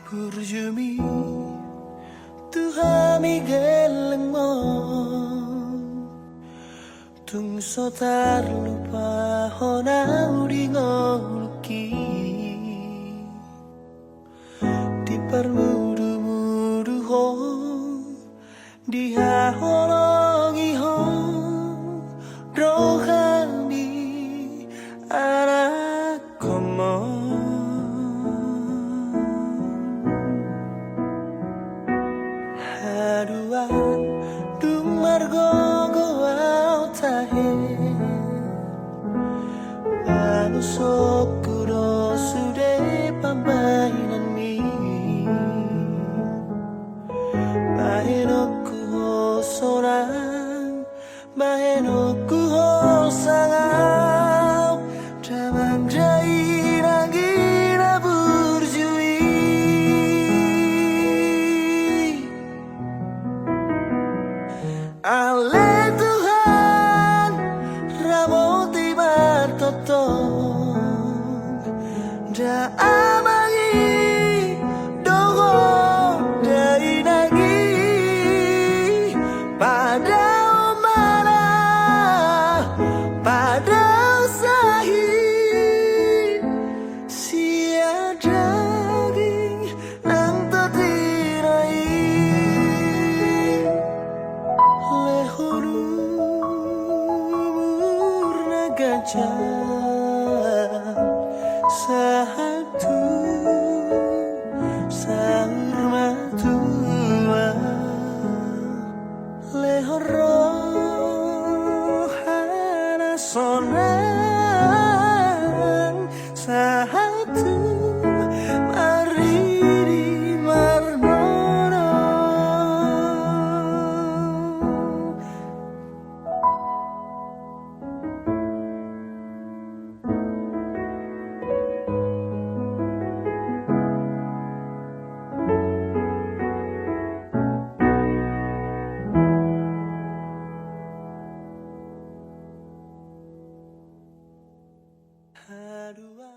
Burjumi Tuhami geleng mo Tung sotar lupa hona uri ngoluki Di permudu-mudu ho Di haholongi ho Rohani anak komo Hadua dumar gogo au tahe Manusok kuro sude pambainan mi Bahenoku ho sorang Bahenoku ho sangau Damang jai nangina burjui Ale Tuhan Ramoti bartotong Da amangi Dogo dai nagi Pada umara Pada usahi Sia daging Nang tatirai Lehorumur gajah Satu Sarmatua Lehorohana sonang Satu Mariri marmono Hadua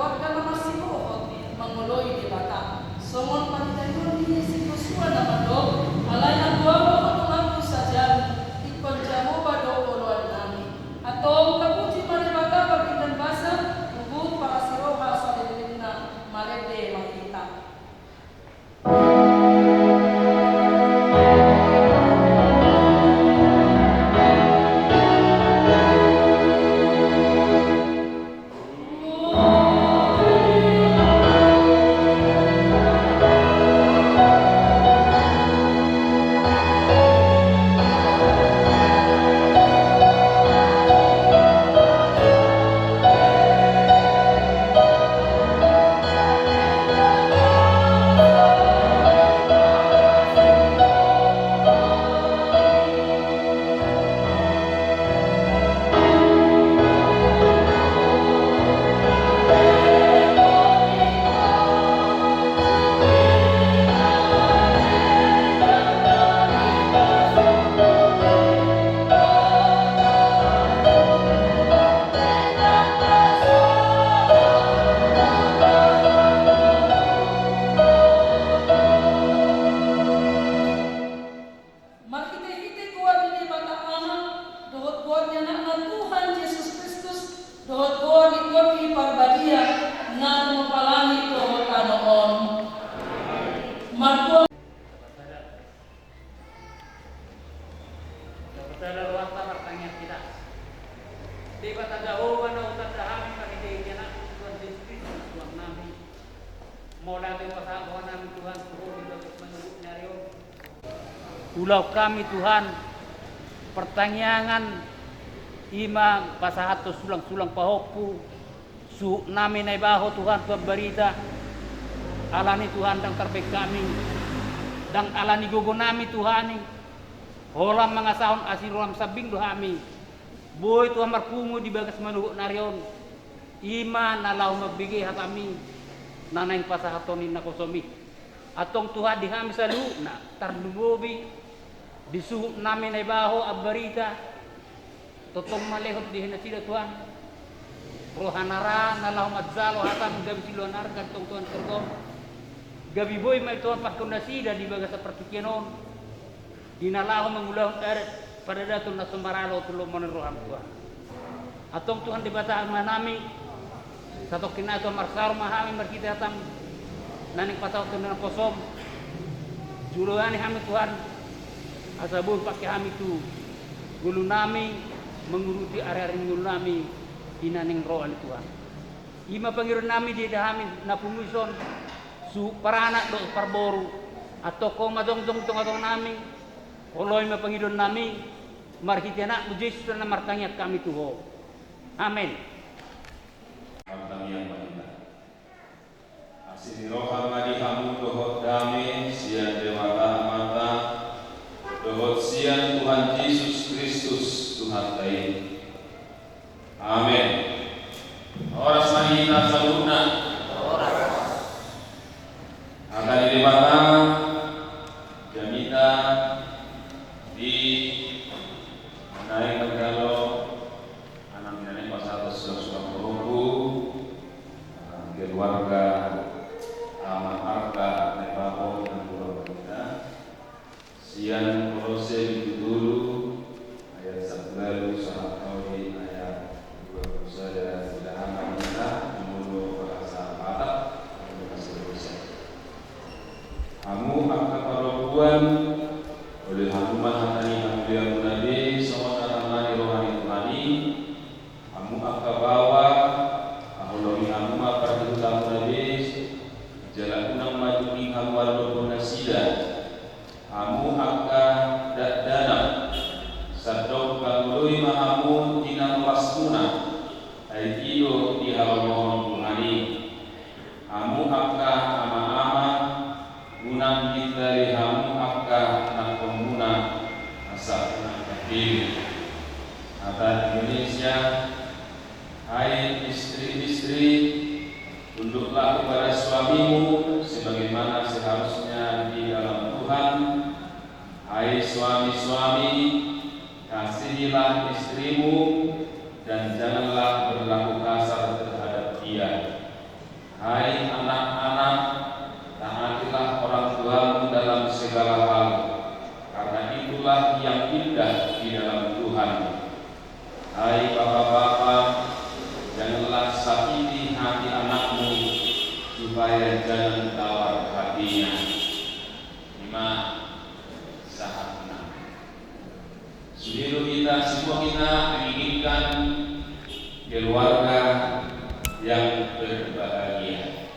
keluarga nama si Rohot mengoloi di bata. Somon panitayun di si Kusua nama do, alay ang buwa mo tumango sa dyan, ikon jamo ba do oloan nami. Atau kapuji malibata bagindan basa, ubu para si Roha sa lilim na malede makita. Makite-kite kuat ini bata ama, dohot kuatnya nak Tuhan Yesus Kristus, dohot kuat ikut parbadia, nan mempalani dohot kanoon. Marko Saudara wata pertanyaan kita. Di bata jauh wana utar dahami pakite na Tuhan Yesus Kristus Tuhan nami. Mau natin pasakuan namin Tuhan Tuhan di bagus menurut nyarion. Ulau kami Tuhan pertanyaan ima pasahato sulang-sulang pahopu su nami na ibaho Tuhan Tuhan berita alani Tuhan dang terbaik kami dang alani gogo nami Tuhan holam mga sahon asirulam sabing dohami boy Tuhan marpungo di bagas manugo narion ima nalau magbigay ha kami nanay pasahatonin na kosomi atong Tuhan dihami sa na tarlubobi disuhuk namin ay baho abarita totong malehot di hinasida Tuhan rohanara nalau madzalo hatam gabi siluanar kantong Tuhan tergom gabi boy may Tuhan paskunasida di baga seperti kenon dinalahu mengulah eret pada datun na sumaralo tulong meneruham Tuhan atong Tuhan dibataan manami satu kina Tuhan marsar mahami markita hatam naning pasaw tunan kosom juluani kami Tuhan asabun pakai kami tu gulu nami menguruti area-area gulu nami dinaning rohan Tuhan ima pangiron nami di dahami na pumison su para anak do parboru atau ko madong-dong atong nami oloy mapangidon nami marhiti anak mo Jesus na martangyak kami tuho amen. Martangyak manita asini rohan madi hamu dohot dami sian dewata mata dohot sian Tuhan Yesus Kristus Tuhan lain amen. Oras manita saluna akan dewata jamita di naik negalo anak nenek pasal sudah berumbu keluarga aman harta nebaho dan pulau kita sian kolose dulu ayat 11 saat tauhid ayat 20 saja sudah aman kita menurut perasaan batak untuk kasih kamu akan perempuan oleh hanuman hatani hamilian nabi sama ramani rohani Tuhani kamu akan bawa ahonomi hamuma perhutang nabi jalan unang maju di kamar nasida kamu akan dana sadok kalului mahamu tinang wasmuna aikido di halaman Tuhani kamu akan ama-ama unang kita hamu akan nang pemuna asal nang kafir kata Indonesia hai istri-istri tunduklah kepada suamimu sebagaimana seharusnya di dalam Tuhan hai suami-suami kasihilah istrimu dan janganlah berlaku kasar terhadap dia Hai anak-anak, taatilah orang tuamu dalam segala hal, karena itulah yang indah di dalam Tuhan. Hai bapak-bapak, janganlah sakiti hati anakmu, supaya jangan tawar hatinya. 5 saat 6. Saudara kita, semua kita menginginkan keluarga yang berbahagia.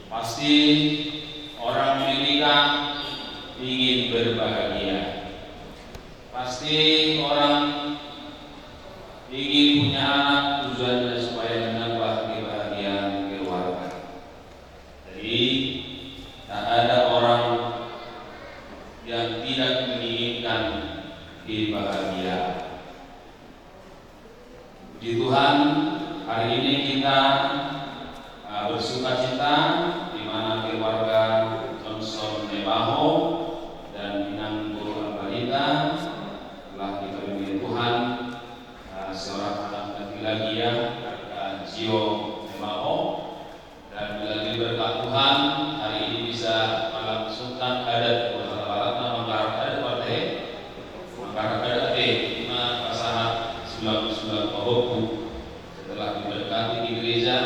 Pasti orang menikah ingin berbahagia. Pasti orang ingin punya anak, tujuannya supaya menambah kebahagiaan keluarga. Jadi tak ada orang yang tidak menginginkan kebahagiaan. Puji Tuhan, hari ini kita bersuka cita di mana keluarga Johnson Nebaho dan Minang Guru Albalita telah dikaruniai Tuhan seorang anak laki-laki ya, Gio Nebaho, dan melalui berkat Tuhan hari ini bisa melangsungkan adat Manggarak adat lima pasangan sulam Pahoku. Setelah diberkati di gereja,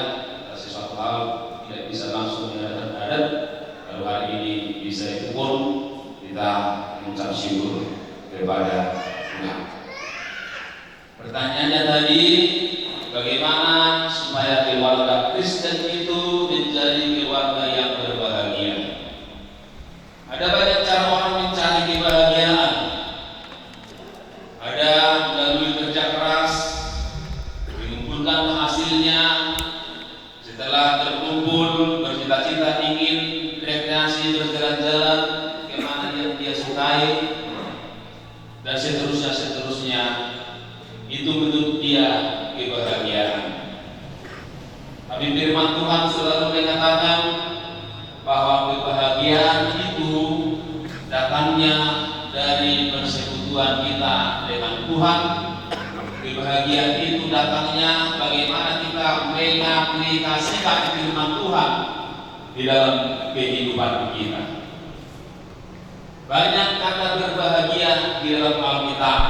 sesuatu hal tidak bisa langsung diadakan adat, lalu hari ini bisa itu pun kita mengucap syukur kepada Tuhan. Pertanyaannya tadi, bagaimana supaya keluarga Kristen itu menjadi keluarga yang berbahagia? Ada banyak cara orang mencari kebahagiaan. Ada melalui kerja keras, mengumpulkan hasilnya. Setelah terkumpul, bercita-cita ingin rekreasi, berjalan-jalan kemana yang dia sukai, dan seterusnya. Itu menurut dia kebahagiaan. Tapi firman Tuhan selalu mengatakan bahwa kebahagiaan itu datangnya dari persekutuan kita dengan Tuhan. Kebahagiaan itu datangnya bagaimana kita mengaplikasikan firman Tuhan di dalam kehidupan kita. Banyak kata berbahagia di dalam Alkitab.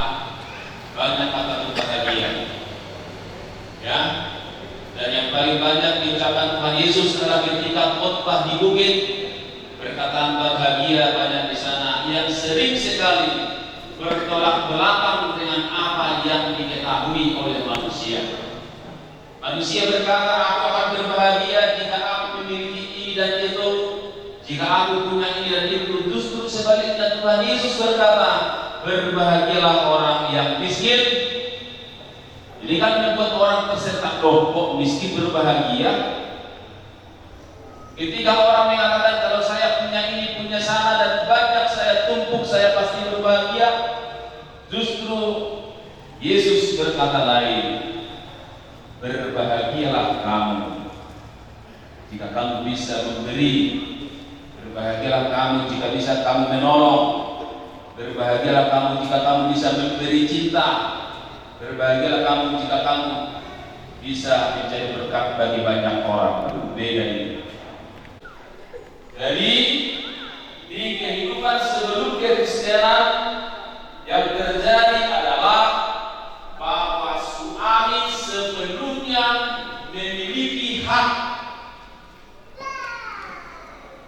Banyak kata berbahagia, ya. Dan yang paling banyak diucapkan Tuhan Yesus adalah ketika khotbah di bukit. Perkataan bahagia banyak di sana yang sering sekali bertolak belakang dengan apa yang diketahui oleh manusia. Manusia berkata, aku akan berbahagia jika aku memiliki ini dan itu, jika aku punya ini dan itu. Justru sebaliknya Tuhan Yesus berkata, berbahagialah orang yang miskin. Ini kan membuat orang tersentak, loh kok miskin berbahagia? Ketika orang mengatakan kalau saya punya ini, punya sana dan banyak saya tumpuk, saya pasti berbahagia. Justru Yesus berkata lain, berbahagialah kamu jika kamu bisa memberi. Berbahagialah kamu jika bisa kamu menolong. Berbahagialah kamu jika kamu bisa memberi cinta. Berbahagialah kamu jika kamu bisa menjadi berkat bagi banyak orang. Beda ini. Jadi di kehidupan sebelum kekristenan yang terjadi adalah bahwa suami sepenuhnya memiliki hak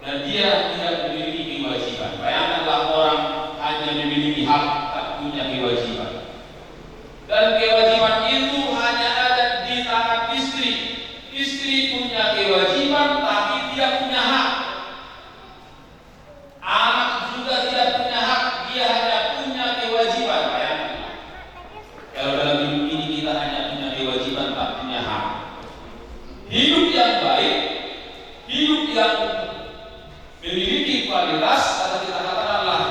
dan dia tidak memiliki kewajiban. Bayangkanlah orang hanya memiliki hak, tak punya kewajiban. Dan kewajiban itu hanya ada di tangan istri. Istri punya kewajiban, tapi tidak punya hak. Anak juga tidak punya hak, dia hanya punya kewajiban. Bayangkanlah. Kalau dalam hidup ini kita hanya punya kewajiban, tak punya hak. Hidup yang baik, hidup yang memiliki kualitas, atau kita katakanlah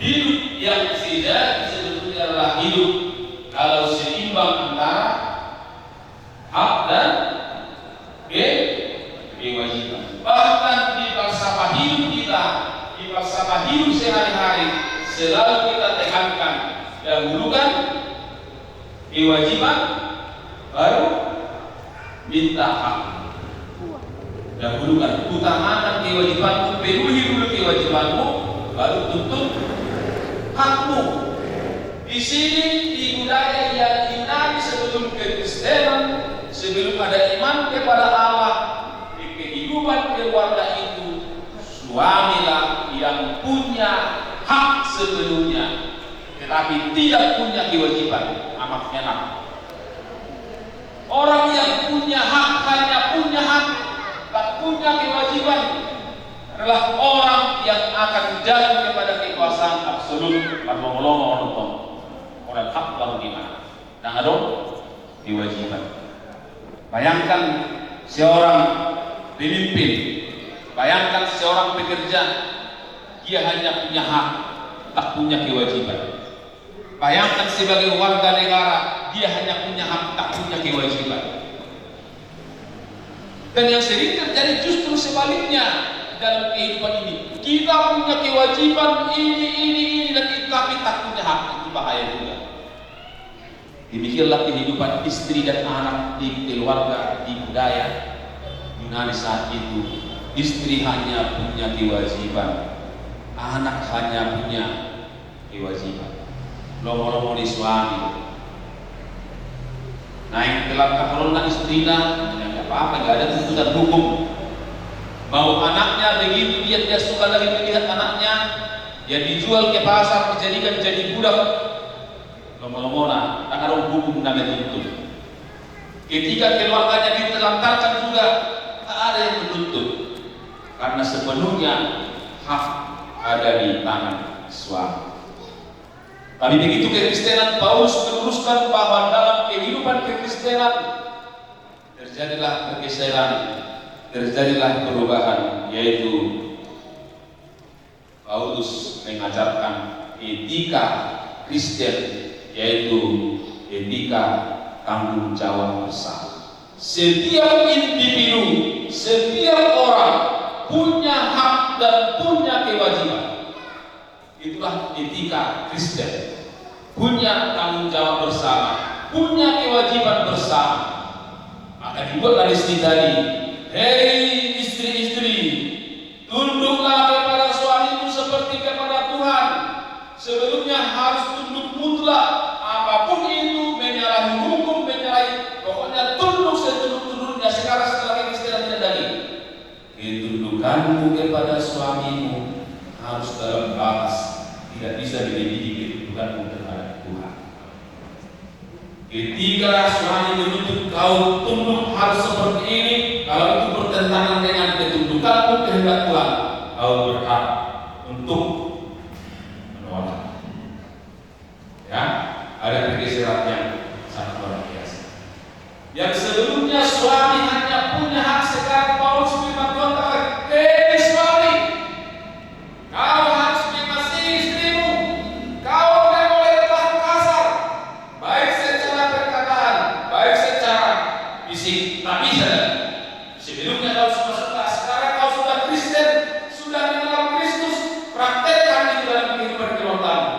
hidup yang sejati sebetulnya adalah hidup kalau seimbang antara hak dan kewajiban. Bahkan di falsafah hidup kita, di falsafah hidup sehari-hari, selalu kita tekankan dahulukan kewajiban, baru minta hak. Dahulukan, utamakan kewajibanmu, penuhi dulu kewajibanmu, baru tuntut hakmu. Di sini di budaya yang Yunani sebelum kekristenan, sebelum ada iman kepada Allah, di kehidupan keluarga itu suamilah yang punya hak sepenuhnya, tetapi tidak punya kewajiban. Amat enak. Orang yang punya hak hanya punya hak, tak punya kewajiban adalah orang yang akan jatuh kepada kekuasaan absolut. Orang hak baru gimana? Nah, ada kewajiban. Bayangkan seorang pemimpin, bayangkan seorang pekerja, dia hanya punya hak, tak punya kewajiban. Bayangkan sebagai warga negara, dia hanya punya hak, tak punya kewajiban. Dan yang sering terjadi justru sebaliknya dalam kehidupan ini. Kita punya kewajiban ini dan itu, tapi tak punya hak. Itu bahaya juga. Demikianlah kehidupan istri dan anak di keluarga, di budaya Yunani saat itu. Istri hanya punya kewajiban, anak hanya punya kewajiban. Lomo-lomo di suami. Naik dalam kahronan istrinya, tidak apa-apa, tidak ada tuntutan hukum. Mau anaknya begitu, dia suka lagi melihat anaknya, dia dijual ke pasar, dijadikan jadi budak. Lomo-lomona, tak ada hukum namanya tuntut. Ketika keluarganya ditelantarkan juga, tak ada yang menuntut, karena sepenuhnya hak ada di tangan suami. Tapi begitu kekristenan, Paulus meluruskan bahwa dalam kehidupan kekristenan terjadilah pergeseran, terjadilah perubahan, yaitu Paulus mengajarkan etika Kristen, yaitu etika tanggung jawab bersama. Setiap individu, setiap orang punya hak dan punya kewajiban. Itulah etika Kristen. Punya tanggung jawab bersama, punya kewajiban bersama. Maka dibuatlah di sini tadi, hei istri-istri, tunduklah kepada suamimu seperti kepada Tuhan. Sebelumnya harus tunduk mutlak, apapun itu, menyalahi hukum, menyalahi, pokoknya tunduk setunduk-tunduknya. Sekarang setelah kekristenan tidak lagi. Ketundukanmu kepada suamimu harus dalam batas, tidak bisa melebihi ketundukanmu terhadap Tuhan. Ketika suami menuntut kau tunduk harus seperti ini, kalau itu bertentangan dengan ketundukanmu kehendak Tuhan, kau berhak untuk menolak. Ya, ada pergeseran yang sangat luar biasa. Yang sebelumnya suami hanya punya hak, sekarang Paulus firman Tuhan katakan, hei suami, kau harus mengasihi istrimu. Kau tidak boleh berlaku kasar, baik secara perkataan, baik secara fisik. Tak bisa. Sebelumnya kau sudah setelah, sekarang kau sudah Kristen, sudah mengenal Kristus, praktekkan itu dalam kehidupan keluargamu.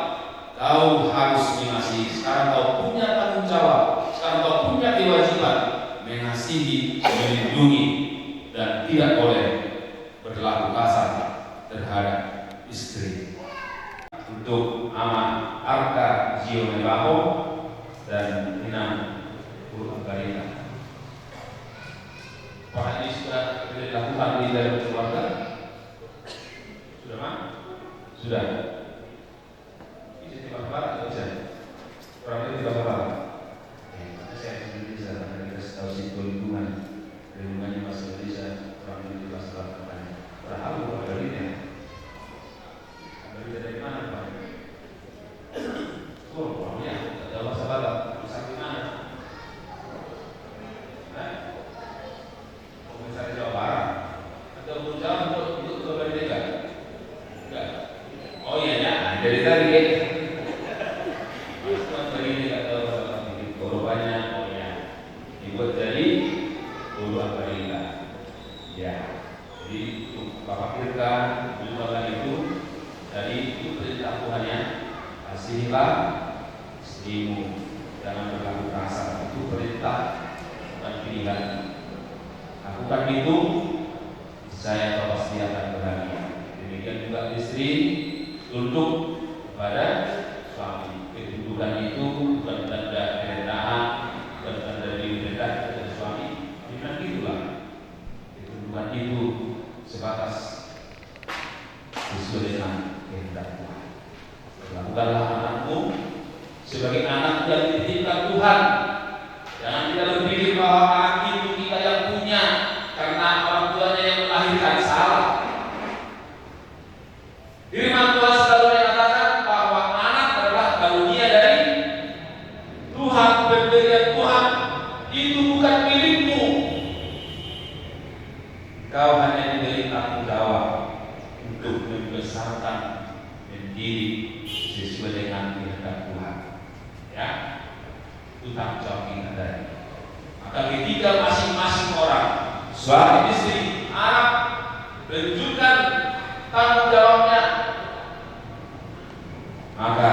Kau harus mengasihi. Sekarang kau punya tanggung jawab, sekarang kau punya kewajiban mengasihi, melindungi, dan tidak boleh berlaku kasar terhadap istri. Untuk aman Arka Gionebaho dan Inam Purwakarta. Apakah ini sudah dilakukan di dalam keluarga? Sudah, Mak? Sudah. Bisa dibahas atau bisa? Kurang lebih dibahas. Saya sendiri bisa kasih tahu situ lingkungannya masih bisa kurang lebih dibahas lakukannya. Berapa ada ini? Dari mana, Pak? Oh, ya, ada masalah. Sakit mana? Komisaris Jawa Barat. Atau berjalan untuk ke Bandega? Enggak. Oh iya ya, dari tadi ya. Mas begini nggak tahu apa korbannya. Oh ya, dibuat jadi Purwakarta. Ya, jadi Bapak Kirka bulan itu. Jadi itu perintah Tuhan ya, kasihilah istrimu, jangan berlaku kasar. Itu perintah, bukan pilihan. Lakukan itu saya pasti akan bahagia. Demikian juga istri tunduk kepada suami. Ketundukan itu bukan tanda kerendahan, bukan tanda diri rendah kepada suami. Bukan itulah. Ketundukan itu sebatas sesuai dengan kehendak Tuhan. Lakukanlah anakmu sebagai anak yang dititipkan Tuhan. Jangan kita berpikir bahwa anak itu kita yang punya karena orang tuanya yang melahirkan. Salah. Firman Tuhan selalu menyatakan bahwa anak adalah karunia dari Tuhan, pemberian Tuhan. Itu bukan milikmu. Kau hanya diberi tanggung jawab untuk membesarkan mendidik sesuai dengan kehendak Tuhan. Ya, itu tanggung jawab kita dari. Maka ketika masing-masing orang, suami, istri, anak menunjukkan tanggung jawabnya, maka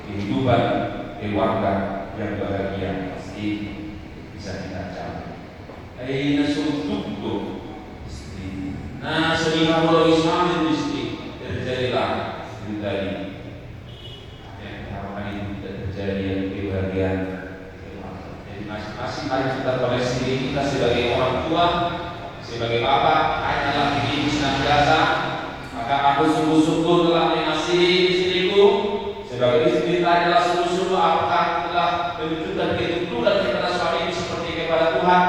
kehidupan keluarga yang bahagia pasti bisa kita capai. Aina suntuk istri. Nah, selama mulai suami istri terjadilah cerita ini. Yang harapan itu tidak terjadi kebahagiaan. Jadi masing-masing hari kita koreksi diri kita sebagai orang tua, sebagai bapak, hanyalah begini senantiasa. Maka aku sungguh-sungguh telah mengasihi istriku. Sebagai istri adalah sungguh-sungguh apakah telah menunjukkan ketundukan kepada suami seperti kepada Tuhan.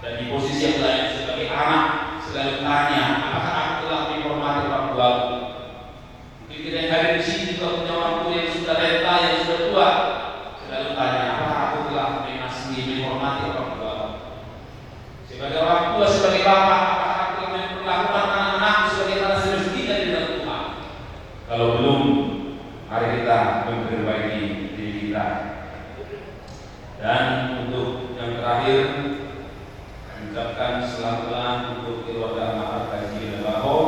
Dan di posisi yang lain sebagai anak selalu tanya, apakah aku telah menghormati orang tuaku? Mungkin kita yang hadir di sini juga punya orang tua yang sudah renta, yang sudah tua. Selalu tanya, apakah aku telah mengasihi, menghormati orang tuaku? Sebagai orang tua, sebagai bapak, apakah aku telah memperlakukan anak-anakku sebagaimana semestinya di dalam Tuhan? Kalau belum, mari kita memperbaiki diri kita. Dan untuk yang terakhir, mengucapkan selamat untuk keluarga Mahar Kaji Lebaho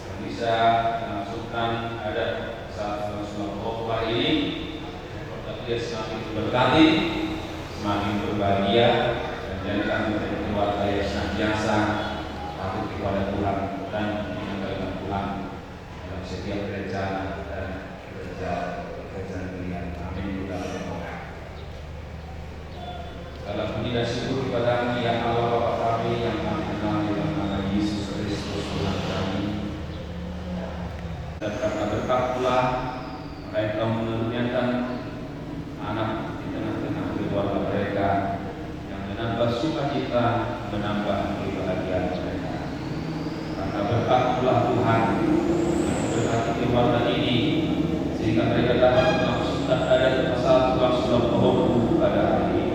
yang bisa melangsungkan adat saat Rasulullah ini. Semoga dia semakin berkati, semakin berbahagia, dan jadikan menjadi keluarga yang senantiasa patuh kepada Tuhan dan mengandalkan Tuhan dalam setiap rencana dan kerja pilihan. Amin. Dalam puji dan syukur kepada Yang Allah Bapa kami yang kami kenal dalam nama Yesus Kristus Tuhan kami. Dan karena berkat pula maka Engkau menurunkan anak di tengah-tengah keluarga mereka yang menambah sukacita, menambah kebahagiaan mereka. Karena berkat pula Tuhan yang berkati keluarga ini sehingga mereka dapat melangsungkan adat pasal Tuhan sudah menghubung pada hari ini.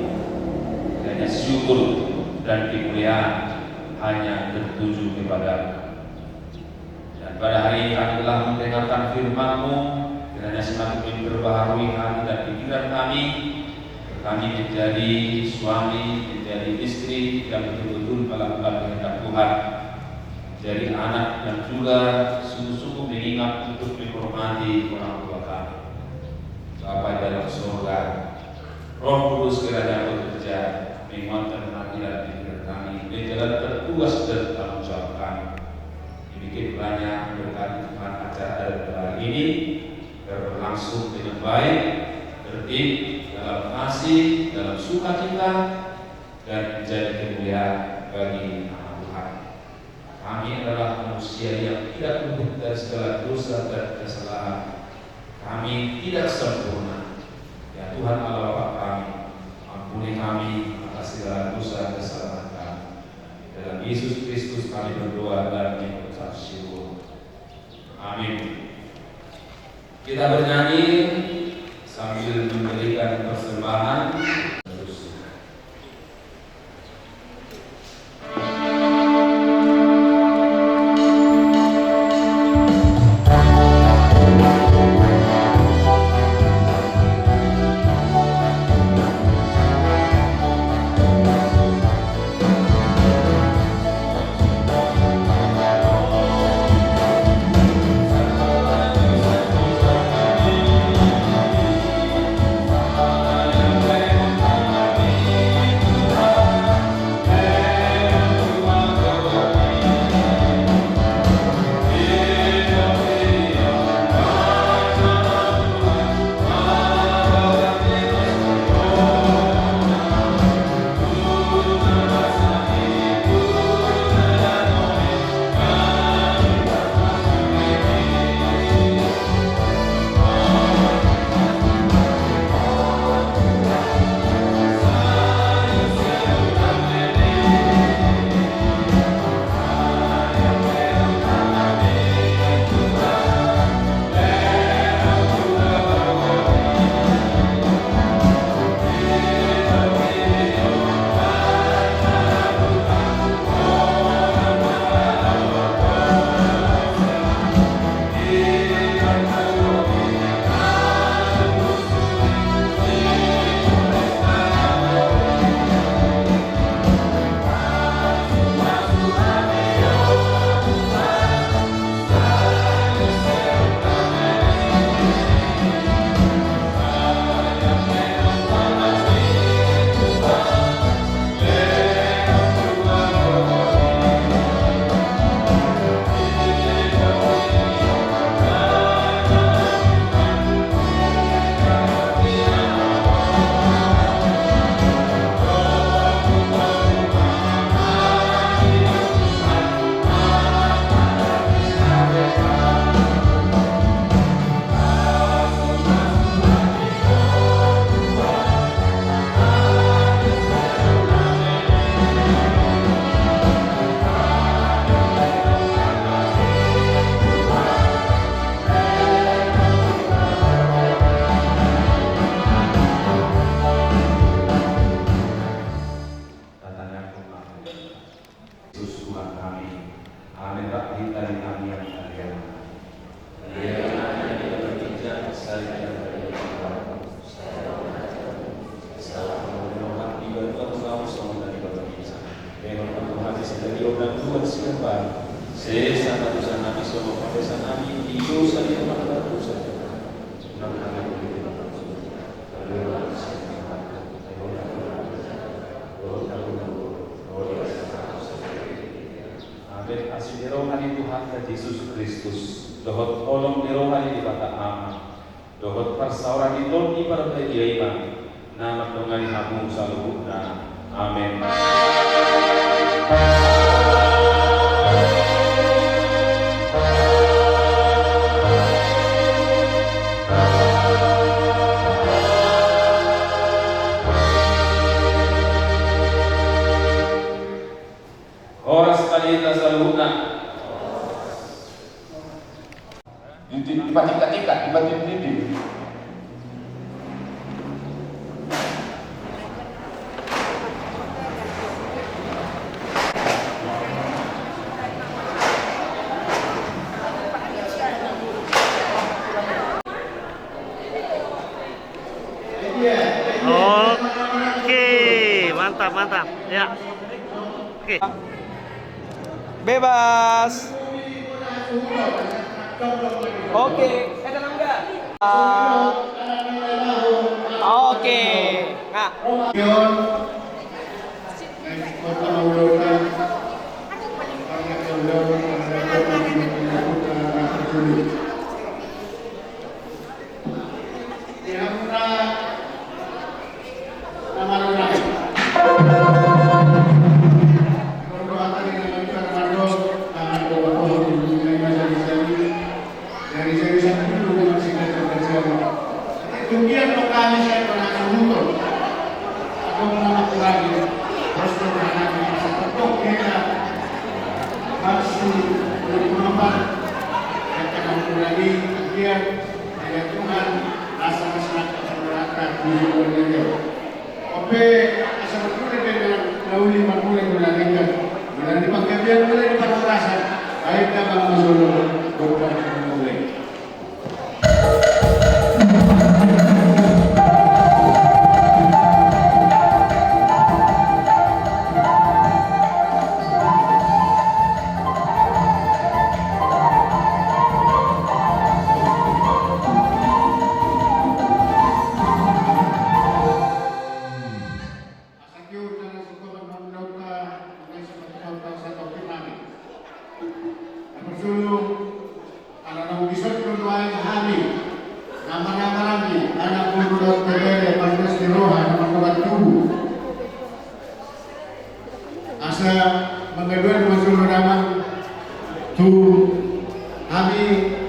Hanya syukur dan kemuliaan hanya tertuju kepada. Dan pada hari ini kami telah mendengarkan firman-Mu, kiranya semakin memperbaharui hati dan pikiran kami. Kami menjadi suami, menjadi istri yang betul-betul melakukan kehendak Tuhan, menjadi anak yang juga sungguh-sungguh mengingat untuk menghormati orang tua kami. Bapa dalam surga, Roh Kudus kiranya bekerja menguatkan hati dan pikiran kami, menjalankan tugas dan tanggung jawab kami. Demikian banyak berkati Tuhan acara adat hari ini berlangsung dengan baik, tertib, dalam kasih, dalam sukacita, dan menjadi kemuliaan bagi nama Tuhan. Kami adalah manusia yang tidak luput dari segala dosa dan kesalahan. Kami tidak sempurna. Ya Tuhan Allah Bapa kami, ampuni kami atas segala dosa kesalahan kami. Dalam Yesus Kristus kami berdoa dan mengucap syukur. Amin. Kita bernyanyi sambil memberikan persembahan. Tuhan kami. Amin. Rahita di kami yang kalian. Amin. Asih dirohani Tuhan ke Yesus Kristus. Dohot olong dirohani di bata ama. Dohot persauran itu di pada iman. Nama dongali hamu saluhna. Amin. Horas kalita saluhna. Dipatik-patik, dipatik-patik. Oke, mantap. Ya. Oke. Bebas. Oke, dalam enggak? Oke. Nggak. Kemudian lokal saya pernah mengukur atau mengaku lagi harus berhadapan dengan seperti kita masih berpengaruh dan akan menjadi bagian dari Tuhan asal masyarakat masyarakat di Indonesia. Oke, asal betul dengan lauli mulai melarikan dan di pengkajian mulai diperkerasan baik dalam Solo berbuat mulai. Mengaduan masuk ramang tu kami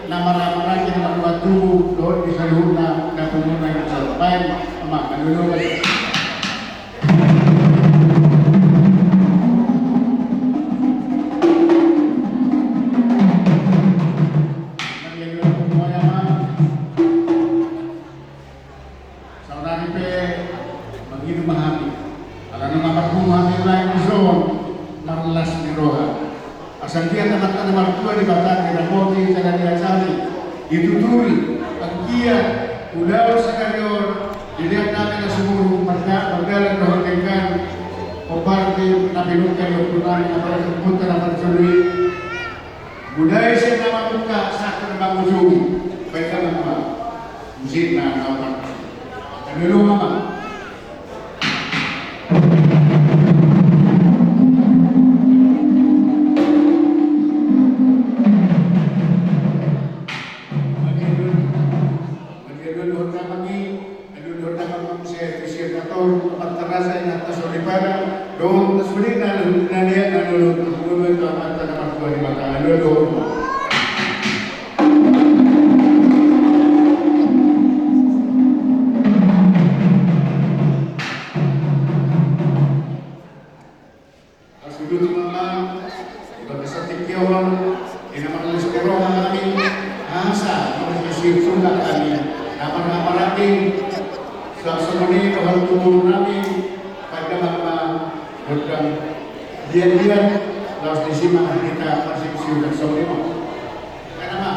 nama-nama lagi nama tu doa di saluna dan pengguna yang sampai mak dulu. Saudari pe begitu memahami. Kalau nama perhubungan yang lain zon marlas di roha. Asal dia teman-teman mertua di batang di rapoti cara dia cari dituturi pangkia udah sekalian dilihat nabi nasumur berjalan berhentikan obarti nabi nuka yang punan apa sebutan apa curi budaya saya nama buka sakit bangusung baik nama musik na kawan dulu mama. Dia laos disimak kita persibsi dan sobrimo. Karena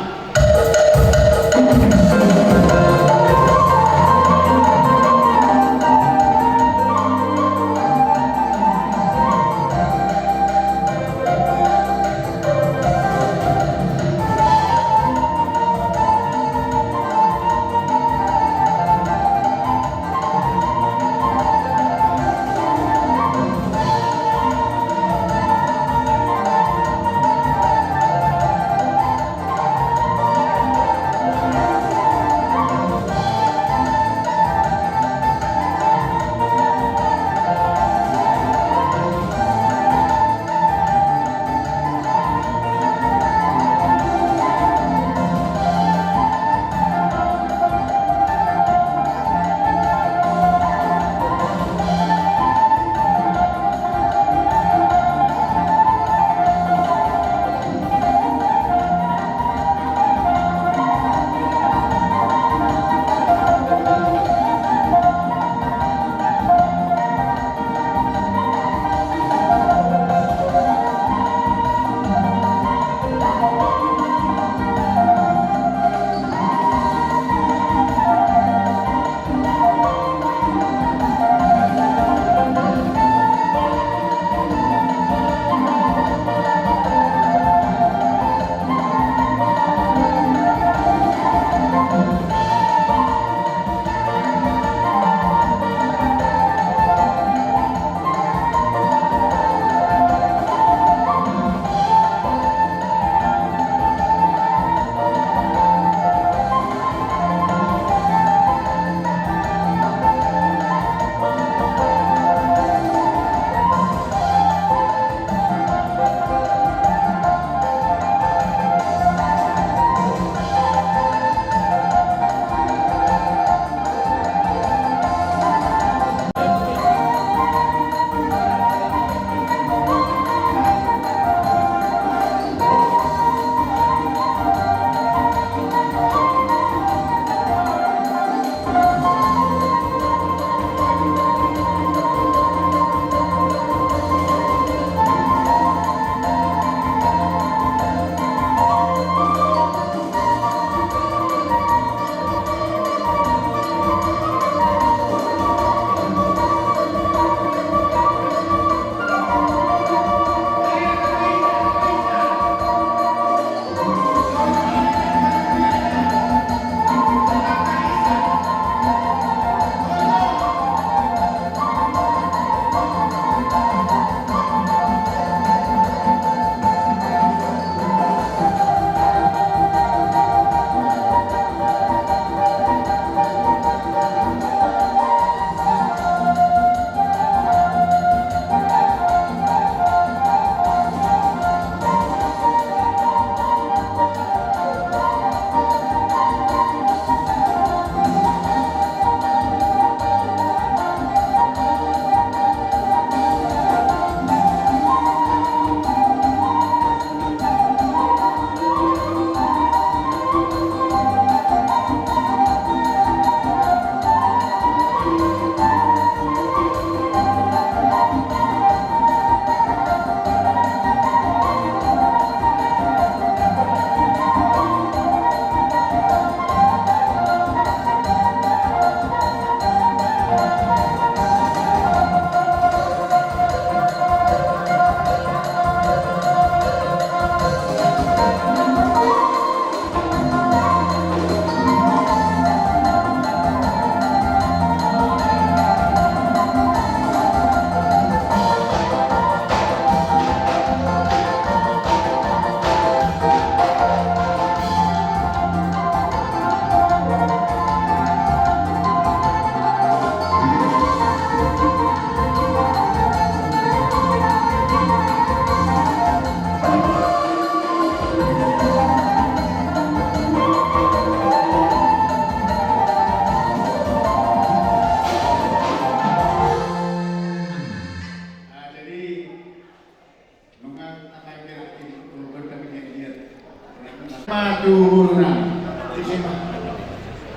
Burunang,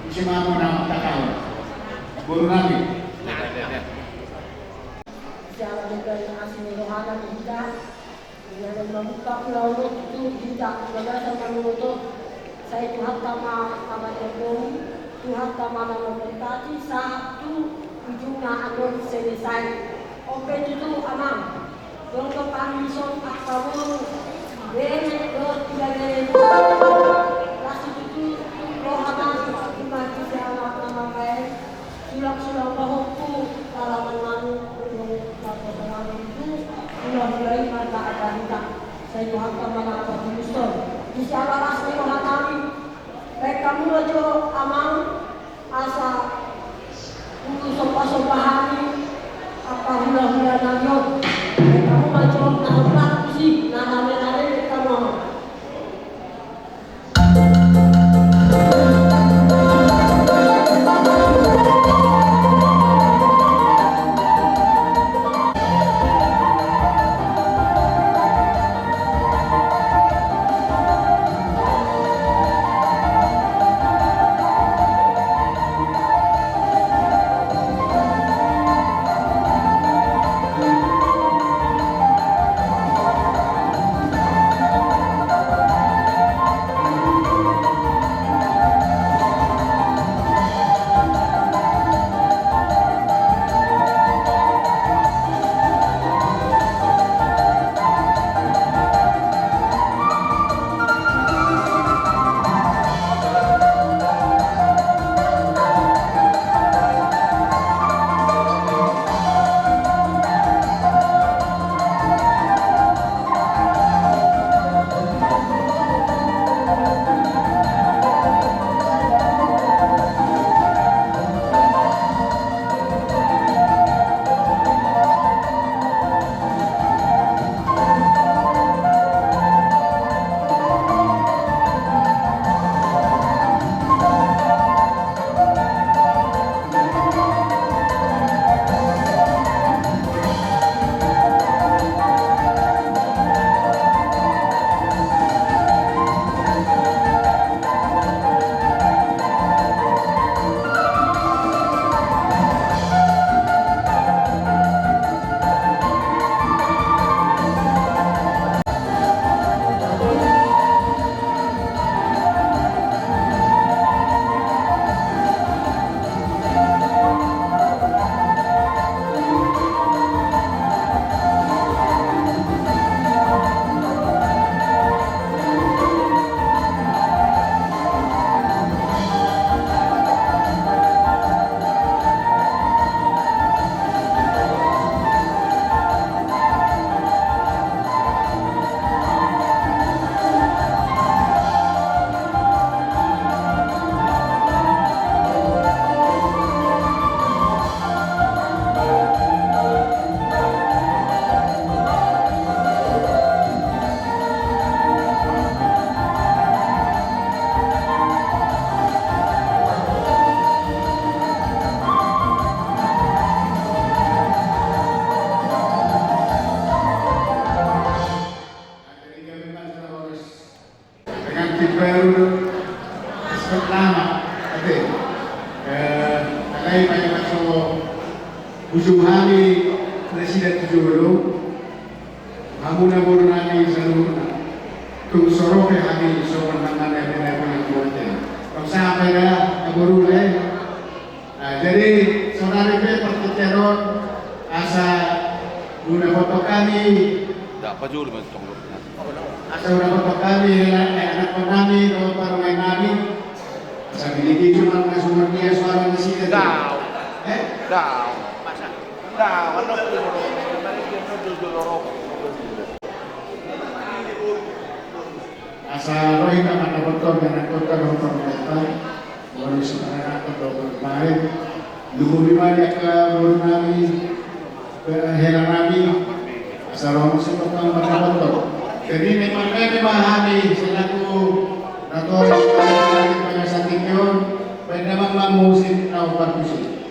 isima mo na magkakaw. Burunang. Siya ang nagkaroon ng asin ni Rohana Bunda, dan membuka pulau itu tidak berdasarkan menutup. Saya Tuhan Tama Ekonomi, Tuhan Tama nama berkati satu ujungnya akan selesai. Oke itu aman. Dong kepanison aksamun, bene do tiga bene. Lasu itu rohana imati anak nama baik. Sulang-sulang bahokku kalaman manu yang lakukan itu mulai mata ada hitam. Saya Tuhan Tama nama Kristus. Di siapa rasmi rohani? Baik kamu aja aman asa untuk sopa-sopahani apa hula-hula nanyok. Kamu macam nak sih, nana-nana kamu. baru pertama oke alay banyak masuk ujung hari presiden dulu kamu nabur nani seluruh tung soroke hari sopan tangan yang punya kuatnya kalau sampai dah nabur jadi saudara P pertemuan asa guna foto kami dapat juga betul. Asa udah foto kami anak penami atau para main nami asa miliki cuma sumber dia suara nasi kan asa rohin anak foto dengan foto mereka baru sebenarnya foto bermain dulu banyak ke nami ke heran nami asa rohin seperti mereka foto. Jadi memang kami memahami selaku Ratoris pada saat itu memang memusin tahu partisi.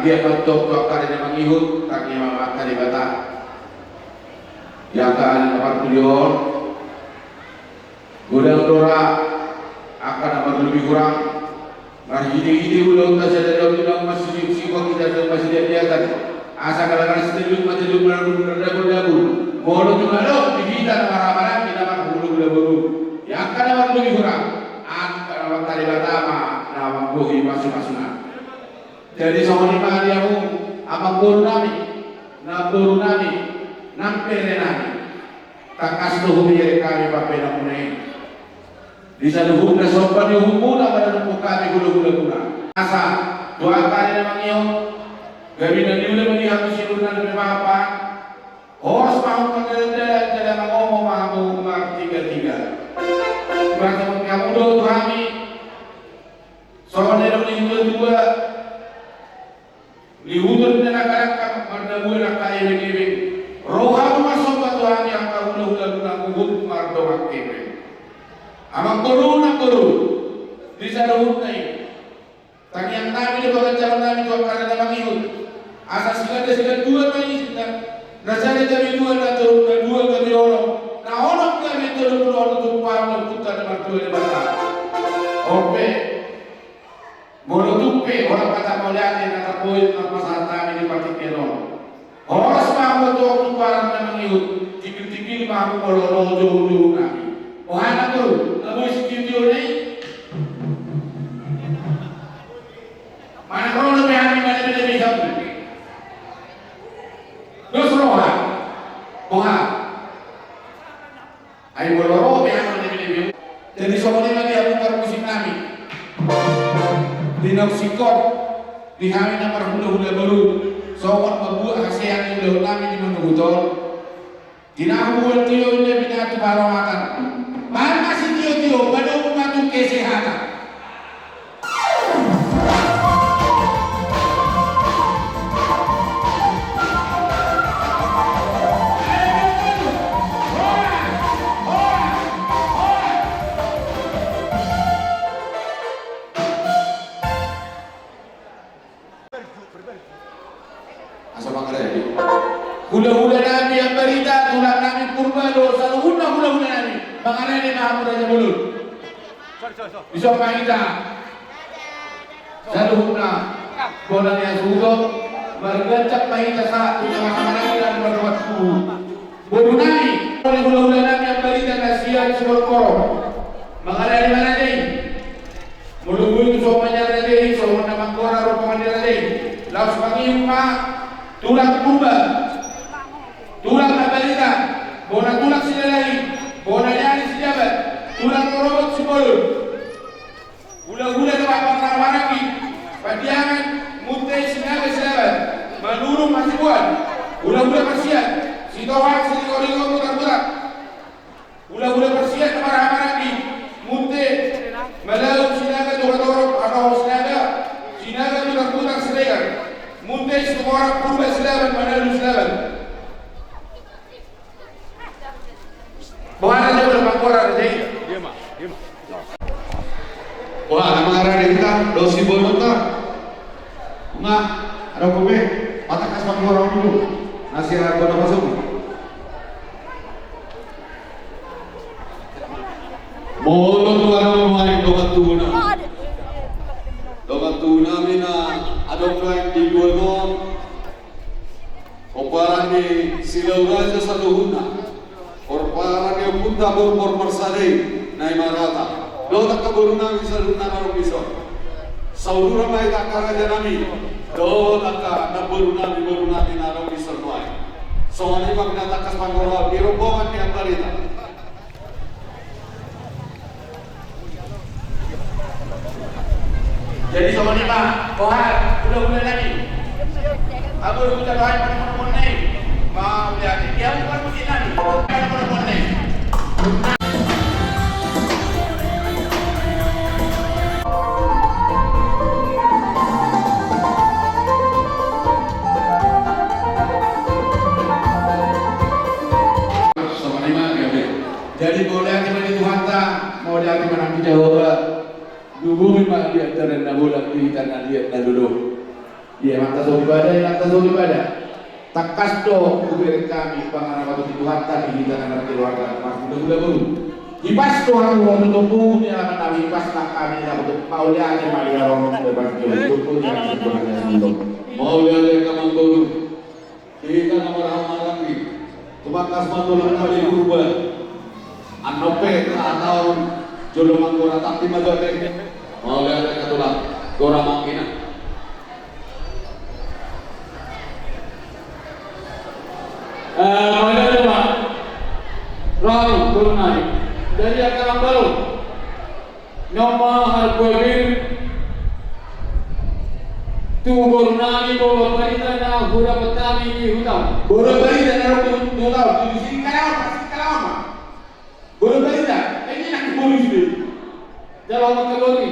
dia bentuk tua kali yang mengihut tak yang memakan di bata yang kan nomor tujuan gudang dora akan nomor lebih kurang mari ide ulang tak ada dalam bilang masih sibuk kita dalam masih dia kan asa kadang-kadang seteluk masih berdagu bolu juga lo di kita marah-marah kita mah bulu yang kan nomor lebih kurang akan nomor kali bata nama buhi masing-masing. Jadi sama lima dia mu apa guru nami nampere nami tak kasih hubungi kami pakai namunai di sana hubungan sopan yang hubungan pada numpuk kami gula asa dua kali namang iyo gabi na niyo naman iya kusilun na namin apa oras mahong pagdalang dalang ngomong mahong tiga berarti mengamudo kami soalnya naman yung dua lihutun na nakarakam mardabuan ang kaya nagibig roha masuk batuhan yang kahula-hula gunaguhut mardomak kibig amang guru di sana hut na yun tangyang namin yung pagkatsawan namin ito ang karana mangihut asa sila dua na yun nasali kami dua na dua kami orang na onok kami tulong tumpang nagpunta na martuwa ni bata ope Mulutupi orang kata mauliatin na kapoy ng pasahatan ni Patikino. Oras pa ako ito parang na mangihut, tikil-tikil pa ako mololo-jo namin. O hanak ko, naboy si Tito na manakro na may aming malibili sabi. Dos roha, buha. Ay moloro, may aming malibili. Jadi soalnya lagi ako parmusik namin. Dinaksikot dihamin na marhula-hula baru sokot mabuah kasihan yung namin di manuguton dinahuan tiyo niya binatu barawatan mahal masih tiyo baru umatong kesehatan hula-hula namin ang berita tulang namin purba dosa hula-hula namin mengenai ni mahamud aja mulut bisa kita saluhuna bola yang sudo bergacak mahita sa pinamahaman dan berbuat suhu bodoh nami oleh hula-hula namin ang berita nasiyan sumur-koro mengenai ni mana ni mulut-mulut somanya rade somanya namang kora rupangan rade laos pangimpa tulang purba tulang balita, bona tulang sila lain, bona nyari si jabat, tulang korobot si bolon, gula-gula na papangarang-arangin, padiangan, muntay sinaga si jabat, manurong masih buwan, gula-gula persian, si tohan, si ligo-ligo, mutar-mutar, gula-gula persian na marang-arangin, muntay, malaw sinaga, turot-turot, araw sinaga, mutar-mutar silagan, muntay, si tumarang purba silaban, manalo silaban, Bukan aja udah pangkoran aja. Iya mah. Wah, nama arah kita dosi bonota. Nggak, ada kobe. Patah kas pangkoran dulu. Nasi arah kota masuk. Mohon tuh ada main dogat tuna mina adong lain di dua don. Oparan di silau raja saluhuna. Orparan yang punta borpor mersade nai marata do tak kaburu nami saluna naro biso saurura mai tak karaja nami do tak kaburu nami naro biso noai soalnya bang natakas pangoro di rombongan yang balita jadi sama ni pak kohar udah lagi aku udah doain pada nih mau lihat dia bukan mesti nani jadi boleh hati Tuhan tak mau dia hati kita Jehovah dulu memang dia terenda bola di tanah dia dan duduk Iya, mata suri ibadah. Takas do kubir kami pangaran waktu Tuhan tadi kita akan keluarga mas muda baru. Hipas Tuhan mau tutup ni akan kami hipas nak kami nak untuk mau dia akan Maria Romo bebas jauh pun yang sebenarnya sebelum. Mau dia kamu baru. Kita nomor ramai lagi. Tumakas matulung kami berubah. Anope atau jolong anggora tak timah dote. Mau dia katulah orang mangkina. Mana Pak? Rahu Gurunari dari Akar Baru. Nama Harkuabir tu Gurunari bawa berita na hura petami di hutan. Hura berita na hutan di sini kalau hura berita ini nak boleh sih. Dalam kategori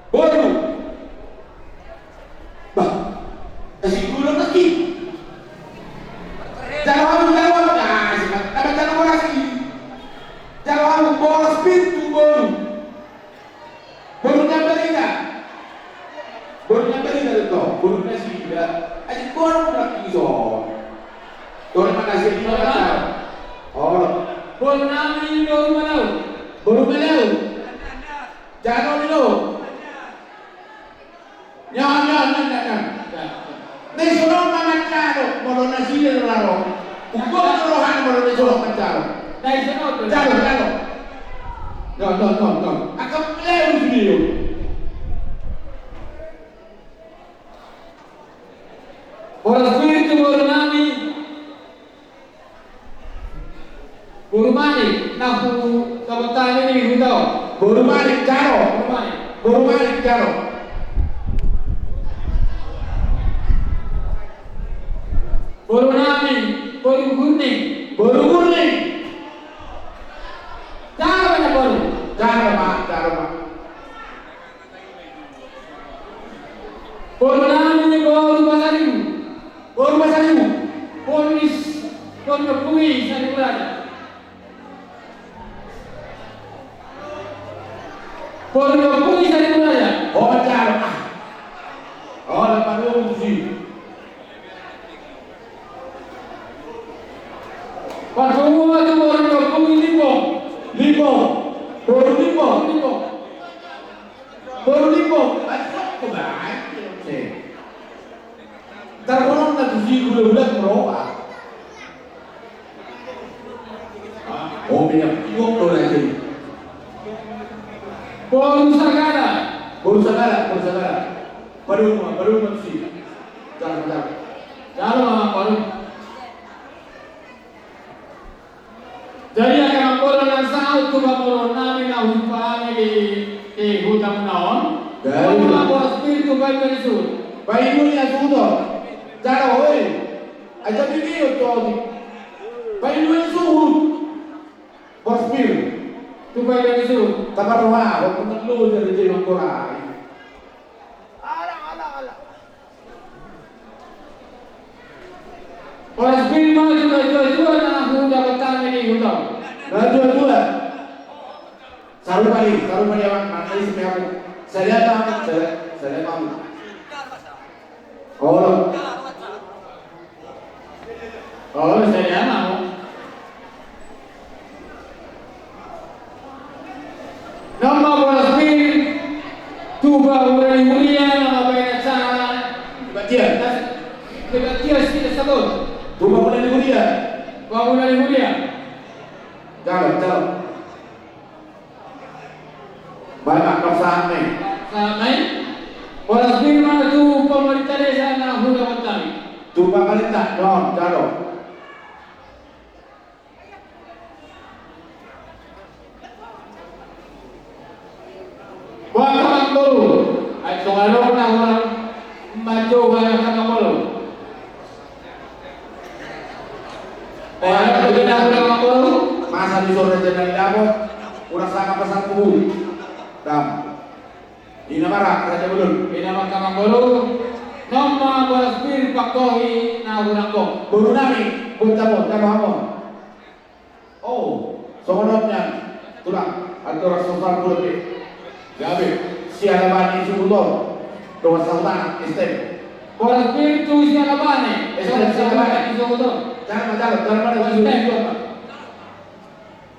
baru. Bah, kasih gula lagi. Jalawan nah, ada jalawan lagi. Jalawan boros pintu baru nyamperin itu, baru nasi tidak. Aja baru lagi so. Baru mana sih di mana? Oh, baru nami baru mana? Jangan dulu. Nyan. Nih suruh mangkaro, baru nasi dia laro. Ukur suruhan baru disuruh mangkaro. Nih suruh jalo. No. Akan lewat video. Orang spiritu baru nami. Baru mani, naku kabutan ini hutau. Baru mani jaro. Baru nami, baru kuning. Cara mak. Baru nami ni baru pasarimu. Polis, pui sari berada. Oh cara. Oh lepas dulu sih. Semua tu baru pui limbo. Asal kebaik. Terkorong nak uji gula-gula merokok. Oh minyak tiwok tu lagi. Baru sagara. Baru mesti. Jangan baru. Jadi akan orang sahut tu baru nami na hutan di hutan naon. Dari baru spiritu baik dari sur. Baik dulu ya sudah. Jangan hoi. Aja video tu. Baik dulu suhut. Bospir. Tu baik dari sur. Kabar rumah. Waktu perlu jadi orang Korea. Alah. Orang spir mana jual nak hutan petang ini hutan. Jual. Saru balik awak nanti semua aku. Saya lihat kamu. Oh, saya mau. Nama Bolasmin tuba ulai mulia nama banyak cara. Kebatia sih sebut. Tuba ulai mulia. Jauh. Banyak perasaan ni. Bolasmin mana tu pemerintah desa nak huda petang. Tuba pemerintah, jauh. Wah, baru. Ay tungalo na orang maju banyak kamalo. Orang tu nak kamalo. Masa di sore jenang damo, urang sama pesan kubu. Dam. Ina mara raja belum. Ina mara kamalo. Nama Bolasmin pakohi na urang ko. Buru nami, bunta mo. Oh, sokonotnya tulang atau rasa sosal kulit. Gabe, siapa bani subuh Doa sautan, este. Por espíritu y alabane. Eso es alabane. Eso es todo. Jangan mana itu.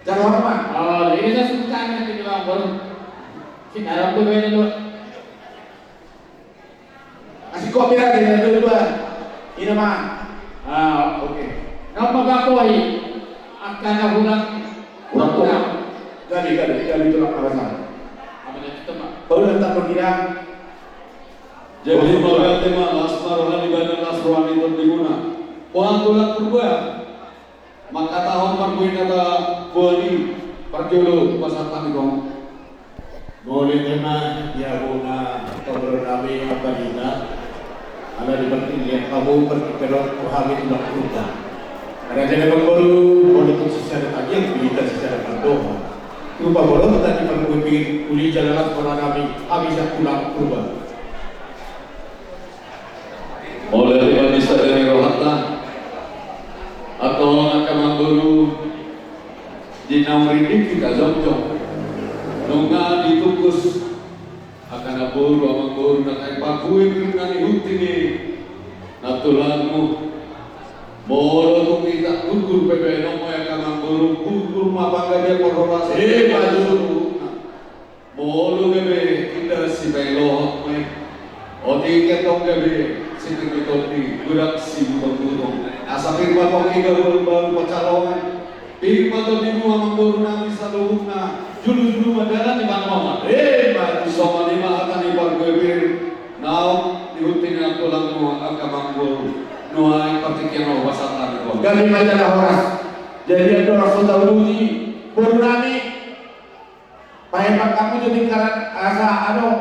Jangan mana. Oh, ini saya sebutkan nanti di bawah baru. Kita harap tu beri dulu. Kasih kopi lagi dari dulu. Ini mah. Oke. Nama bakoi akan nahulang Kurang. Gali tulang kawasan. apa itu teman? Baru datang berkira. Jadi bagai tema asmar rohani badan as rohani terdiguna. Pohon tulang purba. Maka tahun perbuin kata boni perjulu pasar tanggong. Boleh tema ya guna kami apa kita. Ada di pentingnya kamu berpikiran rohani tulang purba. Ada jadi baru boleh itu secara tajam kita secara berdoa. Rupa boleh tadi perbuin uli jalan orang kami habis tulang purba. Oleh lima bisa dari rohata atau akan memburu di namridik kita jom nunga ditukus akan aburu amang buru nakai pakui dengan ihutini natulangmu molo tu kita gugur PPN mo yang akan memburu gugur mapangga dia korporasi baju molo gebe kita si belo odi ketong gebe situ di budak si bangurung asa firman kok kita baru pacalongan firman to di mua mangurung nami salungna julu madalan di mana maju sama di mahatan di pargewir now dihutin ang tulang mo ang kamangurung nuai partikian wasatan ko Kami majalah horas. Jadi ada Rasul Daudi baru nami. Pahepak kamu jadi karat asa adong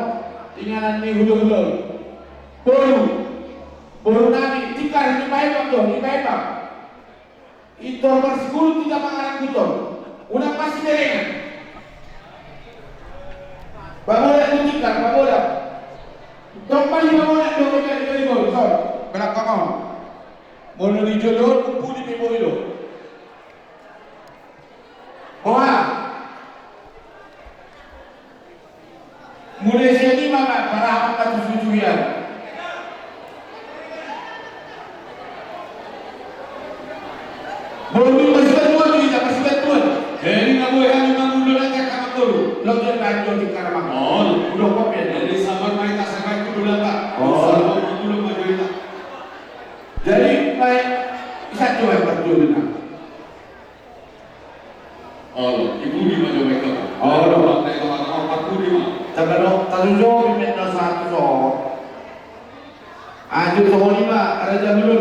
tinganan ni hulu-hulu. Baru nami tikar ni pahepak dong, ni pahepak. Itu bersepuluh tidak mengarang kutor. Udah pasti berengan. Bagola itu tikar, bagola. Tompal lima molat dong dari bol, sorry. Belakang kau. Mulu di jodoh, kumpul di bebo itu. Mulai sini mama para apa tujuan. Bolu masih betul kita masih betul. jadi na boleh hanya mangulo lang ka kamangurung Lo dia lanjut di karamang. oh Udah kopi ya. jadi sabar mai ta sampai kudu lata Oh. sabar mangulo majuita Jadi baik bisa coba betul nak. oh ibu di mana mereka Oh, lo. pakai kamar paku di mana Tapi lo tarujo bimet lo satu so. Aju so lima ada jam dulu.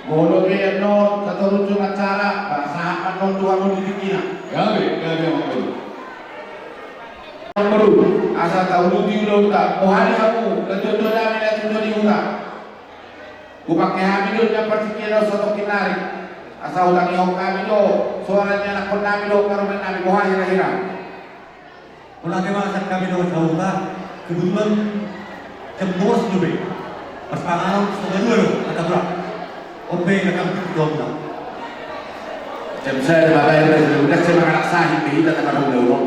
Bolo biar no tarujo acara bahasa no tuan lo di kina. gabe mangulo Baru asal tahu di ulo tak. Oh hari kamu kejodoh dah mina jodoh di ulo. Bupakai hamil yang percikian soto kinari. Asal ulang yang kami do suaranya anak pun kami do karumen kami bohong hira-hira. Mulai masa kami dapat tahu kebetulan jam 2 lebih. Pas pangalan setengah 2 kata berapa? Oke, akan kita dong. Jam saya dah bayar dah. Udah saya makan sahih kita tak ada ulo.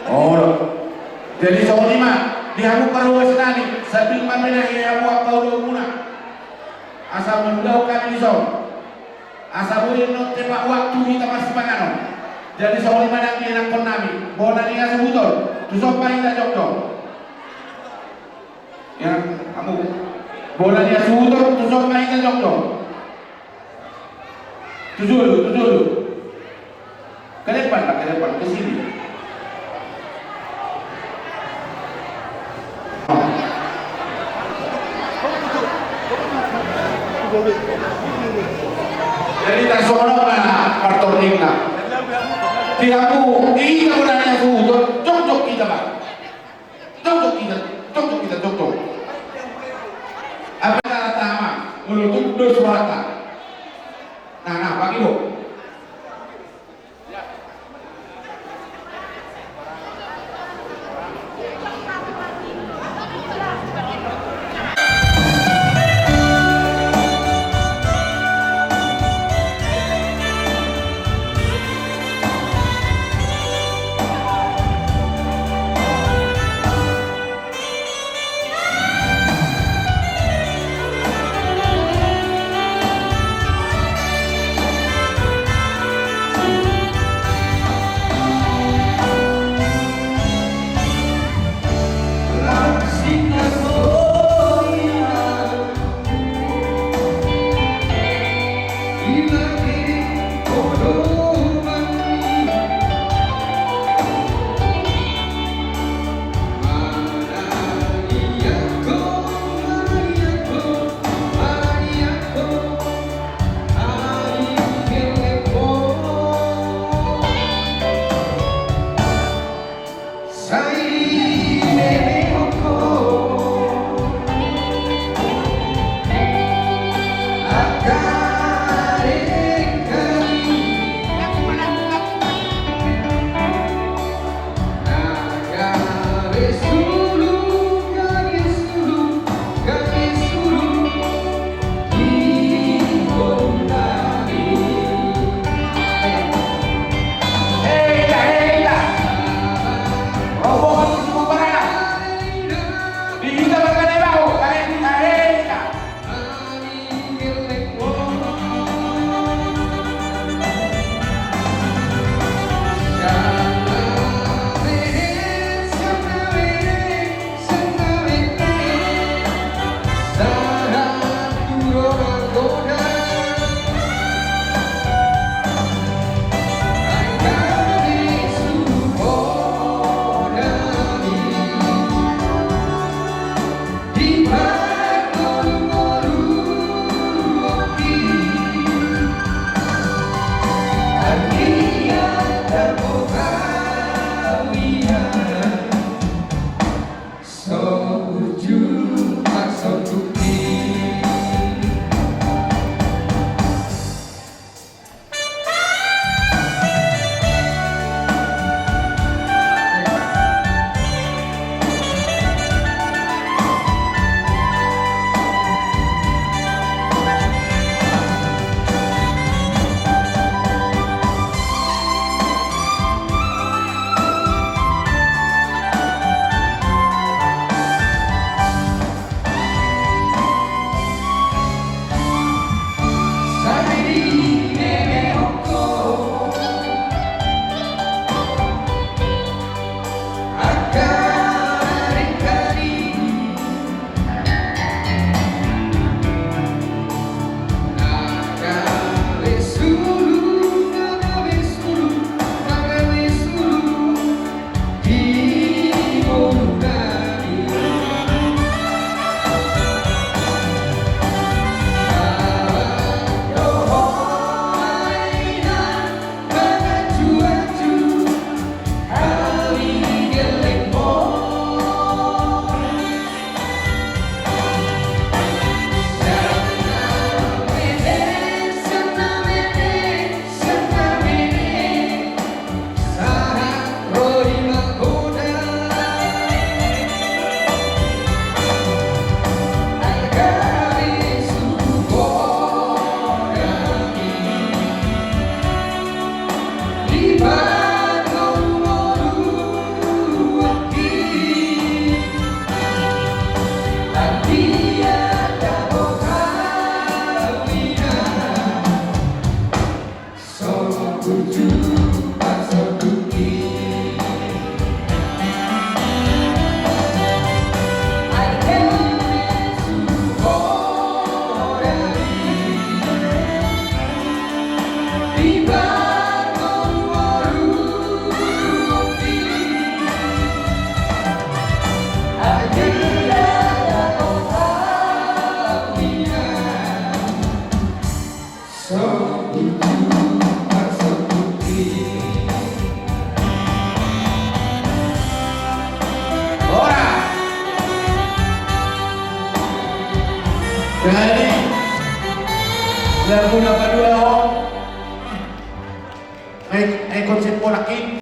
Oh, jadi soal lima dihamu perlu senani. Sambil mamena ia buat kau do muna. Asal mendau kami di soal. Asal boleh not tembak waktu kita masih panganon. Jadi soal lima nanti enak pun nami. Bona ni asal betul. Tu sopan kita jok. Ya, kamu. Bona ni asal betul. Tu sopan kita jok. Tujuh dulu. Ke depan, ke sini. Jadi tak sono mana partoring na. Tiaku, ini kamu nanya suhu, cocok kita pak. Cocok kita. Apa kata tama? Mulut dos suara. Nah, pagi lo. Jadi lagu number 2 ay konsep ko laki.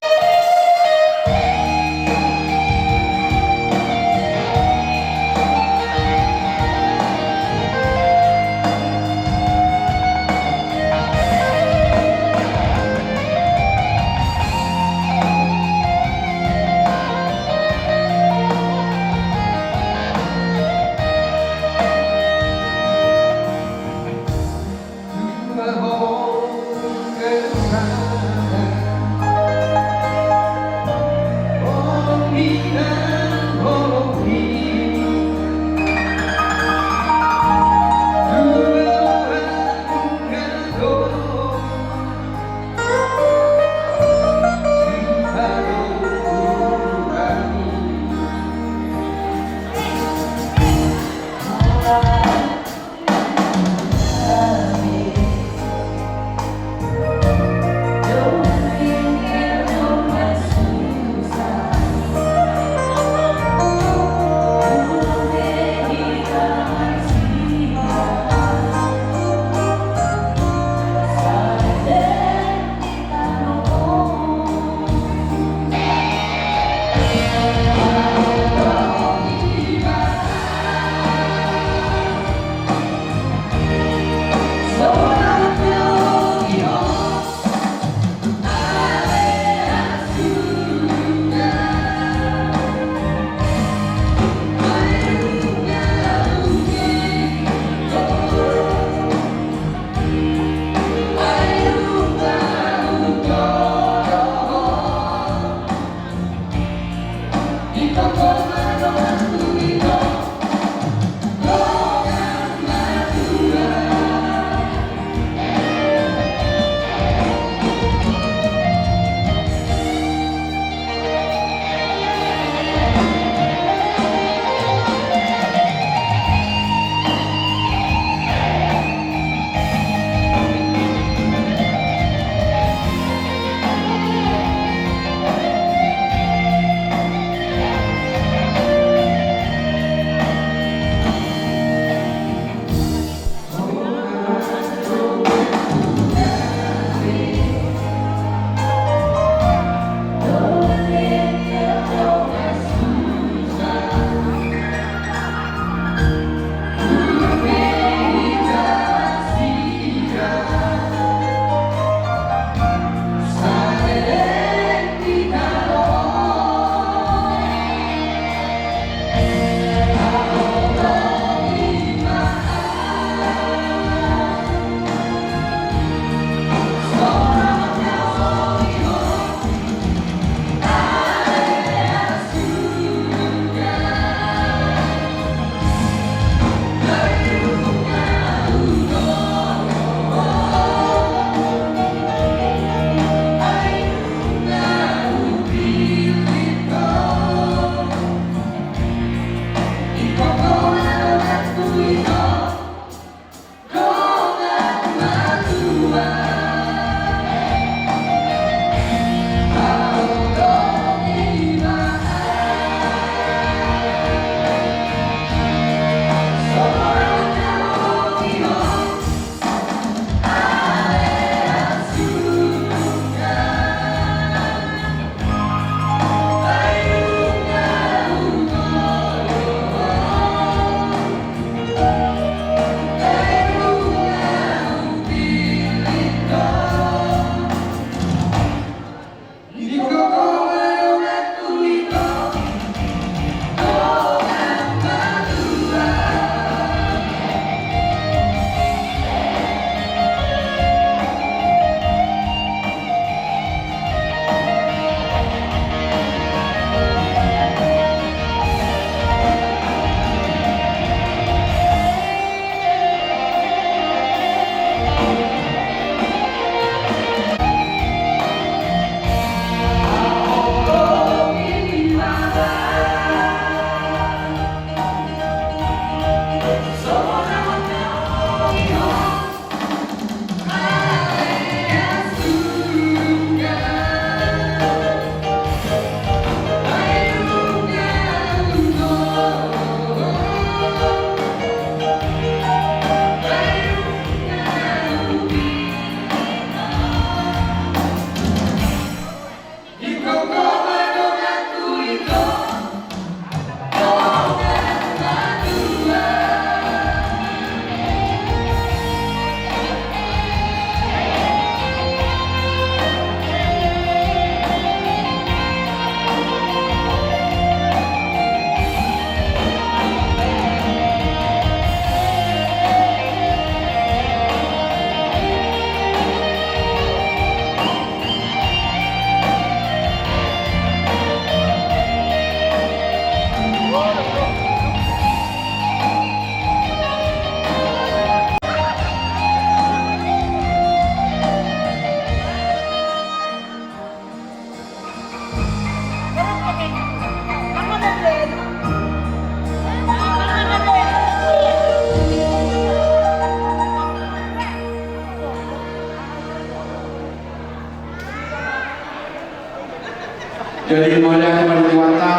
Jadi mau lihat Maliwata,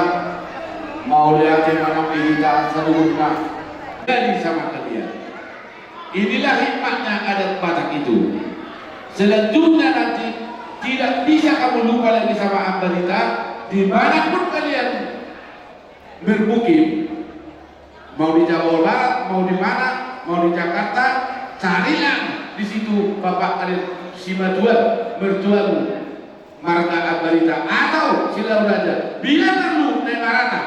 mau lihat mana kita seluruhnya jadi sama kalian. Inilah hikmahnya adat Batak itu. Selanjutnya nanti tidak bisa kamu lupa lagi sama Ambarita. Dimanapun kalian bermukim, mau di Jawa Barat, mau di mana, mau di Jakarta, carilah di situ bapak kalian si mertuamu Marga Ambarita atau Sila Raja. Bila perlu Negarata,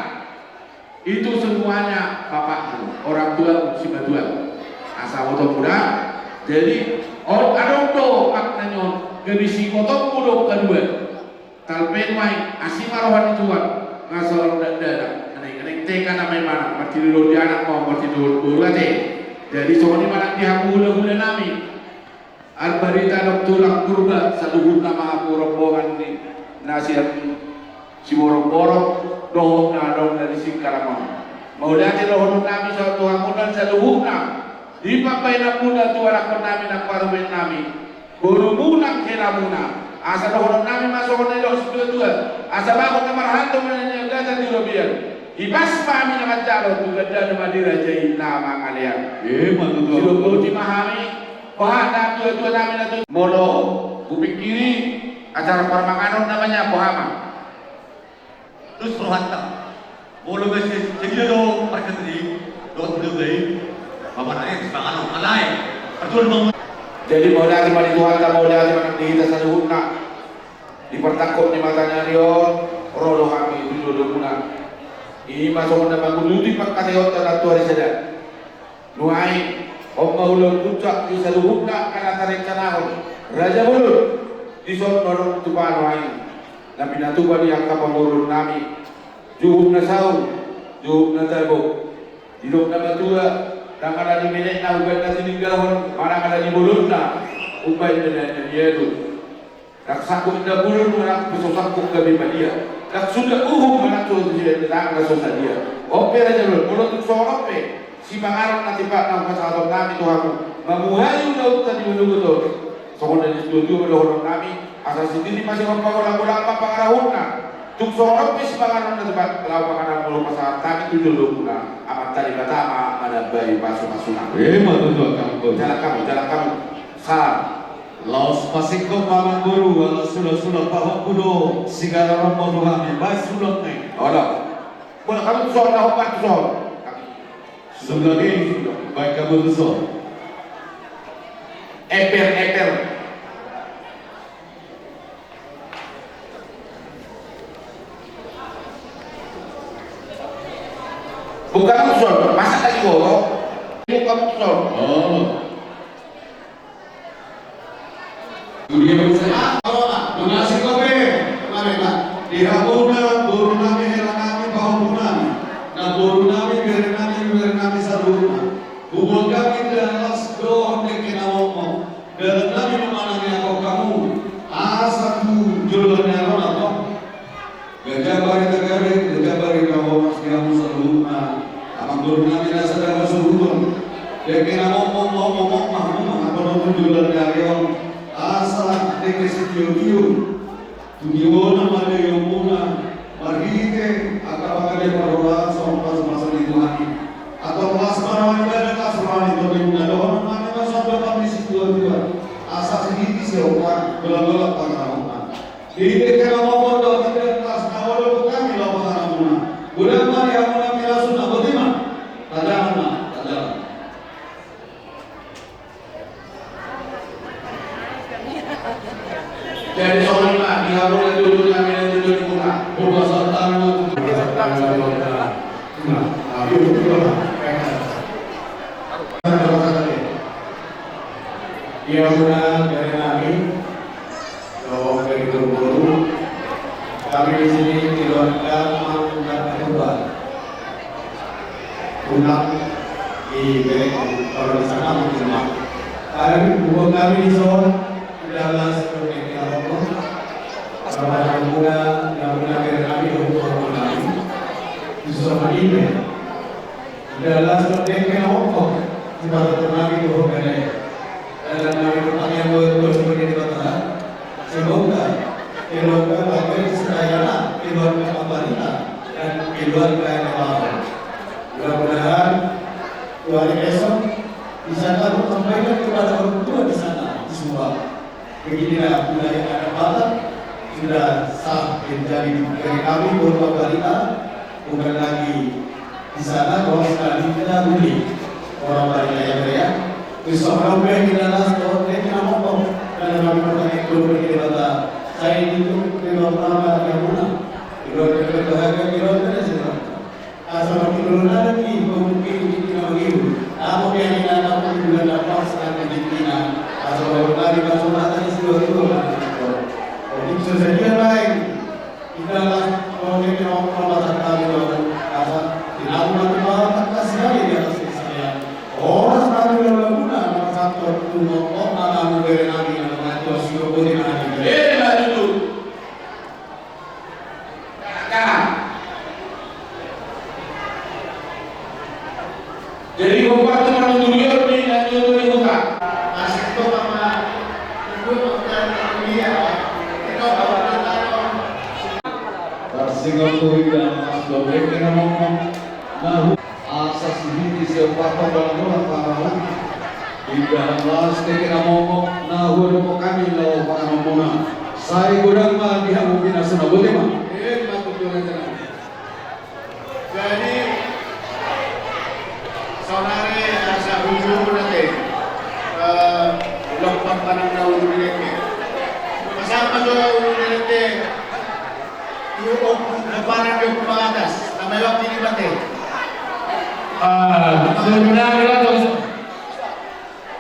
itu semuanya bapakmu, orang tua si mertua. Asal foto muda. Jadi adong do maknanya gedisi foto muda kedua. Talpen wai asima rohan tuan ngasal dada. Neng teka namanya mana? Mati dulu di anak mau mati dulu ate. Jadi soalnya mana dihambul-hambul nami. Ambarita doktulang kurba saluhur nama aku rombongan di nasihat si borong-borong dohong na dong dari Singkaramon. Mau lihat dohong nami suatu hamunan saluhur na di papai na muna tuara kon nami na parwen nami borumunan keramuna asa dohong nami masuk na dong sebelum asa bako kemarhanto menanya gada di robian ibas pami na matalo tu gada na madira jai nama kalian matutu silo di mahami Pohana dua-dua namin na Molo, kuping kiri, acara permanganon namanya Pohama. Terus rohanta. Molo kasi jadi do perketri, do dei. Bapak nanya sepanganon alay. Betul bang. Jadi mau lihat di Tuhan, mau lihat di mana kita saluhuna. Dipertakut di matanya Rion, rodo kami dulu guna. Ini masuk na baguluti pagkatayot na tuwa sada. Nuai Oma ulun puncak di saluhukna kana tarik kanahon. Raja mulut di son norong tupano aing. Nabi natuba di angka pamurun nami. Juhub na saun, juhub na talbo. Dilok na matua, nang ada di milik na ubay na sininggalahon, marang ada di mulut na ubay na nanyedo. Naksakot na bulun marang pesosakot gabi padia. Naksuda uhum marang sudah tidak nasusa dia. Ope raja mulut, mulut sorok pe. Si mangarap na tiba ng pasatong namin ito ako mamuhay yung laut na dinulugo to so kung na-studio malahon namin asal sendiri masih magpagulang-gulang pangarahon na tuksorong pis mangarap na tiba kalau pangarap mo pasatong namin ito dinulugo na amat tali batama manabay paso-paso na jalan kamu sa Laos pasingkong mamang guru walau sulap-sulap pahok kudo sigara rombong tuhami baik sulap nih. Olah, boleh kamu tuh na hukat tuh Sebelah ini baik kamu besar. Eper. Bukan musuh, masa lagi borok? Bukan musuh. Oh. Dunia besar. Mengasih kopi. Mereka dihamuna buru nami helang nami pahumunan. Nah buru nami biar nami saruna. Hubung kami dalas doh dekin awakmu. Dan nami memanangi aku kamu. Asaku jualnya rona toh. Gajah bari tegari, gajah bari kamu masih kamu saruna. Amang buru nami rasa dah surun. Dekin awakmu ngomong apa nonton jualnya rion. Asa dekin setiap Tujuan nama dia yang muna, marhite akar-akar dia parola sompas masa di Tuhan. Atau kelas mana ada kelas mana itu muna. Doa mana sampai kami situ dua. Asal sedikit siapa gelap-gelap pangaruhan. Ini kalau mau doa kita kelas awal itu kami lawan pangaruhan. Bulan mana yang muna mila sunnah bagaimana? Tadaman. Dari soal lima, dihabur dulu kami dulu di muka. Bukan sartan. Ia benar dari kami, kalau dari guru kami di sini keluarga melakukan perubahan. Pulang di balik kalau di sana mungkin mak. Karena bukan kami di sana adalah seperti Bapak muda yang mengakhiri kami untuk kami bersama ini adalah seperti yang ngomong kita kami untuk kami dan kami pertanyaan berseperti di kota semoga bagi sedayana beginilah budaya anak Batak sudah sah menjadi dari kami Purwakarta, bukan lagi di sana kalau sekali kita beli orang Bali ya. Besok kalau kita las kalau kita ngomong dan kami bertanya keluar di kota saya itu belum pernah yang mana belum berbahagia belum ada sih. Asal kita lagi mungkin kita begitu. Apa yang kita lakukan juga dapat sekali kita. Asal kali masuk tadi sudah itu. Jadi sesuatu lain kita las kalau kita ngomong bahasa kami asal dilakukan bahasa kasih di atas saya. Orang kami lakukan satu tuh mana dari nabi yang itu sudah boleh nabi. Maju. Kakak. Jadi bapak itu menunjuk di dan itu dibuka. Masih itu sama ibu dan dia. Itu apa Singapura dan Mas Dobre kena ngomong nah asas ini siapa dalam para di dalam las kena ngomong nah hukum kami law para ngomong saya kurang mah dia mungkin asal boleh mah jadi saudara asa ujung nanti lokpan panang daun ini bersama saudara nanti lebaran di atas namanya waktu ini berarti Sebenarnya itu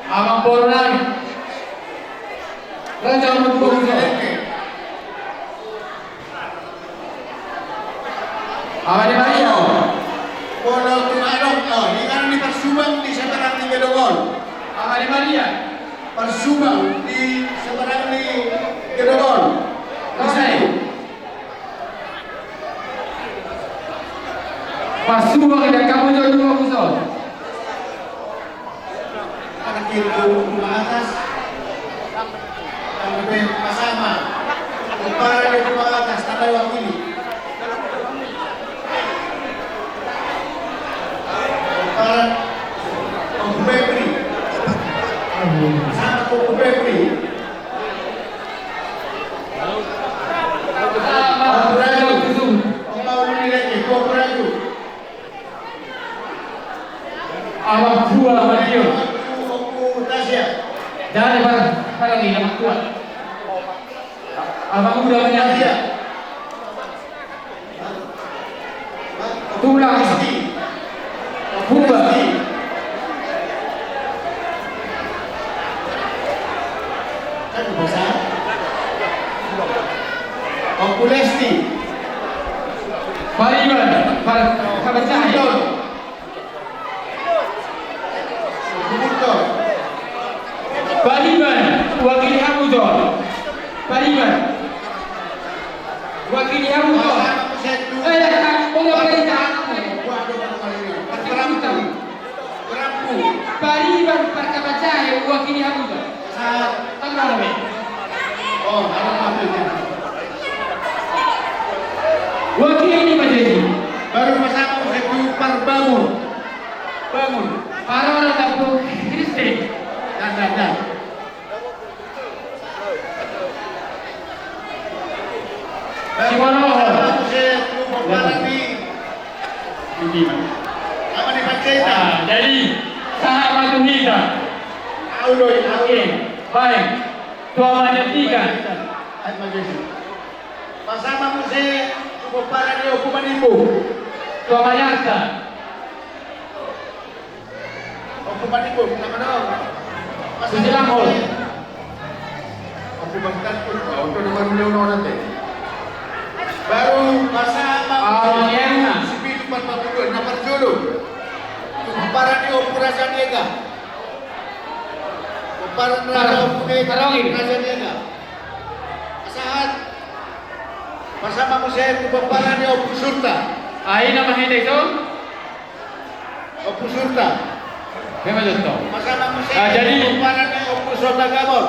abang Purnan Raja Mendukung Abang di Mario Pondok Tumadok ini kan di Persubang di seberang di Gedongon Abang di Maria Persubang di seberang di Gedongon Pasukan tidak kamu jauh dua musuh. anak itu atas yang lebih sama lebaran di atas tambah waktu ini lebaran Februari sama Februari Abang buah Mario. Jangan pada ini nama kuat. Abang udah banyak. Tulang. Buah. Okulesti. Pariban. Kabar cahaya. Pariban. Wakili Hamudon. Pariban. Wakili Hamudon. Pariban perkara cahaya wakili Hamudon. Tanggal Oh, wakil ini menjadi baru bersama Sekupar bangun Parola Tapu Kristen dan Simonoho Sekupar lagi apa nih Pak Ceta jadi sahabat kita oke baik tua menyaksikan bersama musik Sekupar di hukuman ibu tua menyaksa hukuman ibu nama dong Susilangol aku bahkan untuk nomor milion nanti baru bersama sipil 42 nomor jodoh Kumparan di Operasia Niaga Kumparan Operasia Niaga saat bersama musim Kumparan di Opusurta Ayo nama ini itu Opusurta memang itu bersama musim jadi Kumparan di Opusurta Gabon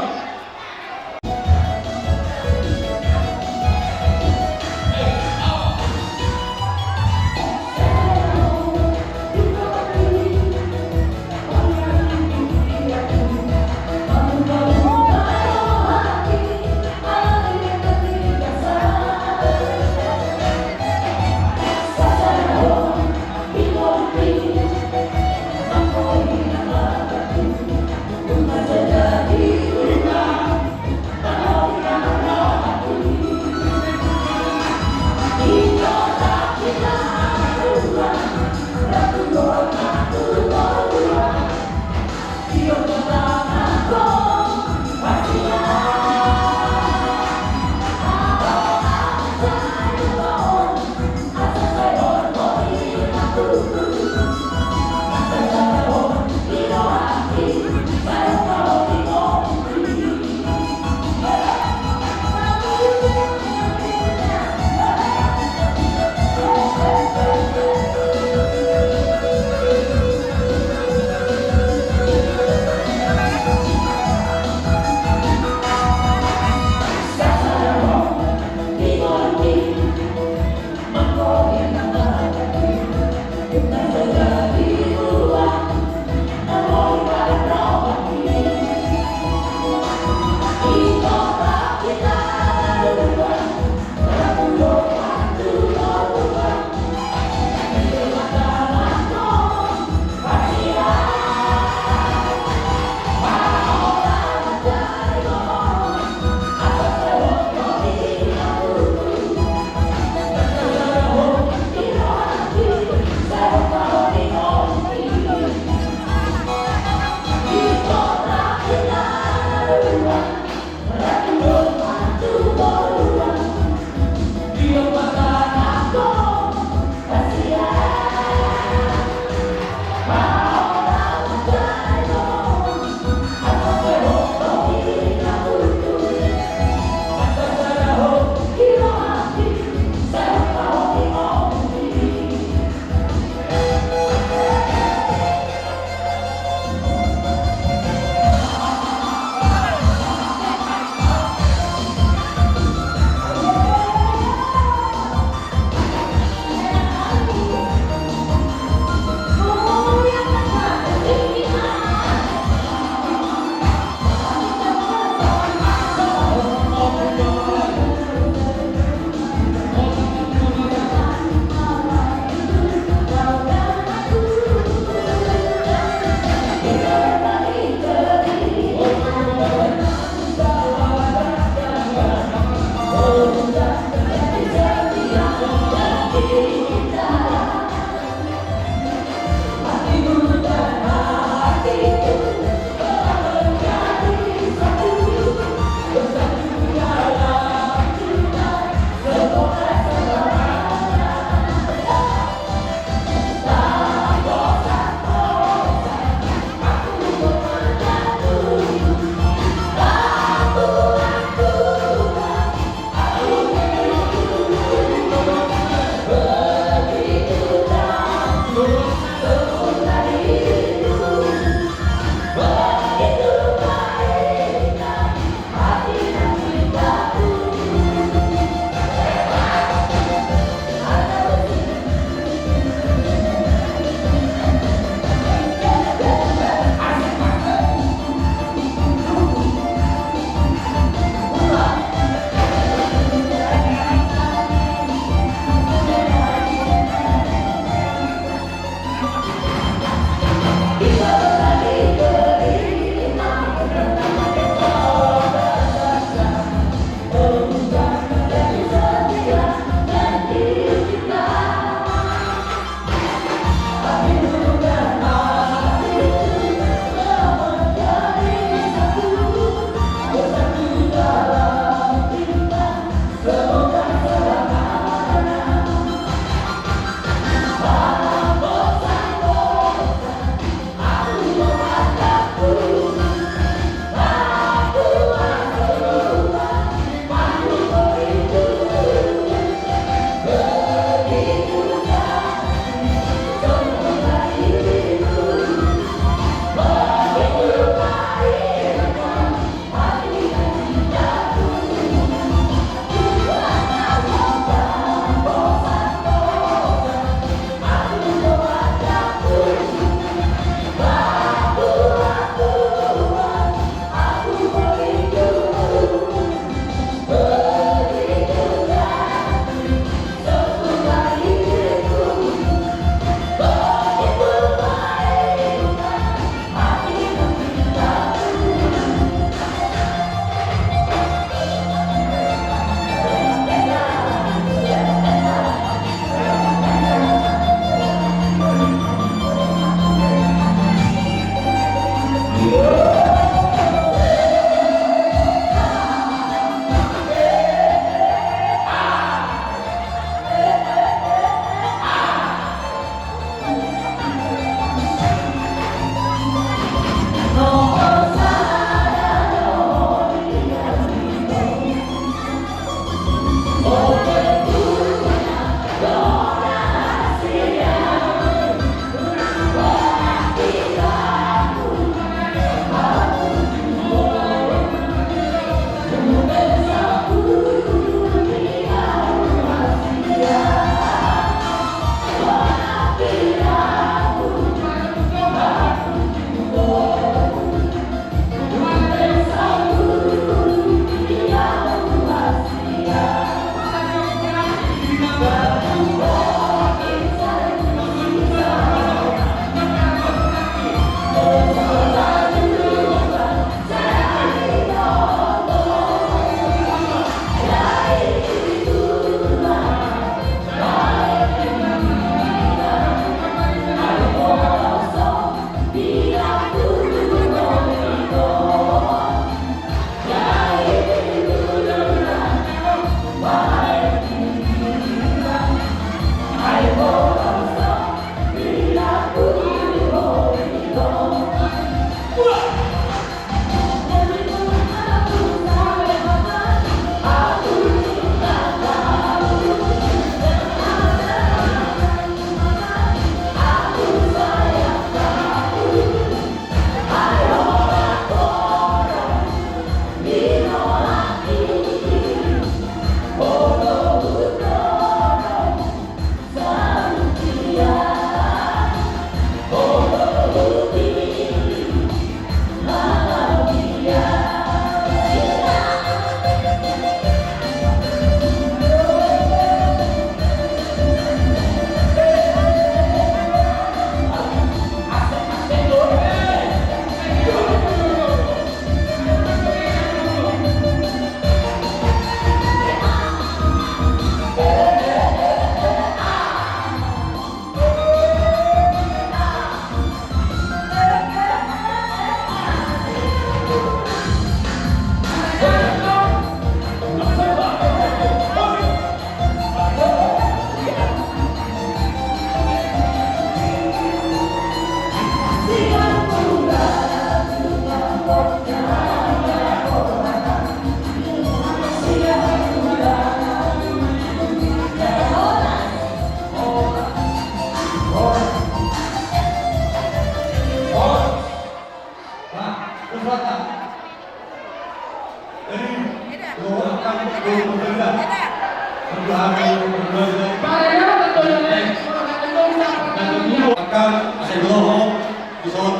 akan seluruhison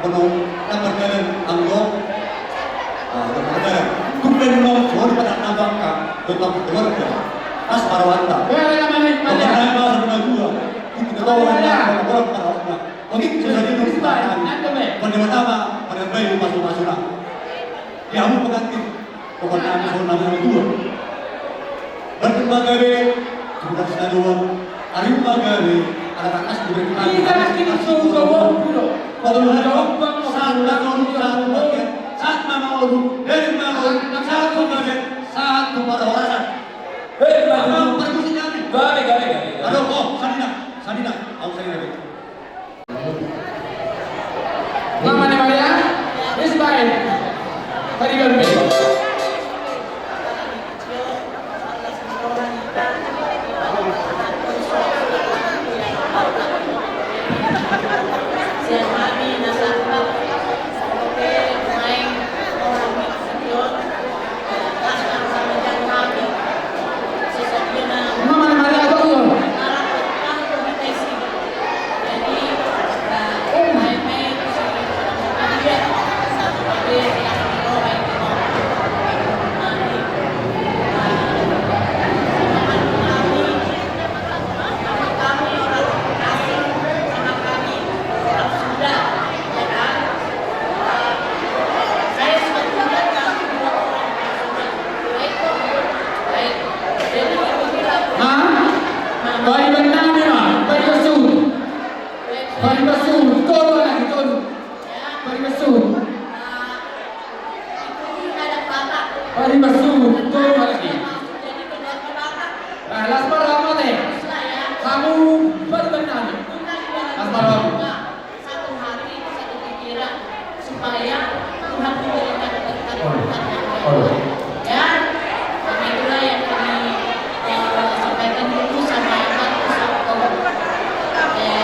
penuh perjalanan anggota perjalanan kumpulan nom semua pada nampakkan tetap keluarga as parawanta kemudian bahasa kedua kita tahu orang parawanta mungkin sesuatu itu pada pertama pada bayi masuk-masuklah yang pengantin pokoknya nama dua berkembanggawe kemudian senaduan hari pagari anak anak diberikan saat mama urut dari mama satu bagian satu pada orang apa pergi sini gale aduh oh Sadina aku saya Mama ni Maria, this by Hari Galmi.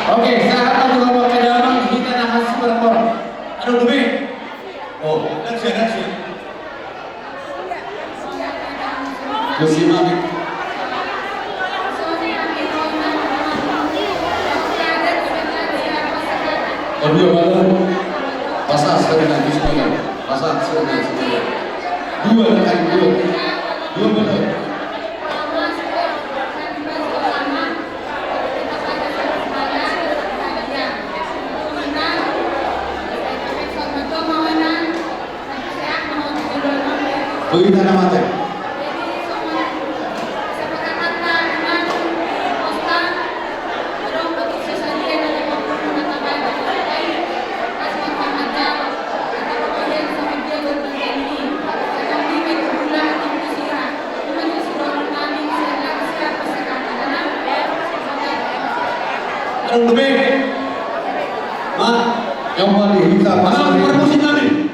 Oke, saya akan bawa ke dalam kita nahas berkor. aduh demi oh dan saya Lucy Mami audio malam pasal sekarang di sekolah pasal sekarang dua benar Berita nama teh. Lebih, ma, yang paling kita pasang permusi kami.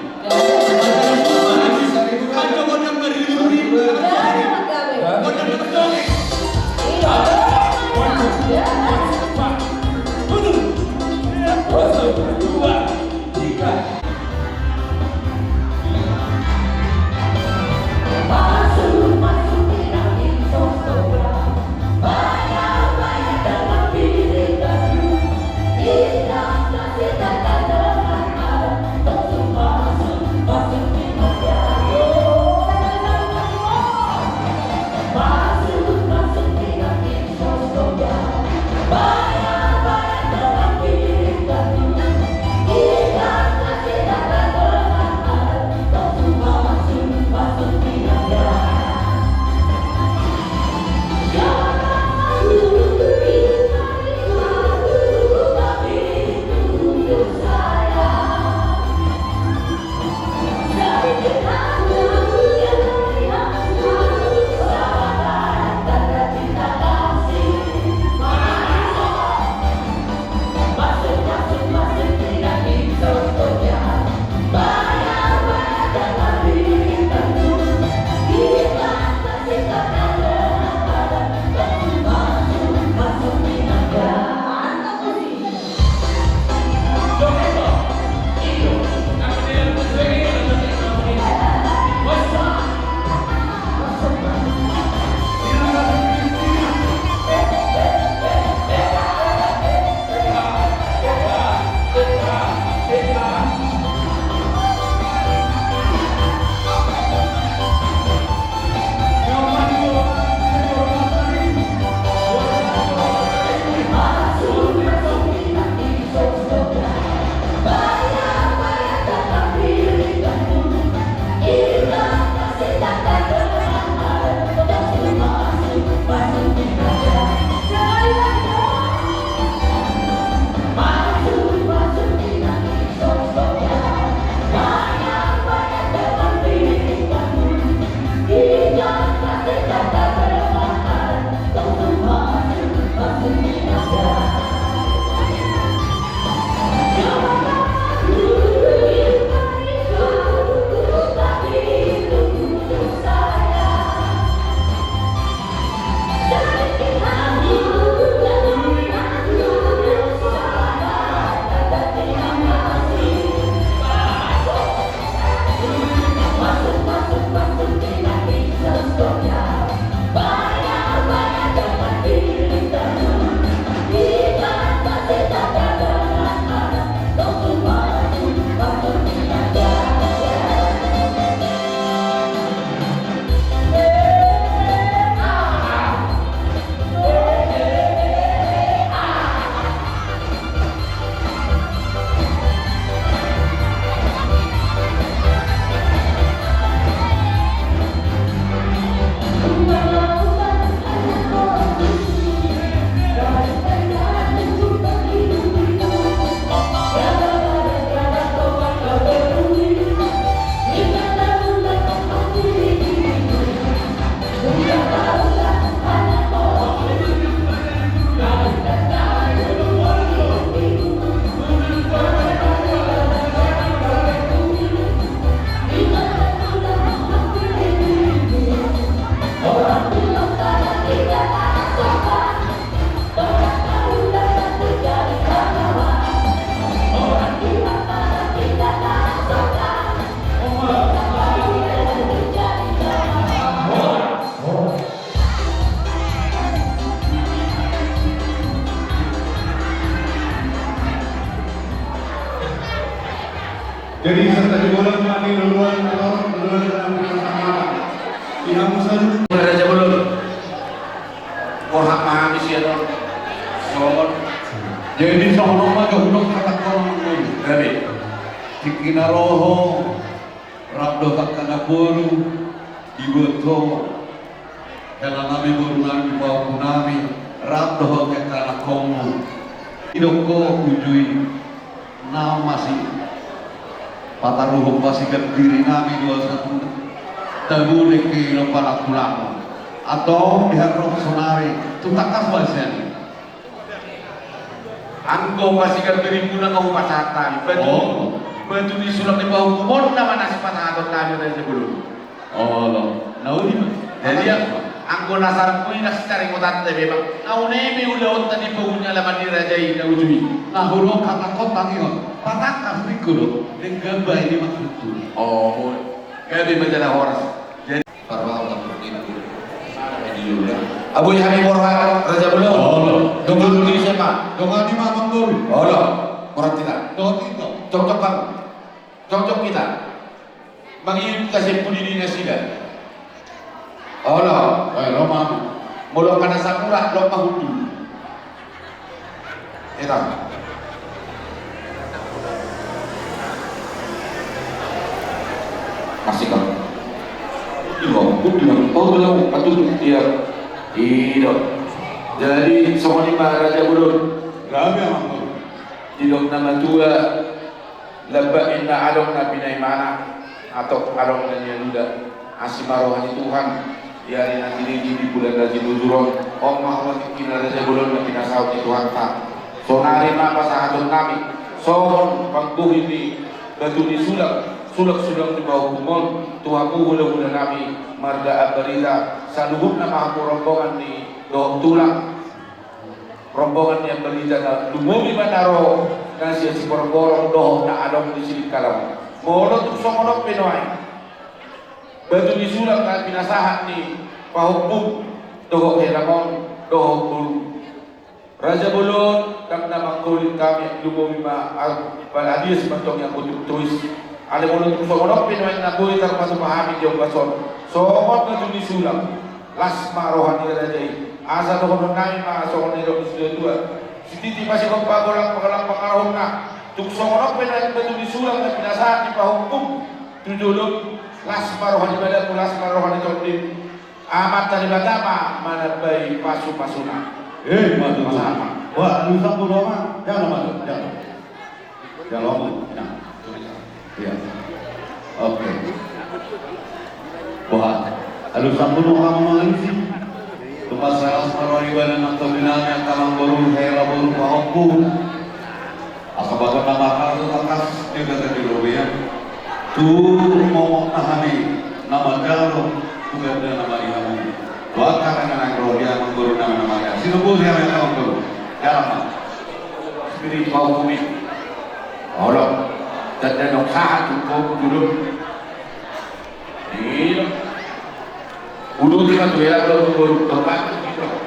dalam kebersamaan. Pihak saja. Raja belum. Korhak mahami siya soon. Jadi soon magahulog katakon ng gabi. Tikinaroho, rabdo kakanapuru, ibuto, kailan namin burunan di bawah punami, rabdo kakanakomu. Idoko ujui na masih pataruhong masih diri namin dua satu tabuli ke lepas pulang atau pihak roh sonari tutakas bahasanya angko masih diri guna kau pasatan betul di sulam di bawah kumon nama nasi pasatan kami dari sebelum naudi jadi angko nasar pun nak cari kotak tebe bang au nemi udah tadi punya laman dirajai na ujui nah huruf kata kotak ini patak kasih kulo dengan bayi ini maksud tu kayak di majalah horas jadi parwal tak begitu Abu Yahmi Borha Raja Belum dongeng di siapa dongeng di mana Bang orang tidak cocok bang cocok kita mengikut kasih pulini nasidah Allah, Roma, mulai karena sakura, lomba hudu. Eta. Masih kan? Iya, hudu. Oh, belum. Patut dia. Iya. Jadi semua ini Raja Bulun. Kami yang tidak nama tua. Lebak inna along nabi naimana atau along dan yanuda asimarohani Tuhan. Ya hari nanti ini di bulan Raji Nuzuron Om Muhammad Kina Raja Bulun dan Kina Saud di Tuhan tak sonari apa sahabat kami sohon pangbuh ini batu di sulak di bawah kumon Tuhanku hula kami marga abarida saluhut nama aku rombongan di doh tulang rombongan yang berita na lumumi manaro nasi si borong doh na adong di sini kalam mono tuk somonok penoy batu disulap na pinasahan ni pahukum doho helamon doho bulu Raja Bulun kang namangkulit kami lumumima al-adis bantong yang kutuk tuis ale mulun tusomonok pinoy na buhay tarpaso pahami diyong bason somot batu disulap lasma rohani rajai asa doho nunay mga sokon nilo isyo dua si titi masih kompagolang pagalang pangarahon na tuksomonok pinoy batu disulap na pinasahan ni pahukum tudulog lasma rohani badan lasma rohani todim amat tadi batama mana bayi pasu-pasuna madu sama wah lu sambung doma jangan madu jangan ya oke wah lu sambung doma mengalisi tempat saya lasma rohani badan atau binanya kalang burung hela burung pahukum asal nama kalu akas dia kata di Robian tuh mau nahani nama jalo bukan nama ilamu wakar dengan dia mengguru nama sinubur yang mengguru mengguru dalam spiritual bumi Allah dan nokah cukup dulu ini dulu kita tuh ya kalau mengguru tempat gitu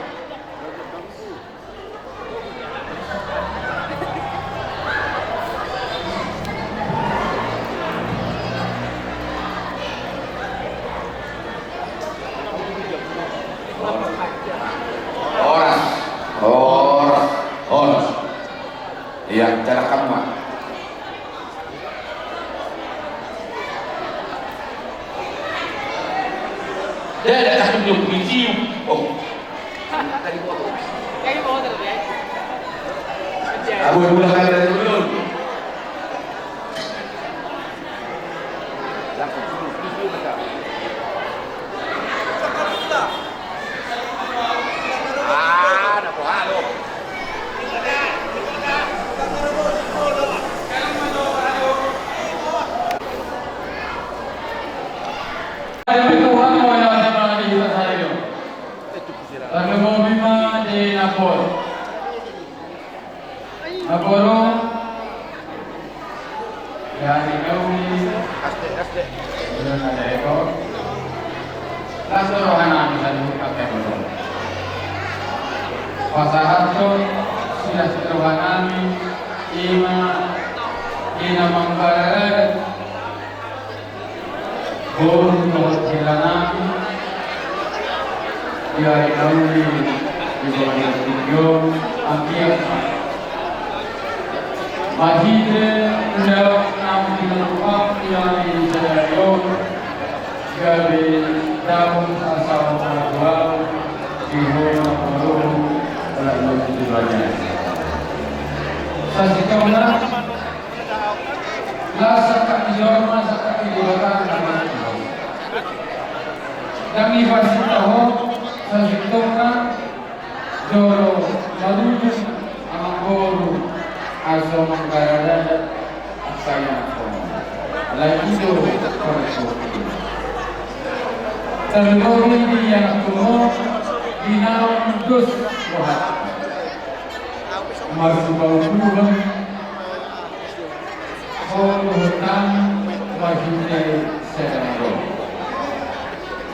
ya cara kamu dia ada kasih dia puisi Kayak mau terus ya. Abu mulai dari dulu Naporo dari kami sudah ada ekor langsung rohana bisa dipakai dulu pasahatun sudah serohanami ima ina mangkaret Pun perjalanan dia dahulu di bawah studio akhir Mahide menjawab 64 yang disediakan dari tahun asal Madura di Hona Poro lalu tujuannya. Sasikauna lasakan jorma sakan dibuatkan kami pasti tahu sasikauna joro maluju amanggoru aso manggarada saya lagi itu korupsi terlebih yang kuno dinaun dus rohat masuk bau pulang hutan wajibnya sedang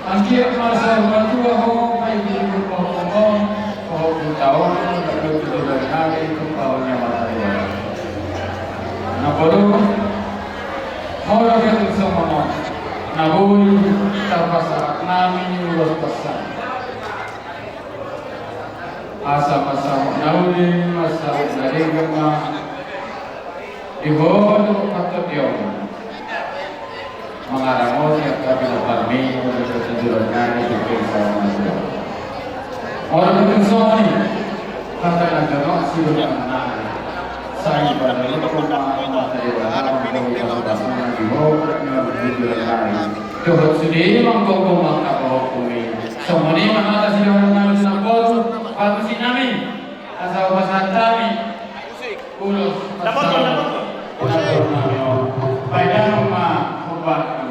akhir masa waktu ho baik itu pohon tahun lalu tujuan hari itu tahunnya masa ya. Nah baru orang yang semua nabui terpaksa nami urus pesan asa masa nabui masa dari rumah dihodo patut dia mengarang tiap kali berparmi untuk tujuan hari itu bersama orang itu semua ni kata nak jawab siapa nak saya pada itu rumah dari orang orang di bawah tujuan hari. Tuhan sendiri mengkongkong makna bahwa semua ini mana kasih orang yang senapot kalau si nami asal bahasa kami ulos pada rumah obat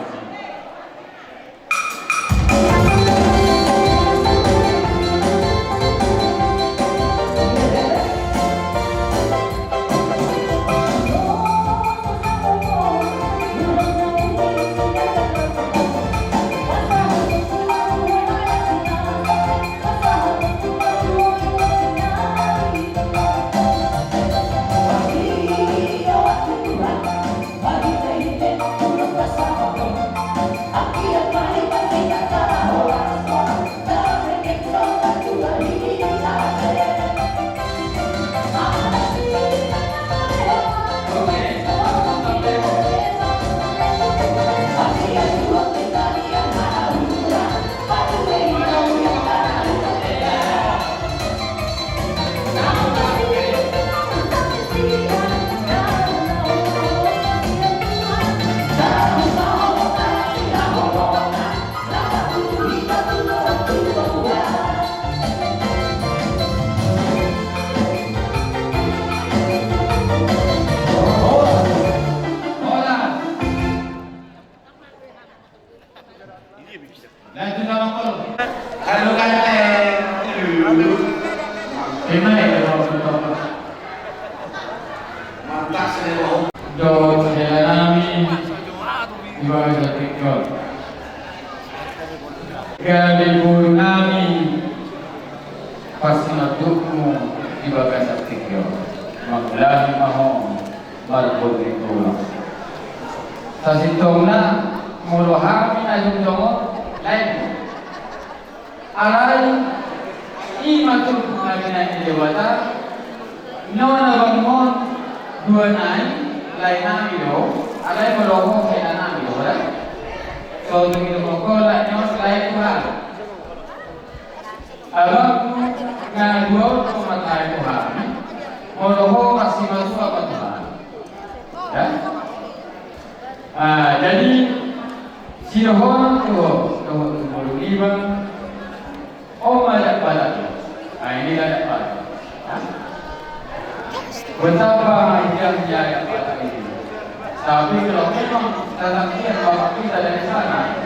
tapi kalau memang dalam niat bapak kita dari sana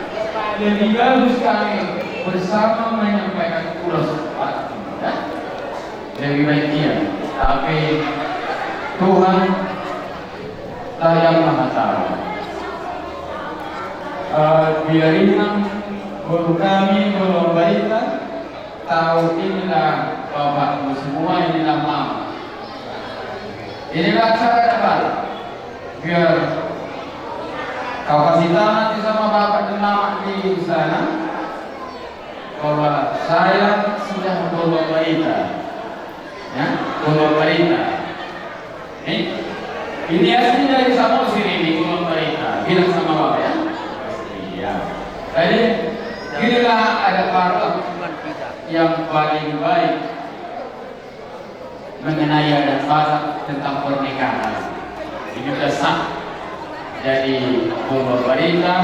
lebih bagus kami bersama menyampaikan ulas ya? Lebih baik dia tapi Tuhan lah yang maha tahu. Biarlah guru kami guru baiklah tahu inilah bapakmu semua inilah mama. Inilah cara depan biar Kau kasih tahu nanti sama bapak dan mama di sana bahwa saya sudah bawa berita, ya, bawa berita. Ini asli dari Samosir ini bawa berita. Bilang sama bapak ya. Iya. Jadi inilah ada part yang paling baik mengenai adat barat tentang pernikahan. Ini sudah sah. Jadi bawa berita,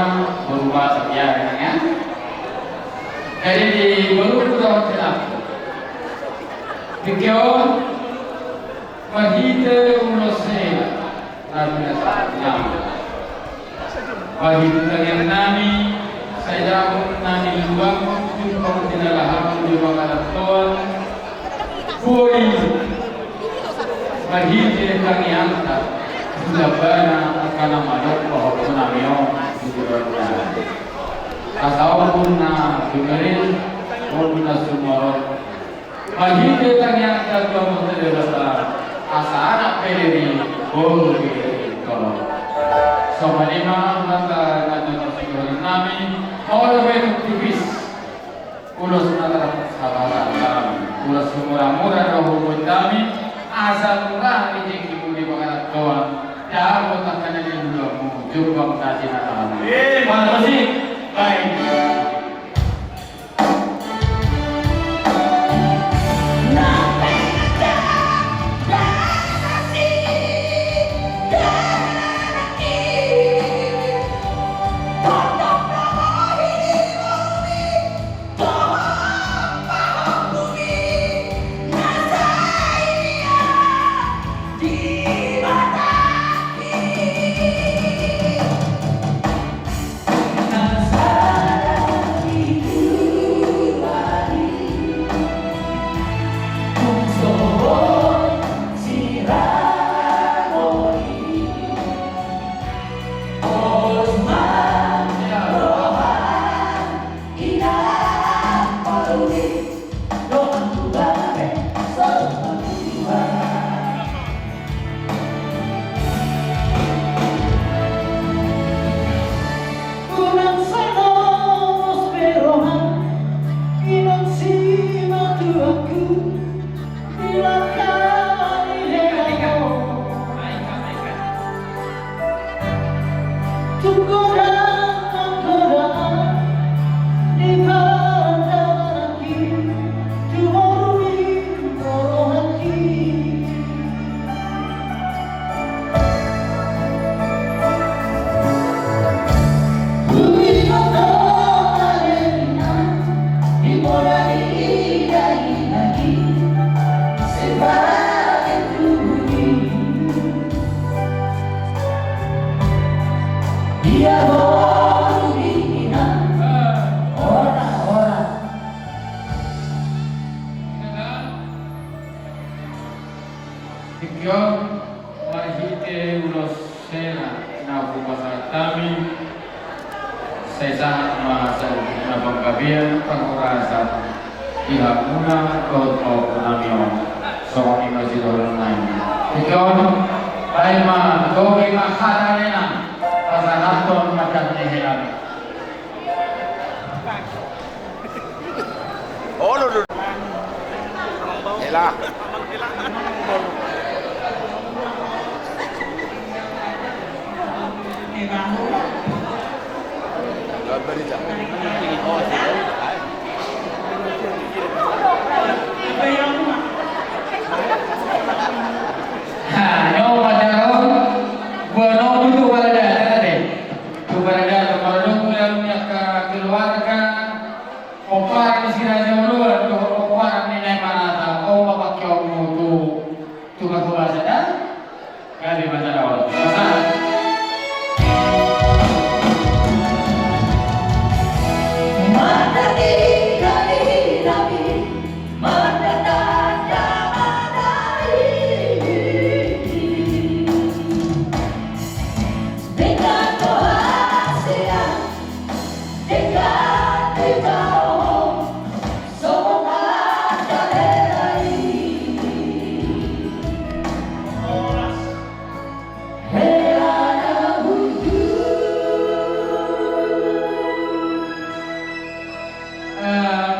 berubah sepian ya. Jadi di baru tahun silam. Dikion mahite ulosel artinya mahite yang nami saya pun nami luang jumpa tinalahan jumpa kalatuan koi mahite kami angkat sudah banyak akan amalok bahwa penamio diturunkan. Asal pun na dengerin, pun na sumorot. Mahite tanyang kagamo terasa asa anak peri boleh kalau. So malima mata nato siguro namin all way tipis. Ulos na sabaran kami, ulos murah-murah na hubungan kami. Asal murah ini kibuli pangalat kawan. Dapat akan ada dulu jubang tadi natal. Mana sih? Baik.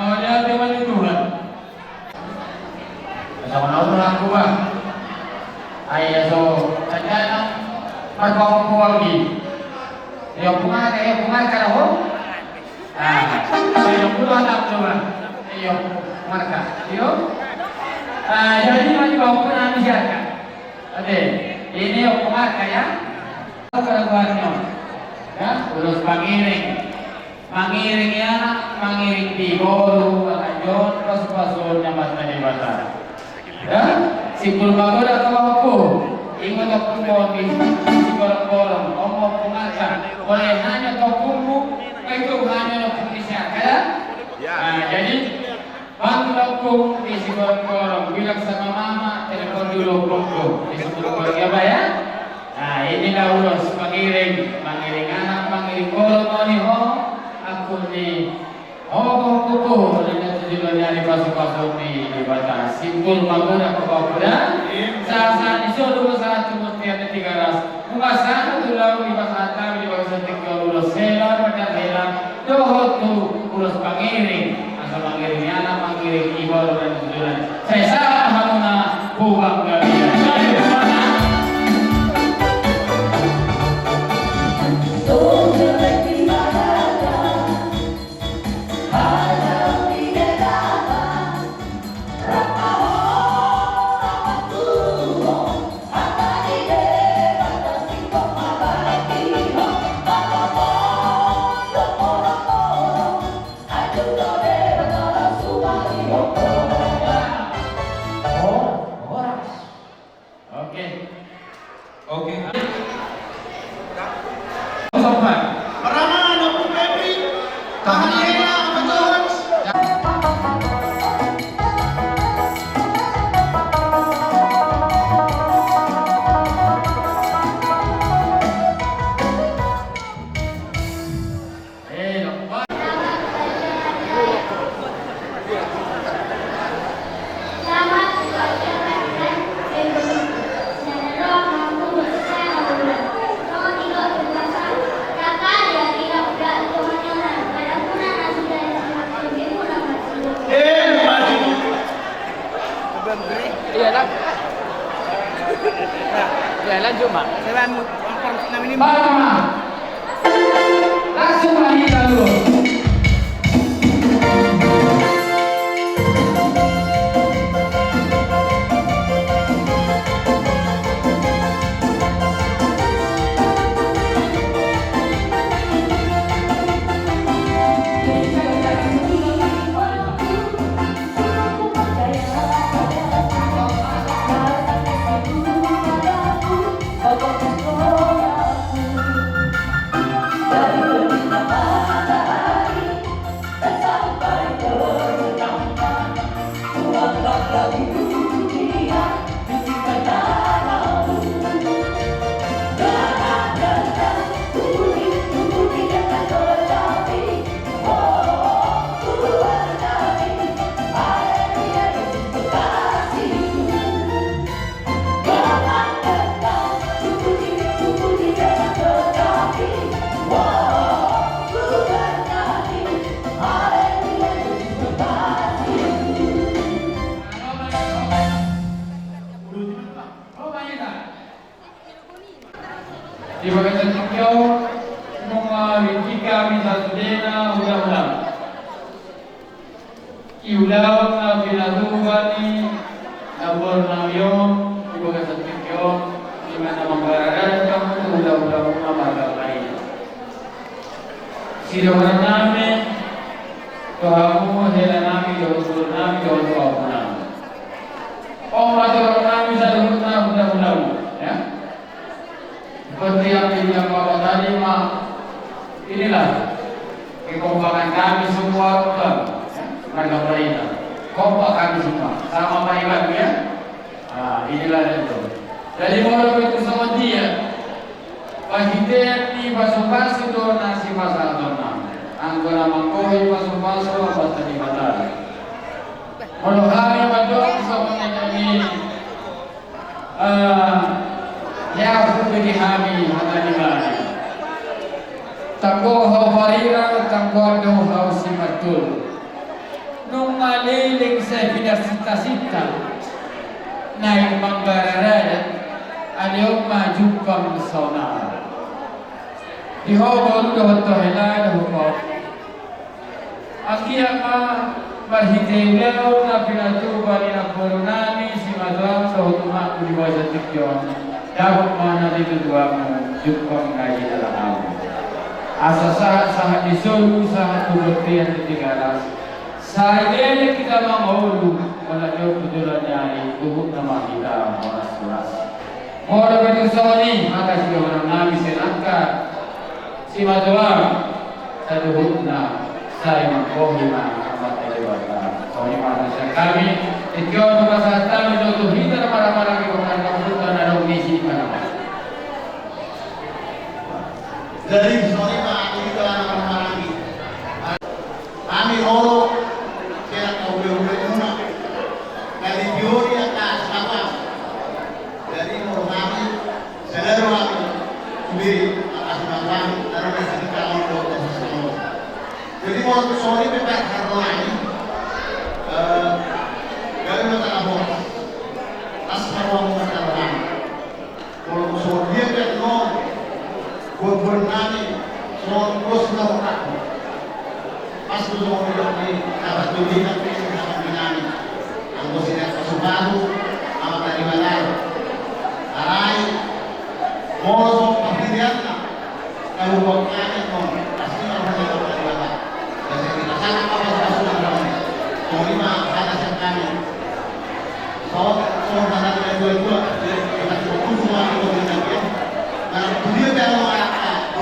mau lihat teman Tuhan. Sama naon aku ba? Ay so kanya magpapako lagi. Yung bunga ka ho? Yung bunga na coba. Yung marka. Yo. Jadi maju bawa namin siya ka. Ade, ini yung bunga kaya. Kalaguanyo. Ya, terus mangiring ya, mangiring di bolu, ayon, pas-pasun nyaman manibata. Ya, simpul magoda kawaku, ingat aku mau di korong-korong, omong pengaca, oleh hanya tokumu, itu hanya Indonesia, ya? Nah, jadi bantu aku di korong-korong, bilang sama mama, telepon dulu bro, di keluarga apa ya? Nah, inilah urus mangiring anak, mangiring korong ho, aku di kuku dengan tujuan dari pasuk-pasuk di batas simpul magoda kuda saat disuruh saat kemudian 300 mengasah tulau di bahasa di bahasa tiga urus sela pada sela dohot tu urus pangiring asal mangiring anak mangiring ibu dan tujuan saya salah hamuna buang galian lanjut mak. Saya ini langsung lagi dulu. Di bagian Tokyo, jika misal sudena ulang-ulang, iulang na pinatubani, nabor na yon, di bagian Tokyo, di mana menggaragaran kamu ulang-ulang mabagal lain. Sidokan namin, kamu hela namin, dohul namin, dohul namin. Maturang namin sa luhut na ulang-ulang, ya. Seperti yang dibilang Bapak tadi, inilah kekompakan kami semua, warga Marina. Kompak kami semua, sama Pak Iwan ya. Inilah itu. Jadi mau itu sama dia. Pagiten ni paso-paso do nasi pasal dona. Anggora mangkoi paso-paso apa tadi batal. Kalau kami madong sama kami ya budi kami hadani mari. Tangko hau farira, tangko do hau simatul. nung maliling sa pinasita-sita na yung manggararat ayaw majupang sauna. Ihobol doon to hilala hukop. Ang kiyama marhitilaw na pinatuba ni Borunami si Madam sa hutuma kuliwa sa tikyon. Dapat mana dito dua mo jupang ngayon na lang. Asa sa isol sa tubutian di Tigaras. Sa ideya kita manghulu wala nyo putulan niya ay tuhod na makita ang oras-oras. Mora ba yung sawani? Maka siya walang namin sinangkat. Si Madam sa tuhod na sa imang kohima ang mataliwata. So ni mana siya kami. Ikaw na masasama ito tuhita na marami kung nagkapunta na nung misi pa naman. Dari sorry Pak, ini telah marami. Kami holo kaya kauwi-uwi muna. Dari biori atas apa? Dari holo kami selalu kami beri atas nama dan rezeki kami untuk sesuatu. Jadi mau sorry Pak karena ini dari mata bos asal orang mata kalau sorry dia kan no Borunami soal terus melakukan pas tu soal ini dapat tujuan dengan Borunami anggota sinar Subaru amat dari Malaysia arai mau pemberian kalau bukannya non pasti orang yang dari Malaysia jadi kita sangat apa sudah ramai terima kasih kami soal mana dari dua kita fokus semua itu dengan dia nah dia kalau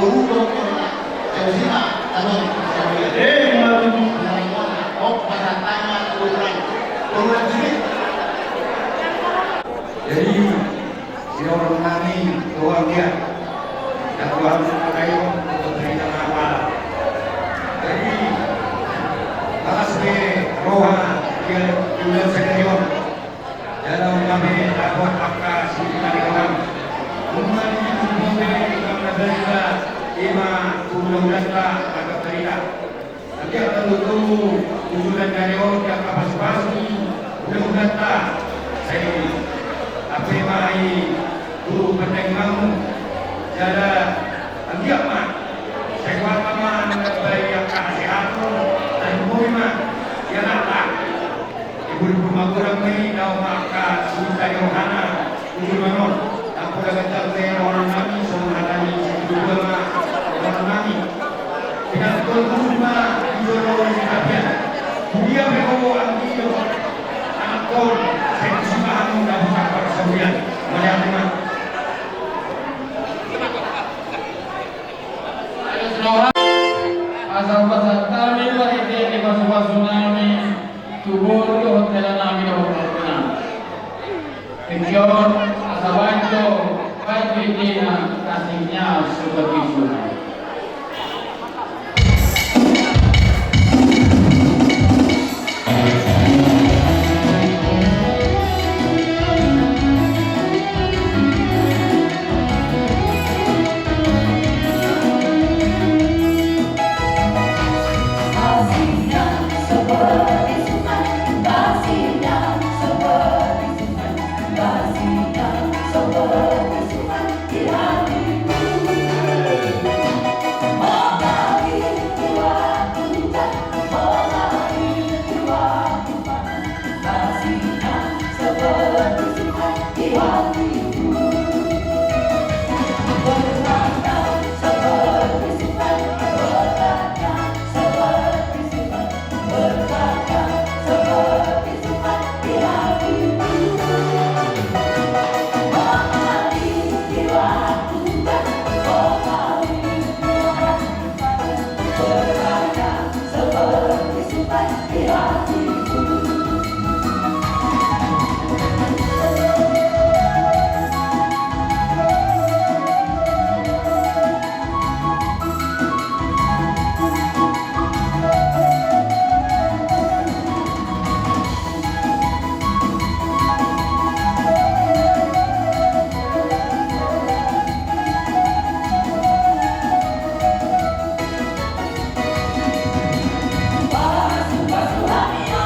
guru dokternya Jauzima atau oh pertama ukuran sini Jadi si orang nani doang dia dan Tuhan kayo untuk cerita apa. Jadi lakas be roha dia jual sekalian dalam kami dapat apa sih kami orang umumnya Naganda, ima tulong nasta nagkakarila. Nanti akan luto tujuan ngayon yang kapas-pasi tulong nasta. Saya apa yang mai guru pendengamu jada anggap mah. Saya kuat mah nagbayi yang kasihatan dan bumi mah yang apa. Ibu-ibu magurang may daw maka suita Yohana ibu manon. Aku dah kata orang kami semua kami juga orang kami. Dengan kulturma ideologi kapian. Dia membawa angin anak kol. Saya semua anda bukan persebian. Melihatnya. Asal pasal kami lahir di masa tsunami. Tubuh itu hotel kami dah berkena. Kemudian asabanto baik ini kasihnya seperti sungai. Basuh-basuh hati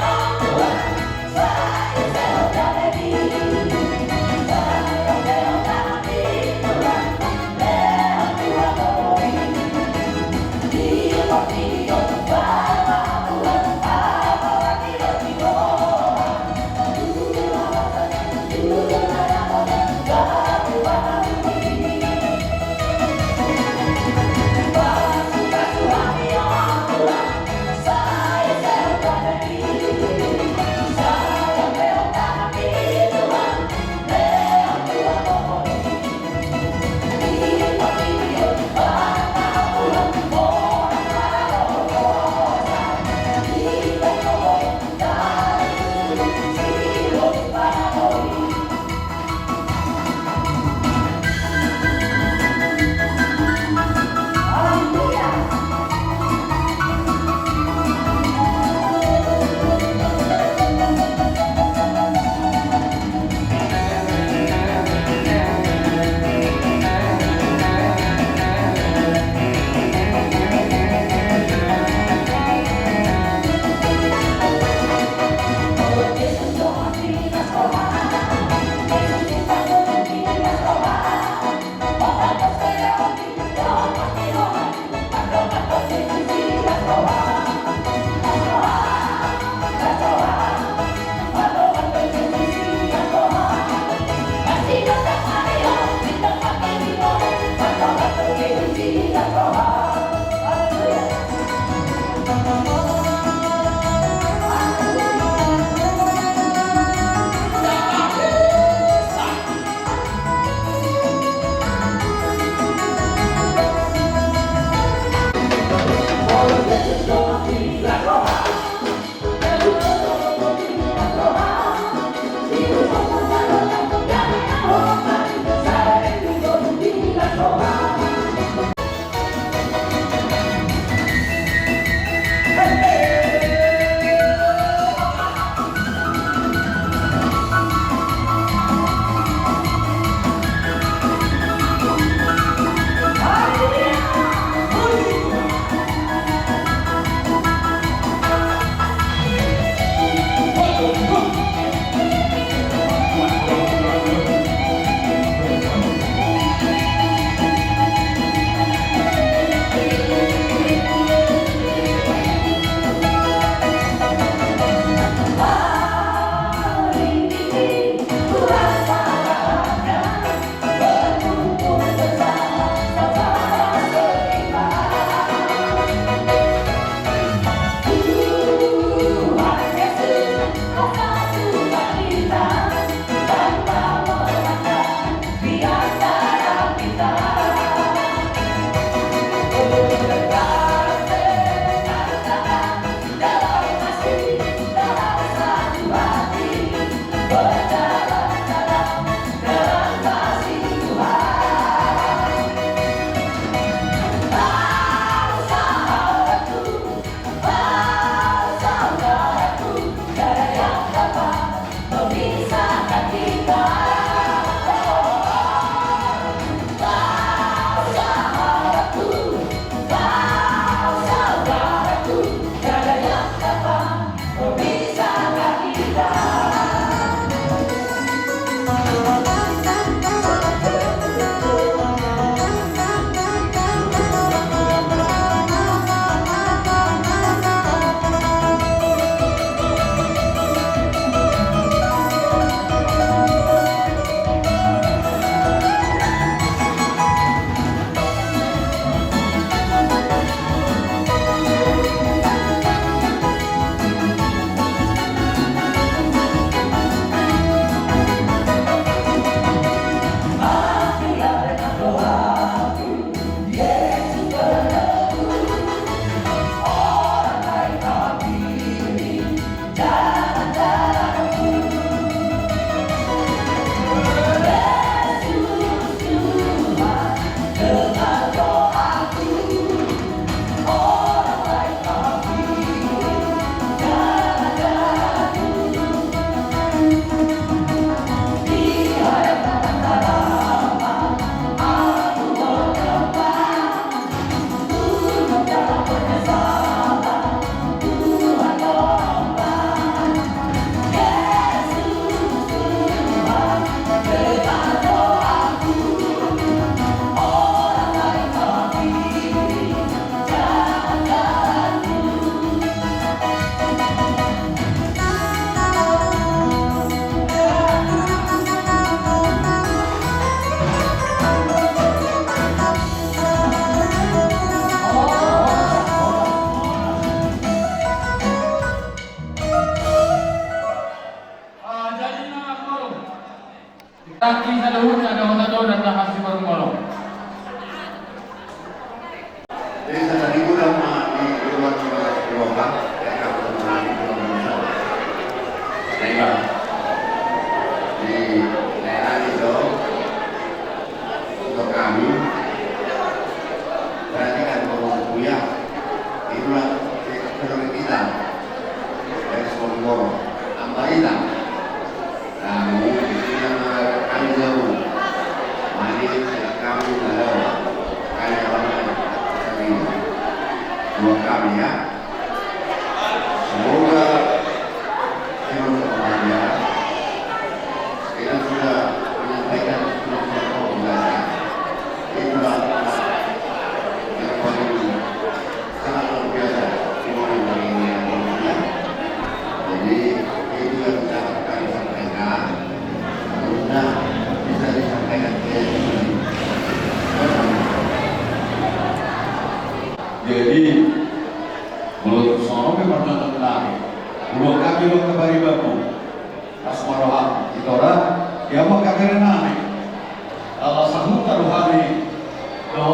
Kaki sa luhod na daw dan nakasi marumolong. Jadi saya tadi udah di rumah Eropa, ya kamu mengalami Indonesia. Nah, di daerah itu untuk kami berarti kan ngomong kuliah itulah ekonomi kita dari Solo, Ambarita. Namun kami jauh, mari kami dalam karyawan dua kami ya. sono che portano lari. Ulo kami lo kabari babu. Asmarohan itora dia mau kabari nami. Allah sahuta rohani do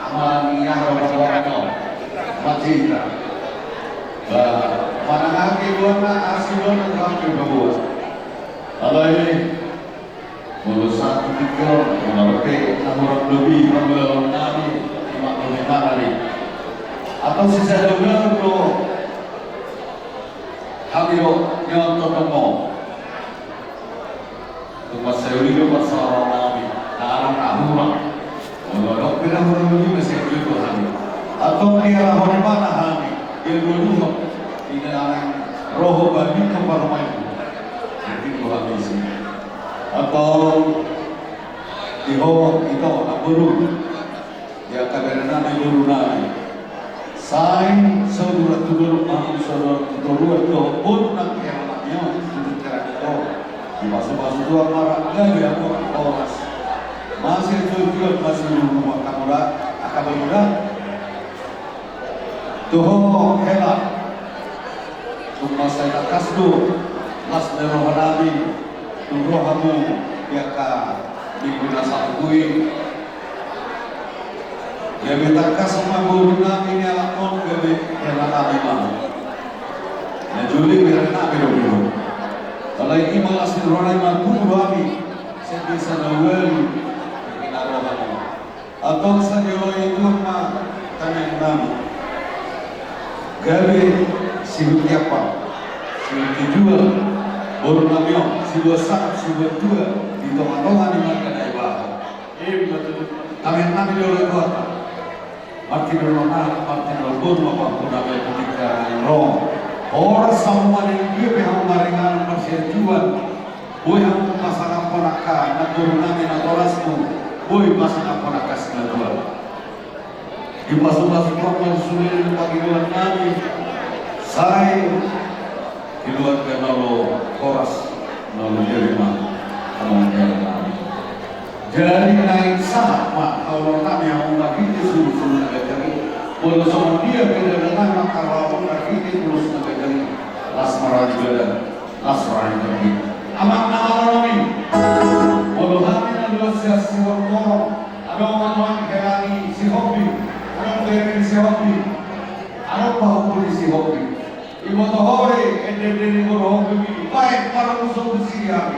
amani yahro Macita. Mana haki buana asilona kami babu. Allah ini mulut satu pikir mengerti namun lebih pembelajaran nabi imak mengenali atau sisa dengar tu hamil yang tertemu tu masa itu pasal nabi dalam ahura menolak bila orang lebih masih itu hamil atau dia orang mana hamil dia dulu tidak ada roh bagi keparuman jadi Tuhan isi atau iho ito na guru ya kaberna na guru na sai saudara tudur ang saudara tudur to pun na kaya niyo tudur kara to di pasu-pasu to mara gawe ako oras masih tudur masih rumah kamera akabura toho hela tumma saya kasdo mas nerohanabi rohamu yaka diguna sakui ya betaka sama guru nami ni alakon gabe hela nami mama na juli berna biro kalau ini malas dironai mampu rohami sebi sanawel ina rohamu atau sajo itu ma tanang nami gabe sihuti apa sihuti jual baru namanya si dua sak si dua di tengah-tengah di mana ada ibadah. Betul. Kami nabi dulu itu apa? Martin Ronald, Martin Ronald, apa pun nabi ketika Rom. Orang semua yang dia behang maringan masih jual. Boy yang masalah ponakan, natur nabi natorasmu. Boy masalah ponakan senator. Di pasal-pasal yang sulit bagi bulan nabi. Saya di luar kenalo koras nolo jerima among jerima jadi naik sah mak kalau kami yang lagi disuruh negeri kalau sama dia beda dengan kalau lagi terus negeri lasmara juga lasmara negeri amak nalarami kalau kami adalah siasi wakor ada orang kerani si hobi ada kerani si hobi ada pahupuli si hobi Ibu tohore ende guru hobi baik para musuh Syria.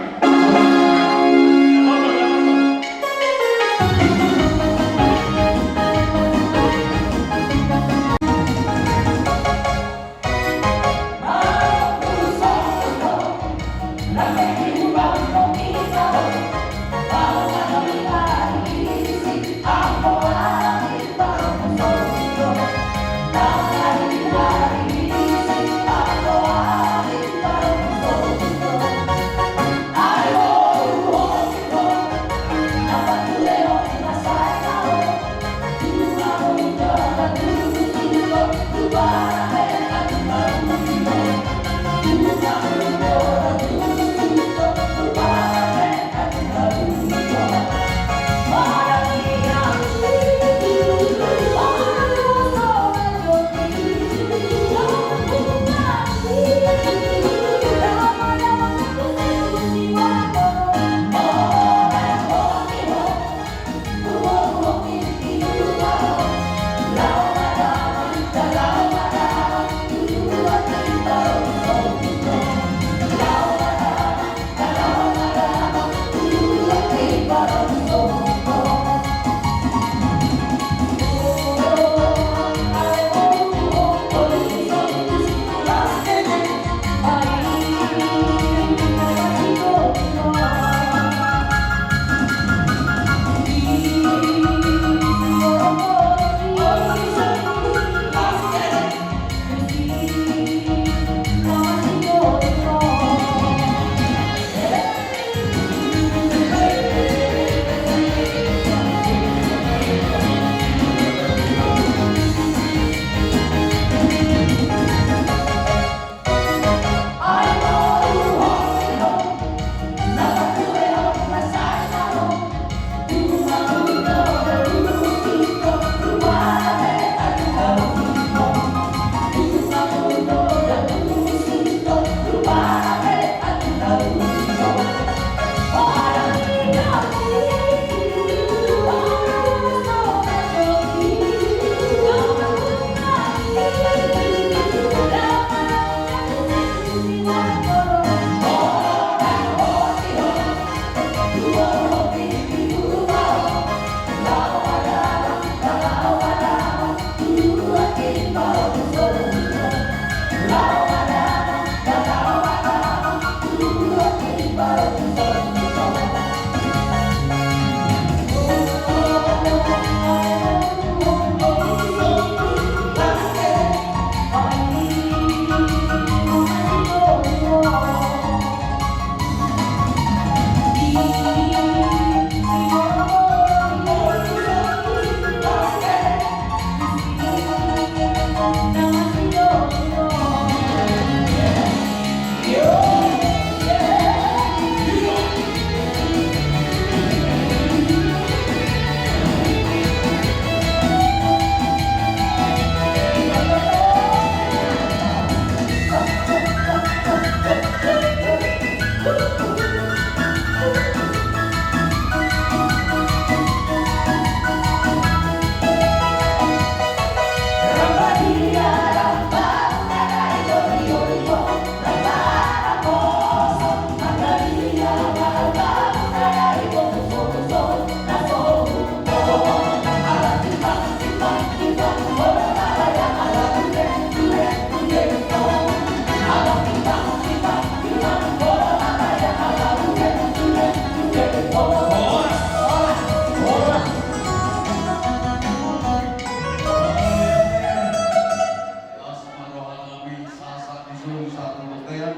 kaya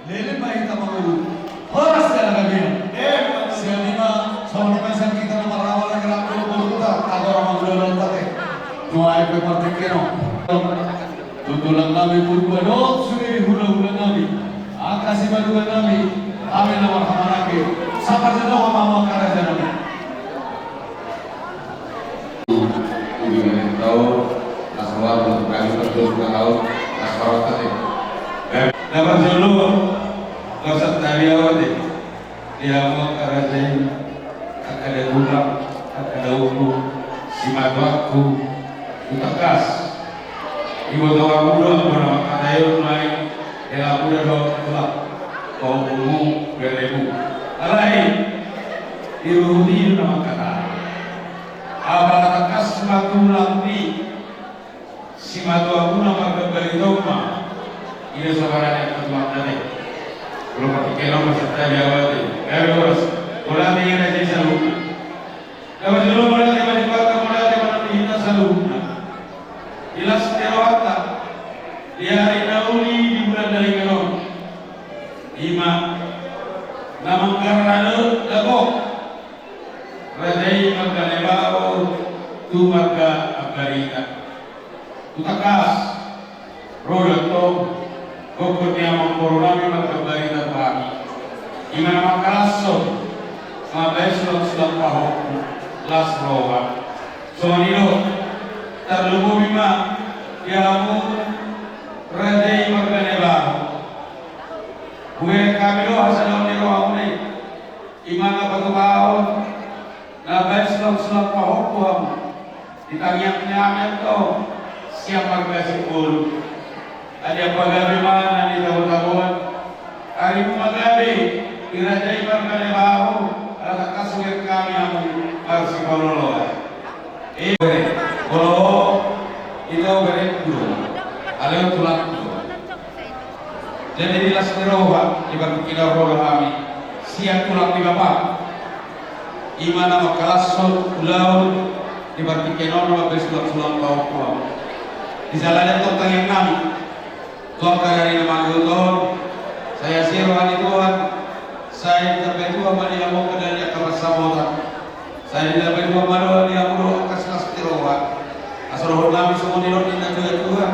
lele mai tamamu horas ya lagi selima soalnya pesan kita nama rawal yang rapi kita agora manggulan tate doa ke partikeno tutulang kami purba dok suri hula-hula kami akasi baduga kami amin nama hamarake sabar jauh mama karaja kami tahu asal untuk kami betul tahu asal tadi. Dapat dulu konsep dari awal deh. Dia mau karajain ada gula, ada uku, si matuaku, utakas. Ibu doa muda bersama kadayon lain, dia muda doa kelak, kau bumu beribu. Alai, iruhudi nama kata. Abalakas matulampi si matuakuna magbabalidoma ina sabaranya matuaknane belum patikeno maserta jawati eros mulai yang ada saluna kalau dulu mulai dari kota mulai dari hina saluna jelas terwata dia inauli di bulan dari kanon lima nama karena lago Radai magkalebao tu magka agarita. Tutakas roda to gokot niya mangkorunami magkabarita kami. Imana makalaso mabeslot silang pahok las roga. So nilo tarlubo bima yamu radai magkalebao. Buwe kamilo hasalon nilo aunay imana pagkabaon Nabai selang-selang pahokuam ditanya-tanya to siapa kasih pun ada pagabi mana di tahun-tahun hari pagabi irajai markane bahu ala kasuir kami yang harus kololo kalau itu beri dulu aleo tulak jadi di las teroha di bagi kita roh kami siap tulak di bapak imana makalaso ulau di barti kenono besulang-sulang kau di jalannya tentang yang nami Tuhan kagari nama Tuhan saya siruhan Tuhan saya terbetua mani amu kedali akawas samotan saya terbetua mani amu akas tirowa asrohon nami semua nilon inna Tuhan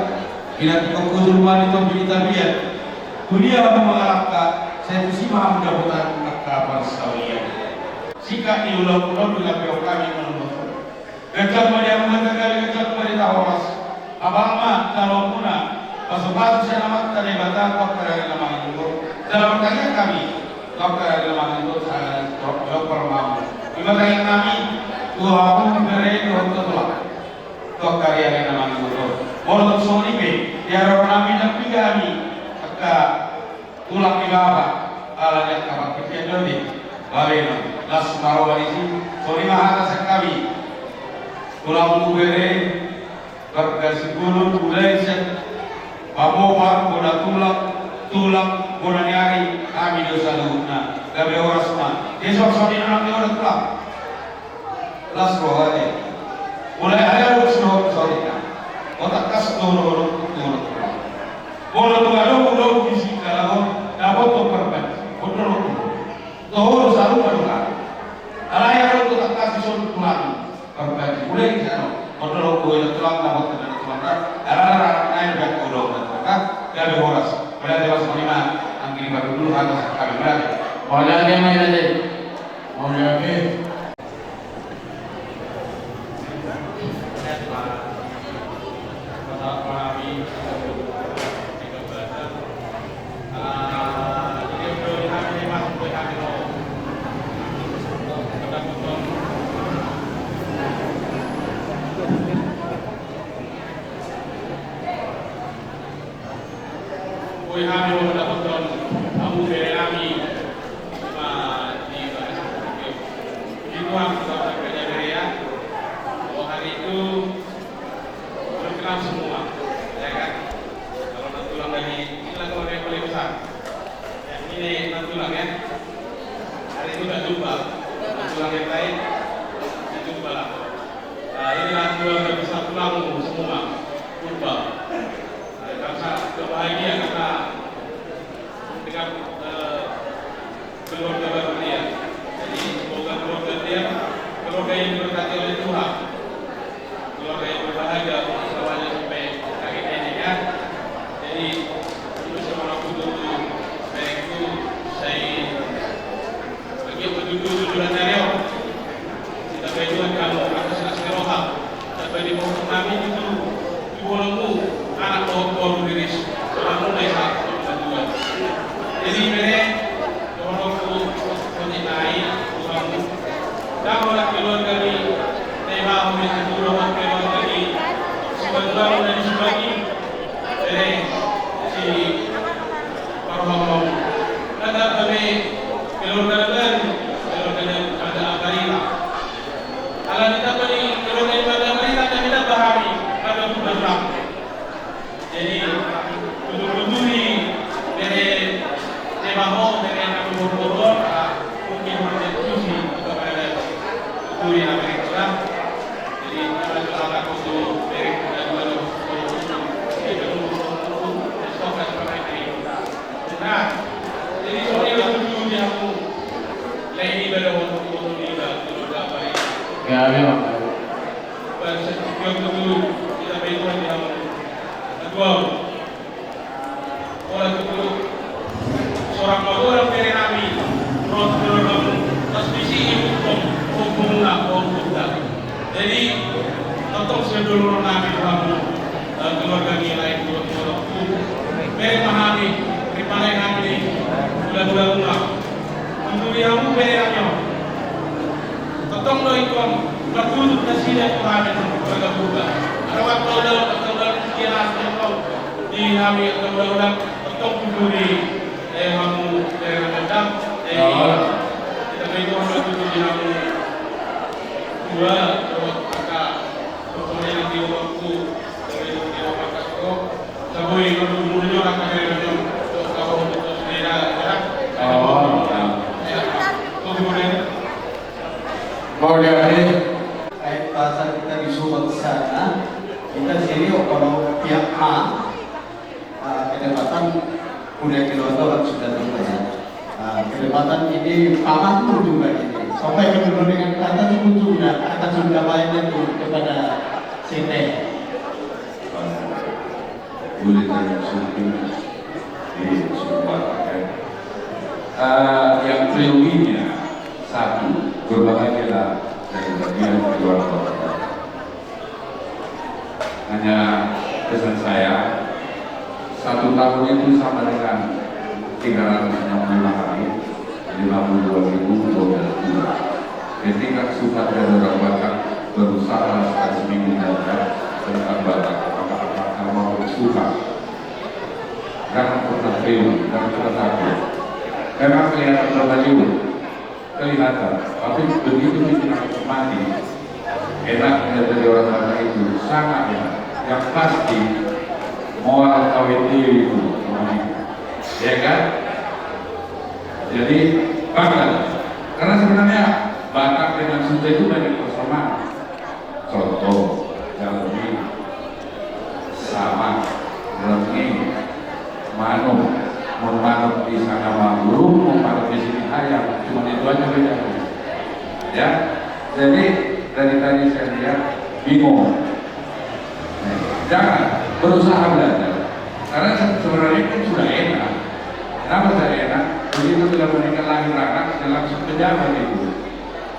bila kita kuzul mani Tuhan kita biar dunia amu mengalahkan saya tusima mendapat akabar sawiyan jika diulang-ulang dengan pihak kami menurut dekat pada mengatakan dekat pada tawas abang mah kalau puna pas-pas saya nama tadi bata kau kerana nama itu dalam tanya kami kau kerana nama itu saya jawab permau ibaratnya kami Tuhan pun diberi Tuhan telah kau kerana nama itu walau soni be tiada kami dan kami agak tulang di bawah ala yang kami kita jadi Bagaimana? Las marwalisi, sorry mahal sekali. Tulang kubere, berkasih gunung budaya set, babobar, boda tulang, boda nyari, kami dosa luhna, gabe orang semua. Besok sorry orang dia orang tulang. Las rohani, mulai ada lu sorry kan. Otak kas turun. Bola tulang bisi kalau dapat tu perban, bodoh. Tohor selalu berdoa. Alaya itu tak kasih suruh tulang berbagi. Boleh di sana. Kalau kau tulang dapat dan tulang tak. Arah naik back ulang dan tak. Jadi horas. Pada dewas lima. Angkiri baru dulu harus kami berada. Boleh dia main aja. Boleh lagi. Kami mendapatkan tamu dari kami di ruang kerja Berea. Hari itu berkenal semua, ya kan? Kalau nantulang dari ini lagu yang paling besar. Ya, ini nantulang ya. Hari itu udah jumpa, nantulang yang lain jumpa lah. Nah, ini nantulang yang bisa pulang semua, jumpa. Karena kebahagiaan karena seorang orang perenami terus transmisi hukum jadi tentang sedulur nabi kamu keluarga nilai keluarga memahami ripalai nabi bulan-bulan untuk yang perenami tentang doikon berkutuk nasihat Tuhan dan keluarga buka ada waktu dalam pikiran di kami kemudian tentang kuduri kamu datang kita beri waktu di kamu dua maka pokoknya nanti waktu dari waktu kau sabui kalau mulanya orang kaya kau untuk beda ya kemudian mau dari pasar kita di Subang sana kita sini kalau pihak A kedapatan udah kilometer sudah terbayar. Kedapatan ini pamanku juga ini. Sampai ketemu dengan kata itu sudah akan sudah banyak kepada CT. Boleh dari Sumping di Subang. Yang prioritasnya satu berbahagialah dari bagian keluarga. Hanya pesan saya 1 tahun itu sama dengan 365 hari 52.012 bulan. Ketika suka dari orang Batak berusaha sekali seminggu tentang Batak, maka mau suka jangan pernah riuh, jangan pernah takut. Memang kelihatan terbayu, kelihatan, tapi begitu kita mati enaknya dari orang Batak itu sangat enak. Yang pasti moral kawin diri itu, ya kan? Jadi bangga, karena sebenarnya Batak dengan Sunda itu banyak persamaan. Contoh, Jalmi, sama, Rengi, Manuk, memanuk di sana Mangguru, memanuk di sini Ayam, cuma itu aja bedanya. Ya, jadi dari tadi saya lihat bingung. Jangan berusaha belajar, karena sebenarnya itu sudah enak. Kenapa sudah enak? Begitu sudah menikah lahir anak, sudah langsung ke Jawa itu,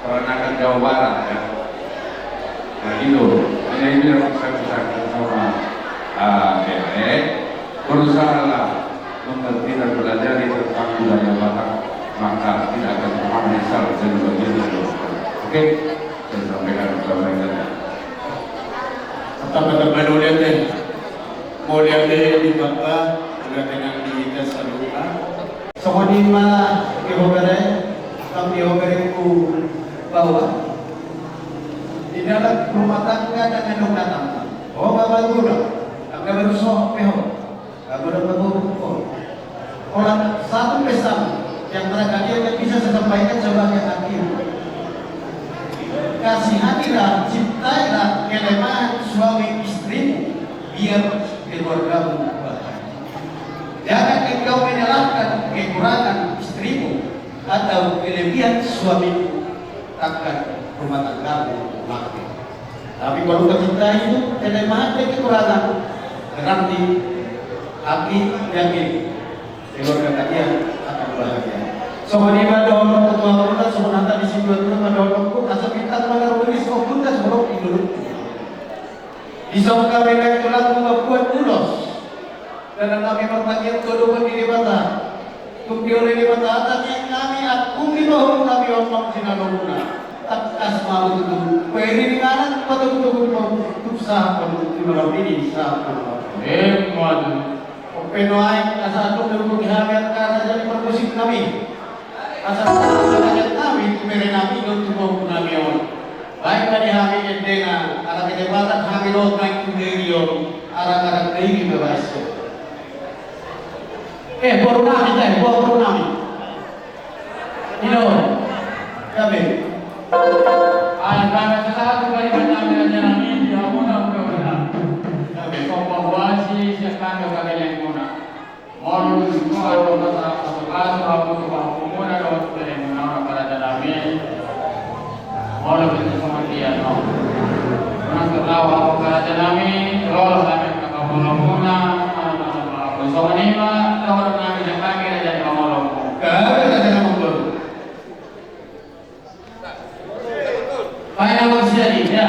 peranakan Jawa Barat ya. Nah itu, hanya itu yang saya pesankan sama berusahalah mengerti dan belajar tentang budaya Batak, maka tidak akan pernah menyesal jadi bagian dari itu. Oke, saya sampaikan kepada mereka. Kata-kata lihat deh, mau lihat deh di bangga, lihat dengan di Saluka. Semua di mana kehobere, kami hobereku bawa. Di dalam rumah tangga dan endong datang. Oh, bapak gula, agak berusaha peho, agak berusaha. Orang satu pesan yang mereka dia bisa saya sampaikan sebagai akhir. Kasihanilah, ciptailah kelemahan suami istrimu biar keluargamu bahagia. Jangan engkau menyalahkan kekurangan istrimu atau kelebihan suamimu, takkan rumah tanggamu makmur. Tapi kalau kita itu kelemahan dan kekurangan, berarti api yakin keluarga kalian akan bahagia. Semua di mana orang ketua pemuda semua nanti di sini dulu pada orangku asal kita mana rulis kau pun dah sebelum tidur. Di sangka mereka telah membuat ulos dan kami berbagian kedua di mata. Tujuh di mata atasnya kami aku minum kami orang sinaloguna. Tak asma betul. Peri di kanan betul sah betul malam ini sah. Madu. Penoai asal aku dulu dihamil karena jadi perkusik kami. Asal kita kami merenami untuk mau kami on. Baik tadi kami dengan arah kedebatan kami lot naik kuderio arah ini bebas. Baru nami. Ino, kami. Kami sesatu kali kami menjalani di Hamuna benar. Kami komposisi sekarang kami yang guna. Mau semua orang kata aku Muna dapat dari menara para dalamnya. Mau lebih semua dia. Onima orang kami yang kami jadi pemolong. Kami tak ada nombor. Final jadi ya.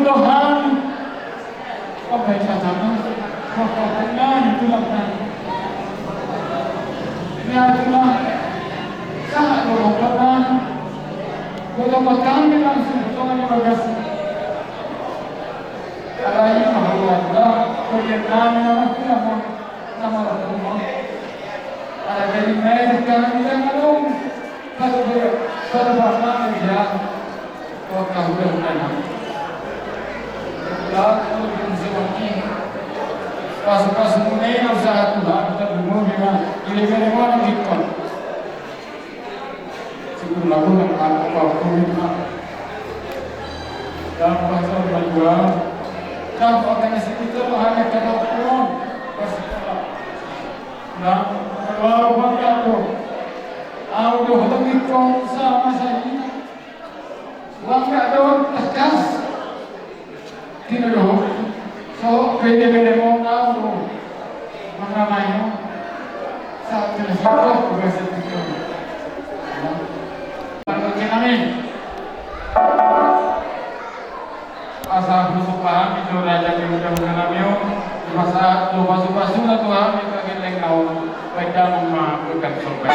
Tuhan apa yang saya sama pokoknya itulah ini adalah sangat berubah kami langsung bertemu bagasi alai bahwa Vietnam nama rumah ada dari mereka yang alung satu bahasa dia kau tahu dengan satu dikunci pas mulai usaha Tuhan kita berumur dengan kira-kira mana gitu. Sebelum lagu yang apa itu dan bahasa berjuang dan organisasi itu hanya kata pun dan kalau bangga tu audio hati kau sama saya bangga tu tegas tidak loh so beda-beda mau tahu mengenai saat tersebut bahasa itu amin asal busuk paham itu raja yang mengenamio masa lu masuk-masuk na Tuhan yang kagileng kau mereka memaafkan sobat.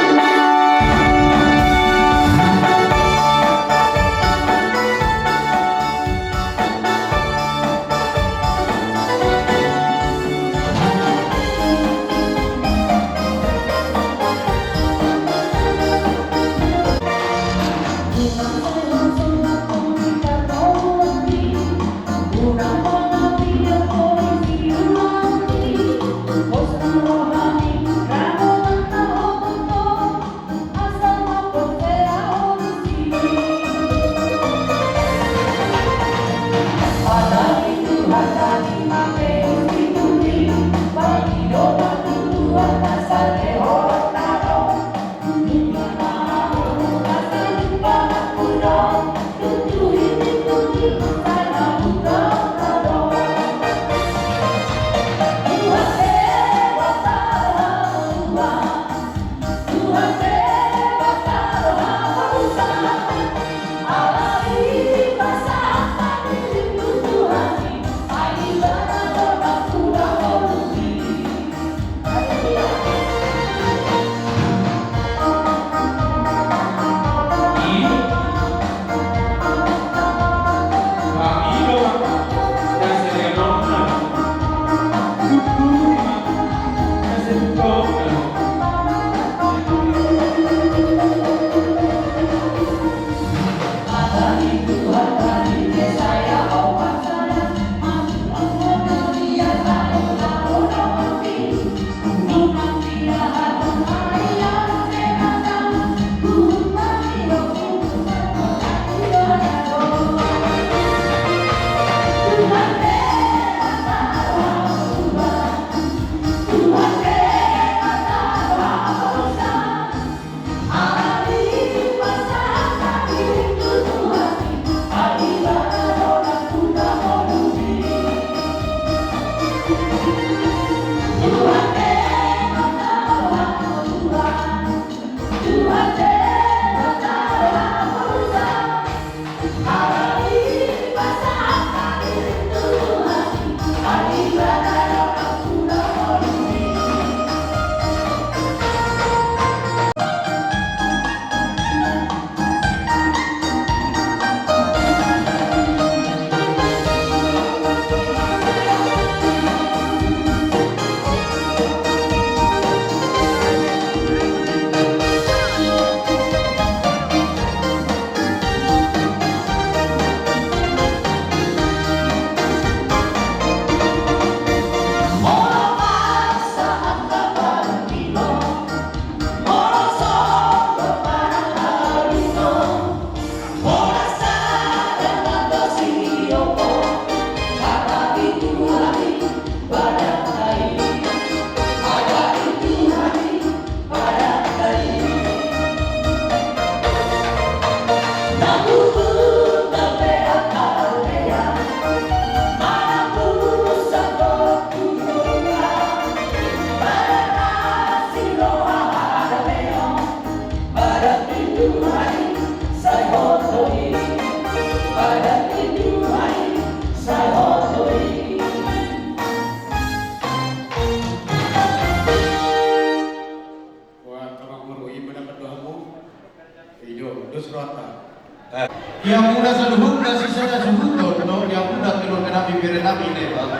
Yang muda saluhut dan sisa dan suhutot, no, yang muda keluar kena bibir nabi lewat.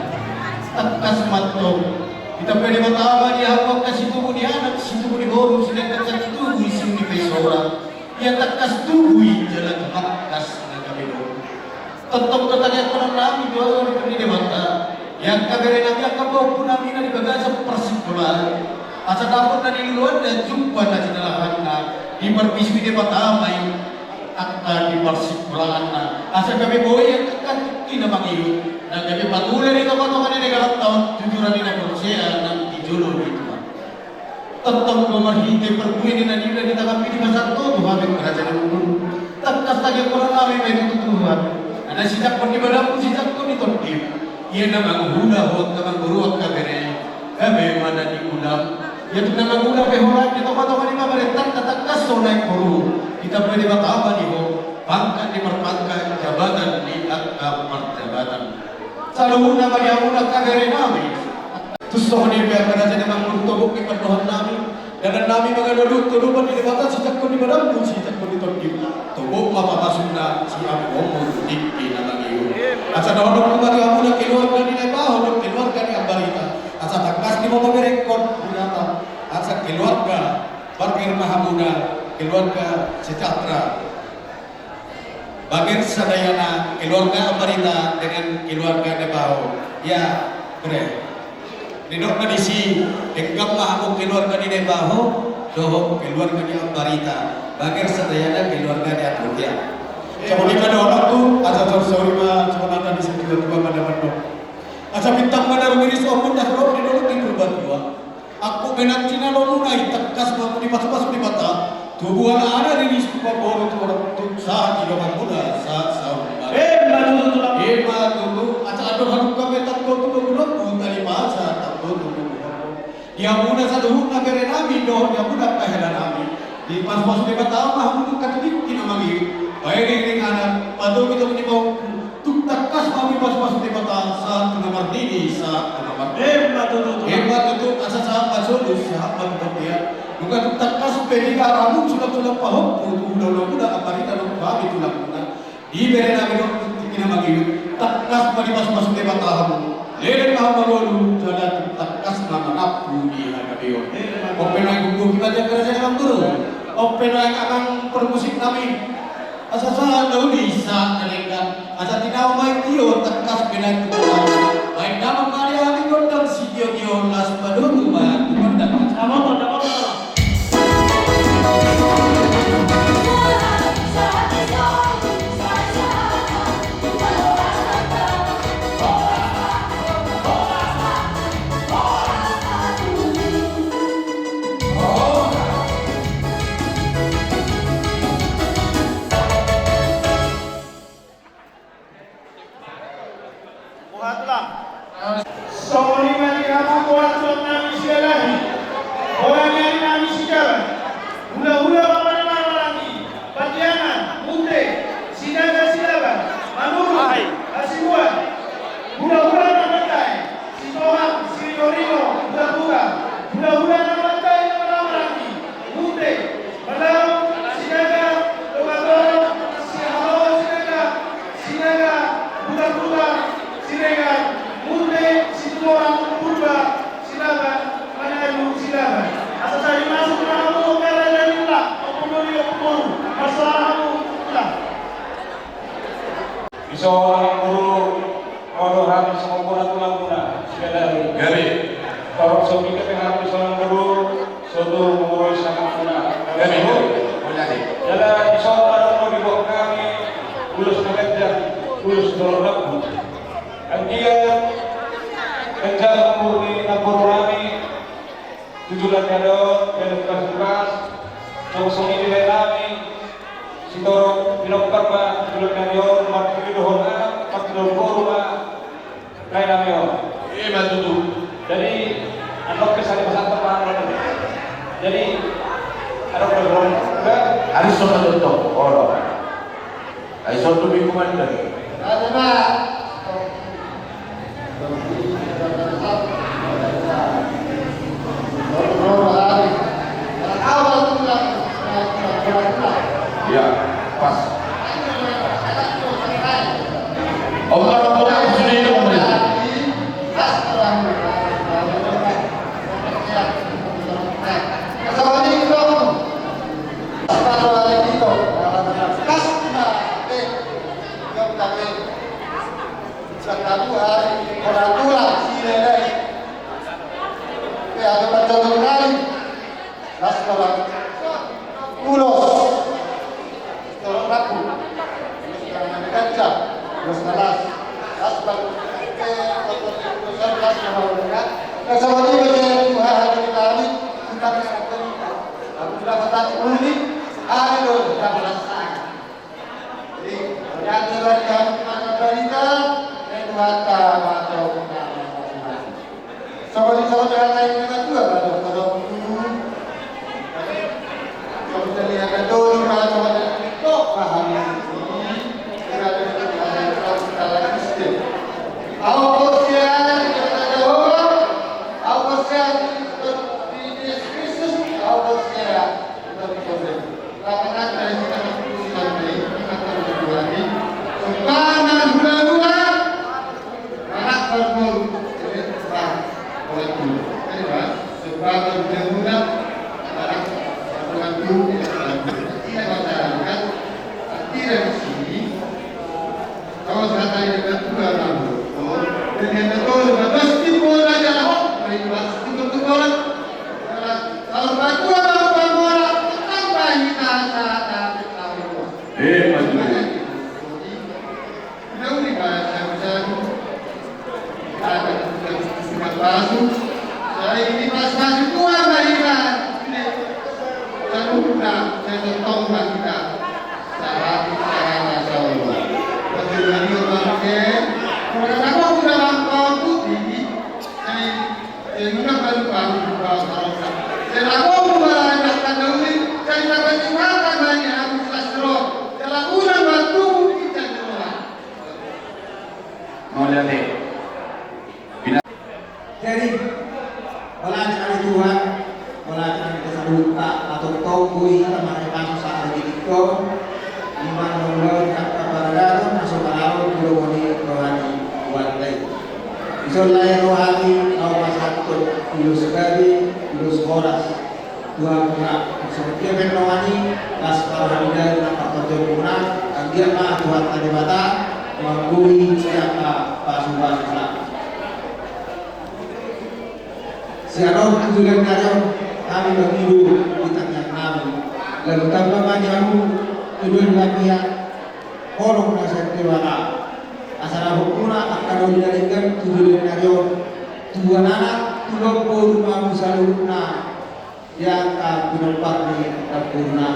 Takas matong. Kita pwede matama di hawak kasih tubuh di anak, kasih tubuh di boru, sedang takas tubuh sini pesora. Yang takas tubuh jalan takas na kami boru. Tetap katanya konon nami doa di dewata. Yang kabere nami akan bawa punami na di bagasa persikolahan. Asa dapur na di luar dan jumpa na sinalahan na di perpiswi di patamay at di persikolahan na. Asa kami boy yang akan kita mangiyo. Na kami patuloy rin naman naman ni negarat taon tujuran ni na konseya ng tijulo dito. Tetap memerhiti perbuih na nila di tangan pilih besar to Tuhan yang kerajaan umum. Tekas lagi konon nami itu Tuhan. Ada sejak pun di badan pun sejak pun ditondip. Ia nama hula hot nama beruak kabere. Kabe mana di ulam. Ia tu nama hula behoran kita kata ni pemerintah tekas to naik buru. Kita boleh debat apa nih ho? Pangkat di perpangkat jabatan di angka perjabatan. Selalu nama dia hula kabere nami. Terus to ni biar kerajaan memang bertobok di perdohan nami. Dan nami mengaduk tuduhan di debatan sejak pun di badan pun sejak pun ditondip. Tobok apa pasunda siap ngomong di nama iyo. Asa dahon kembali kamu nak keluarga ni lebaho nak keluarga ni ambarita. Asa takas di motor rekod ternyata. Asa keluarga Parkir Mahamuna keluarga sejahtera. Bagian sadayana keluarga ambarita dengan keluarga lebaho. Ya, benar. Didok na disi enggak mahamong keluarga ni lebaho, doho keluarga ni ambarita. Bagian sadayana keluarga ni Atlutia. Sabuni kada orang tu, asa sorry ma sebenarnya di sini juga pada pada. Asa bintang mana rumiris omong dah roh di dulu di perubahan dua. Aku benak Cina lalu naik tekas mampu di pas di mata. Tubuhan ada di suka boro tu orang tu sah di rumah muda sah. Madu. Asa ada harus kami tak kau tu pun dari masa tak kau tu. Dia muda satu nak berenami doh dia muda kahela nami. Di pas di mata mah muda katadik kita magi. Baik ini anak padu kita menyebut tuk takas kami pas di mata saat nomor dini saat nomor hebat itu asal sahabat solu sahabat berdia bukan tuk takas pelika ramu sudah paham udah apa kita nak babi tulang di berena minum kita magi takas pada pas di mata kamu lele kamu lalu jalan takas nama napu di hadapi open lagi guru kita jangan kerja dengan guru open lagi akan permusik kami asa sa daw bisa talaga asa tinaw may tiyo takas pinag ay namang mali aming gondang si Dio las padung ba tumanda amo to Seorang guru monoham sempurna tulang guna sekadari gari. Kalau sobi kepengaruh seorang guru suatu guru sangat guna gari. Jadi seorang guru dibawa kami lulus mengajar lulus dorong. Dia kerja guru di Nagpur kami tujuan ada dan tugas langsung ini kami Sintoro pinokar ba tulad namin magkikidohon na magkidohon ba kaya namin matutu jadi anak kesana pasang teman jadi anak berdoa harus sama itu orang harus satu minggu mana ada ya pas orang sendiri Sakabuhay, orang tua, sila kaya ada macam kali, las orang ulos, orang ragu, orang kaca, los kalas, las baru, las orang nah sama ini bagi Tuhan hari kali kita bersyukur. Aku sudah bertanya unik, hari itu sudah selesai. Jadi yang dari kami berita mata atau saudara-saudara lain yang juga pada kalau kita lihat betul saudara itu paham ini berada di dalam skala Kristen. Jadi, belajar Tuhan, belajar kesaduta atau togui teman bangsa itu, iman mengulang kepada masuk malam dilomoni rohani buat lain. Isolai rohani awal satu ilus kali ilus boras dua guna seperti rohani las rohani apa terjemah dia mah buat tadi mata mengui siapa pasukan Siarong tujuan karyo kami berhidup di tengah kami. Lalu tanpa banyamu tujuan lagi orang nasihat dewata. Asal hukuna akan dijadikan tujuan karyo tujuan anak tujuan rumah musaluna yang tak penempat di terpurna.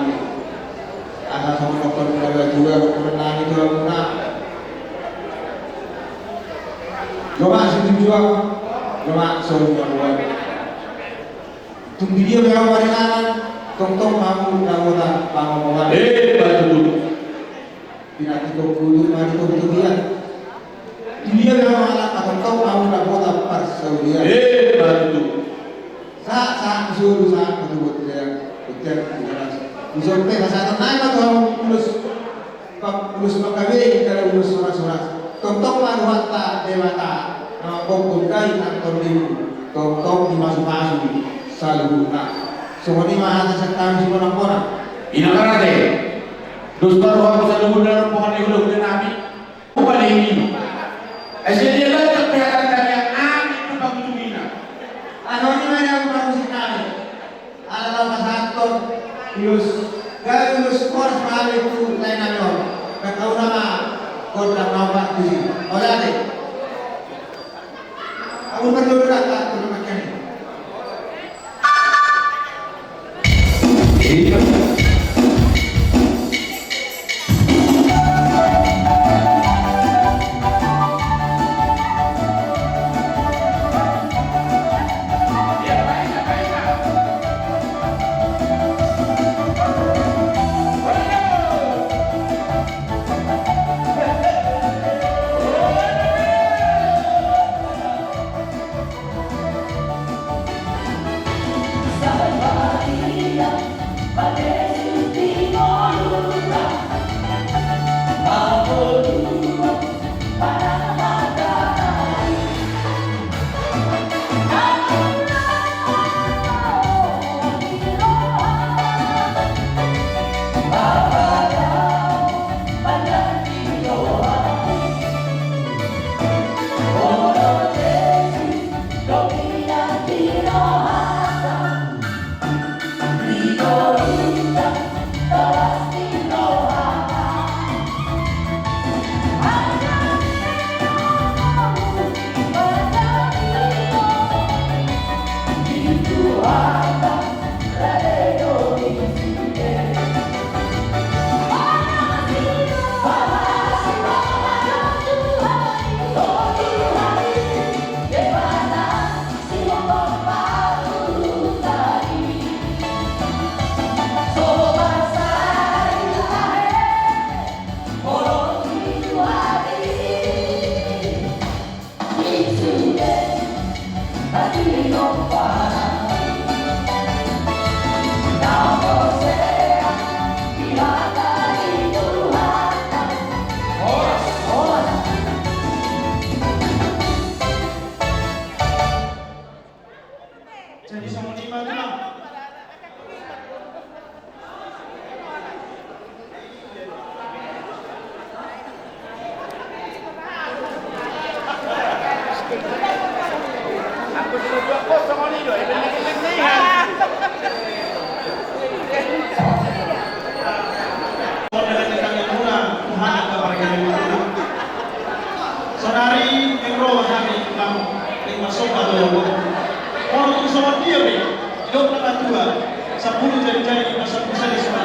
Asal sama dokter juga pernah itu guna. Coba setuju, coba soal Tunggu dia berapa ringan, tong kamu dapat pangomongan. Betul. Tidak dikumpul mari tunggu dia. Dia berapa anak tong kamu dapat persaudian. Betul. Sa suruh sa betul betul jelas. Bisa teh kasar naik atau lulus makabe kalau lulus surat-surat. Tong maruata dewata. Nama kong kai atau di tong dimasuk-masuk. Saluna. Semua mahal sekali semua orang. Inakarate. Dosa roh saluna dalam pohon ilmu dan nabi. Bukan ini. Asyik dia lah kelihatan dari amin itu bagi dunia. Ano ni mana aku baru sekali. Ala pastor Yus. Kalau Yus kors mahal itu lain ano. Kau nama kota nampak di. Oleh ada. Aku berdoa tak terima kasih. Saudari Negro hari kamu masuk atau yang orang itu sama dia hidup dengan dua 10 jadi masa bisa disebut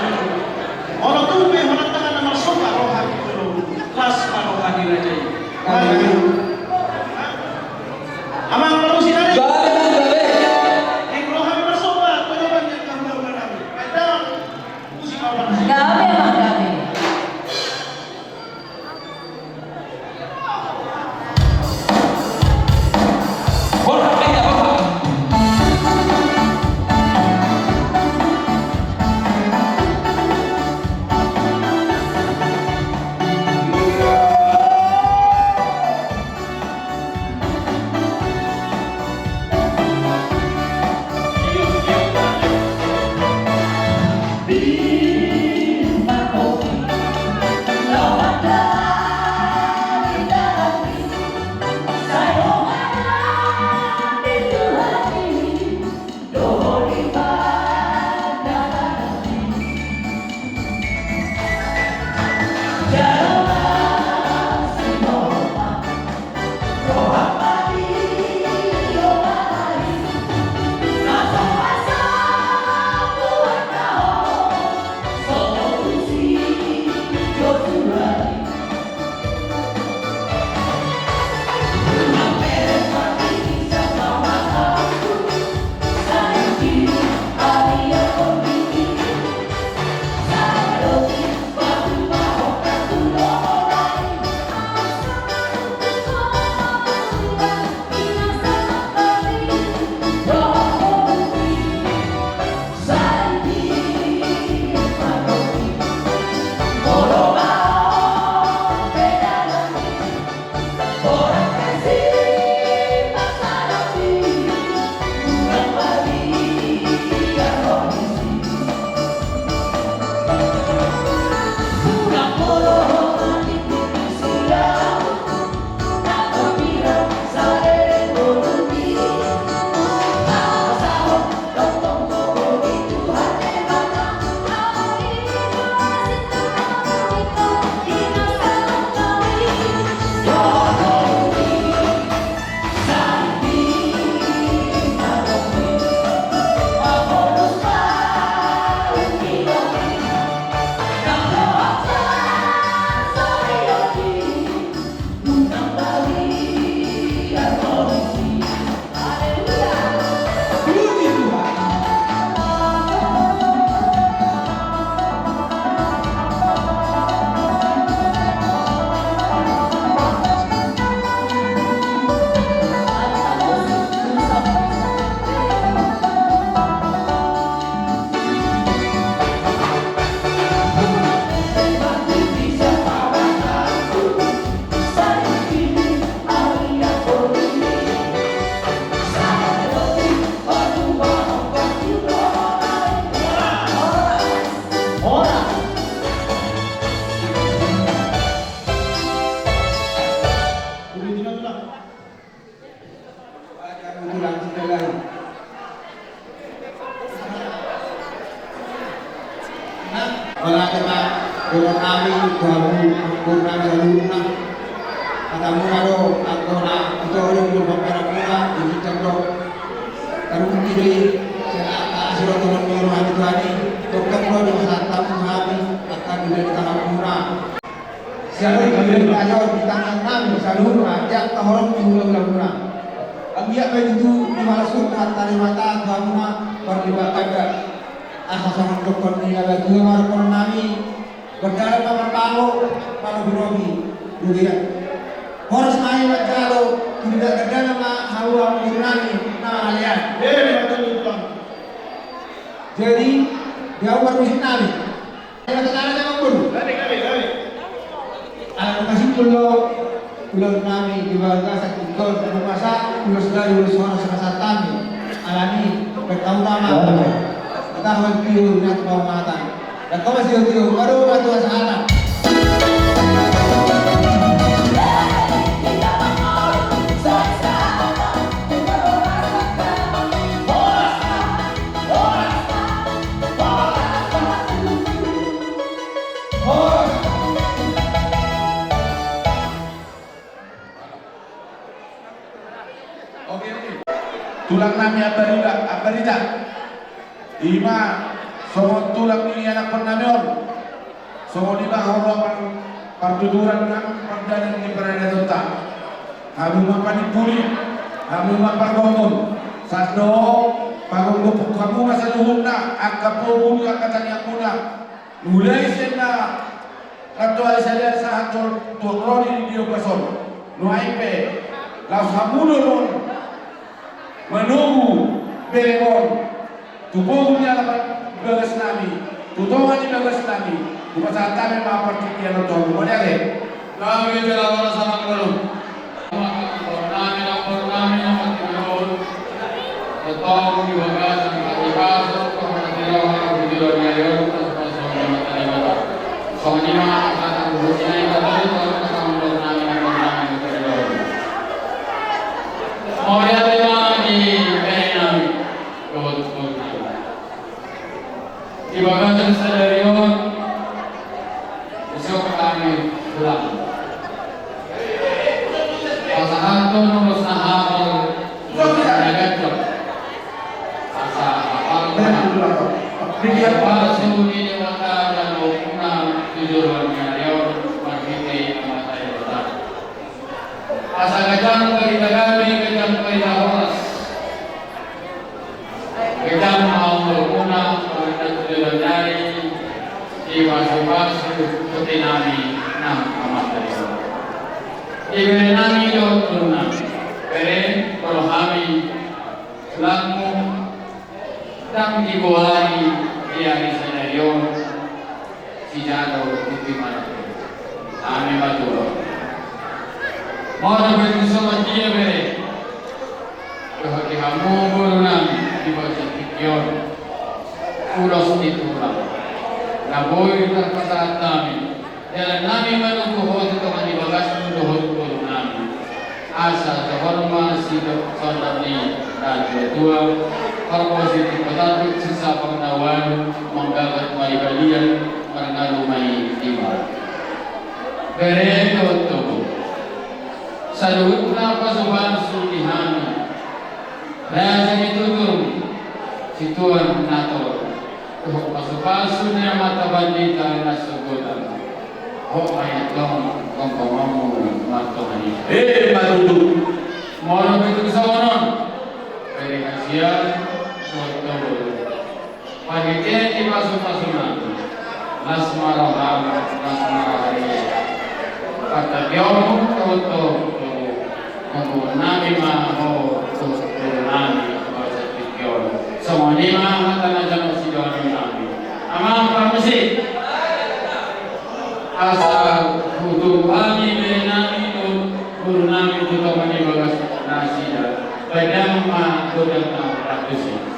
orang tu orang tangan nama soka rohani itu kelas rohani raja amang lalu sinari yang rohani bersoka penyebab yang kamu lakukan ada musik apa sih Gabe. Wala kata dengan kami baru kurang saluna kata mungaro ako na ito ulang yung pagkarakura hindi cakro karung hindi sila asiro tulong yung hati Tuhani tukang mo yung sa tamang hati akan bila karakura siya rin kami tayo di tangan namin sa luna diyak kahorong yung ulang ang iya pa itu di malasuk at tarimata kamuna perlibatkan asal dokter niya ba dua markon nami berdarah pamarpalo para birobi dugira horas main magkalo tidak kadang na hawa ang nami na alian jadi dia war musim nami kaya tatara na mabul gabi alam kasih pulau nami di bawah sa kikot kumasa pulau dari pulau suara sa kasatami alami bertahun-tahun tahun biru nak pematan dan kau masih biru baru batu asana Oke. Tulang nami abarida. Ima songo tulang ini anak pernamion. Songo di bahwa partuduran nam perdana di perada tota. Kami mapanipuli, kami mapargomon. Sado pagong kamu masa luhuna akapo bulu akatanya kuna. Mulai sena atau saya sahat tuakroni di dia person. Nuaipe laus hamudo non menunggu beregon tubuhnya dapat bagas nami tutongan di bagas nami bukan saat kami mempertikian untuk kemudian deh kami jalan sama kalau nami atau di bagas di bagas kalau di luar soalnya akan berusaha Moya di Benam, di bagian stadion, besok kami pulang. Pasangan itu nomor saham, negatif. Asa apal, palsu di dewata dan hukuman tujuannya Rio Marhiti Amata Yota. Asa kajang kita kami kejam kita horas. Kejam mau berguna pada tujuan dari jiwa-jiwa seperti nami nam Amata Yota. Ibu nami Yotuna, beri berhami selamu dan dibuai dari senarion si jatuh di mana kami batu. Mau begitu sama dia beri. Kehati kamu berenang di bawah tikion, uras itulah. Naboy terkata kami. Jalan nami menunggu hot teman di bagas menunggu hot nami. Asa terhormat si saudari dan kedua hormosi dipetanut sisa pengenawan menggagat mai kalian mengalu mai tiba. Beredo tubuh. Salut na pasukan sulihani. Raja ditutur situan nato. Pasukan sunya mata bandita na sugutan. Ayat dong kongkomamu martomani. Matutu. Mohon begitu sawonon. Beri kasihan betul. Panitia di pasukan Lasmaroham Lasmarahari. Kata biom toto nami maho nami bahasa tikion. Semua ni mah tanah jalan sidoan nami. Amang permisi. Asal hukum kami menami guru nami tutup mani bagas nasidah. Padang mah tutup nama praktisi.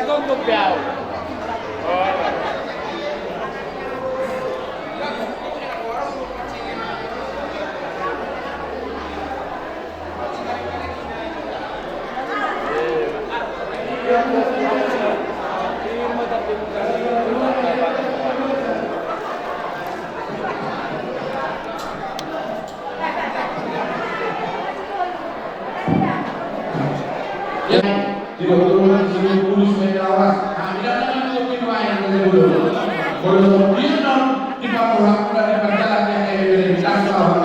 tutup ya. Tidak betul-betul sering kurus merawat. Tidak dengan kopi main dulu. Kalau dia non di bawah dan di berjalan yang lebih dasar.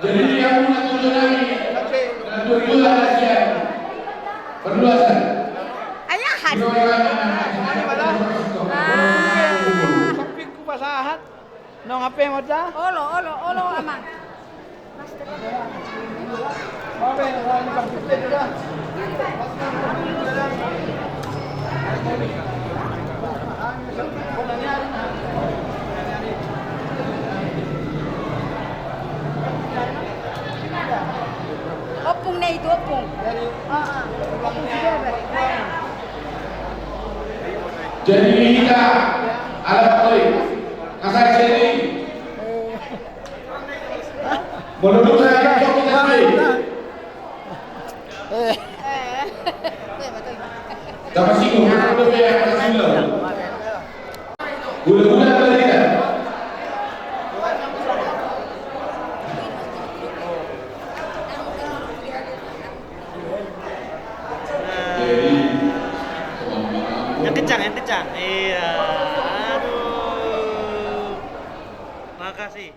Jadi dia punya tujuan lagi. Dan tujuan lagi. Berdua saja. Ayahan. Kopi ku pasahat. Nong apa mo ta? Olo aman. Apa yang orang komputer juga? Opung na itu opung. Jadi kita alat koi kasar sini. Menurut saya kita sekali. Dapat singgung, kita bayar kasih lo. Gula-gula apa tidak? Yang kencang. Iya. Aduh. Makasih.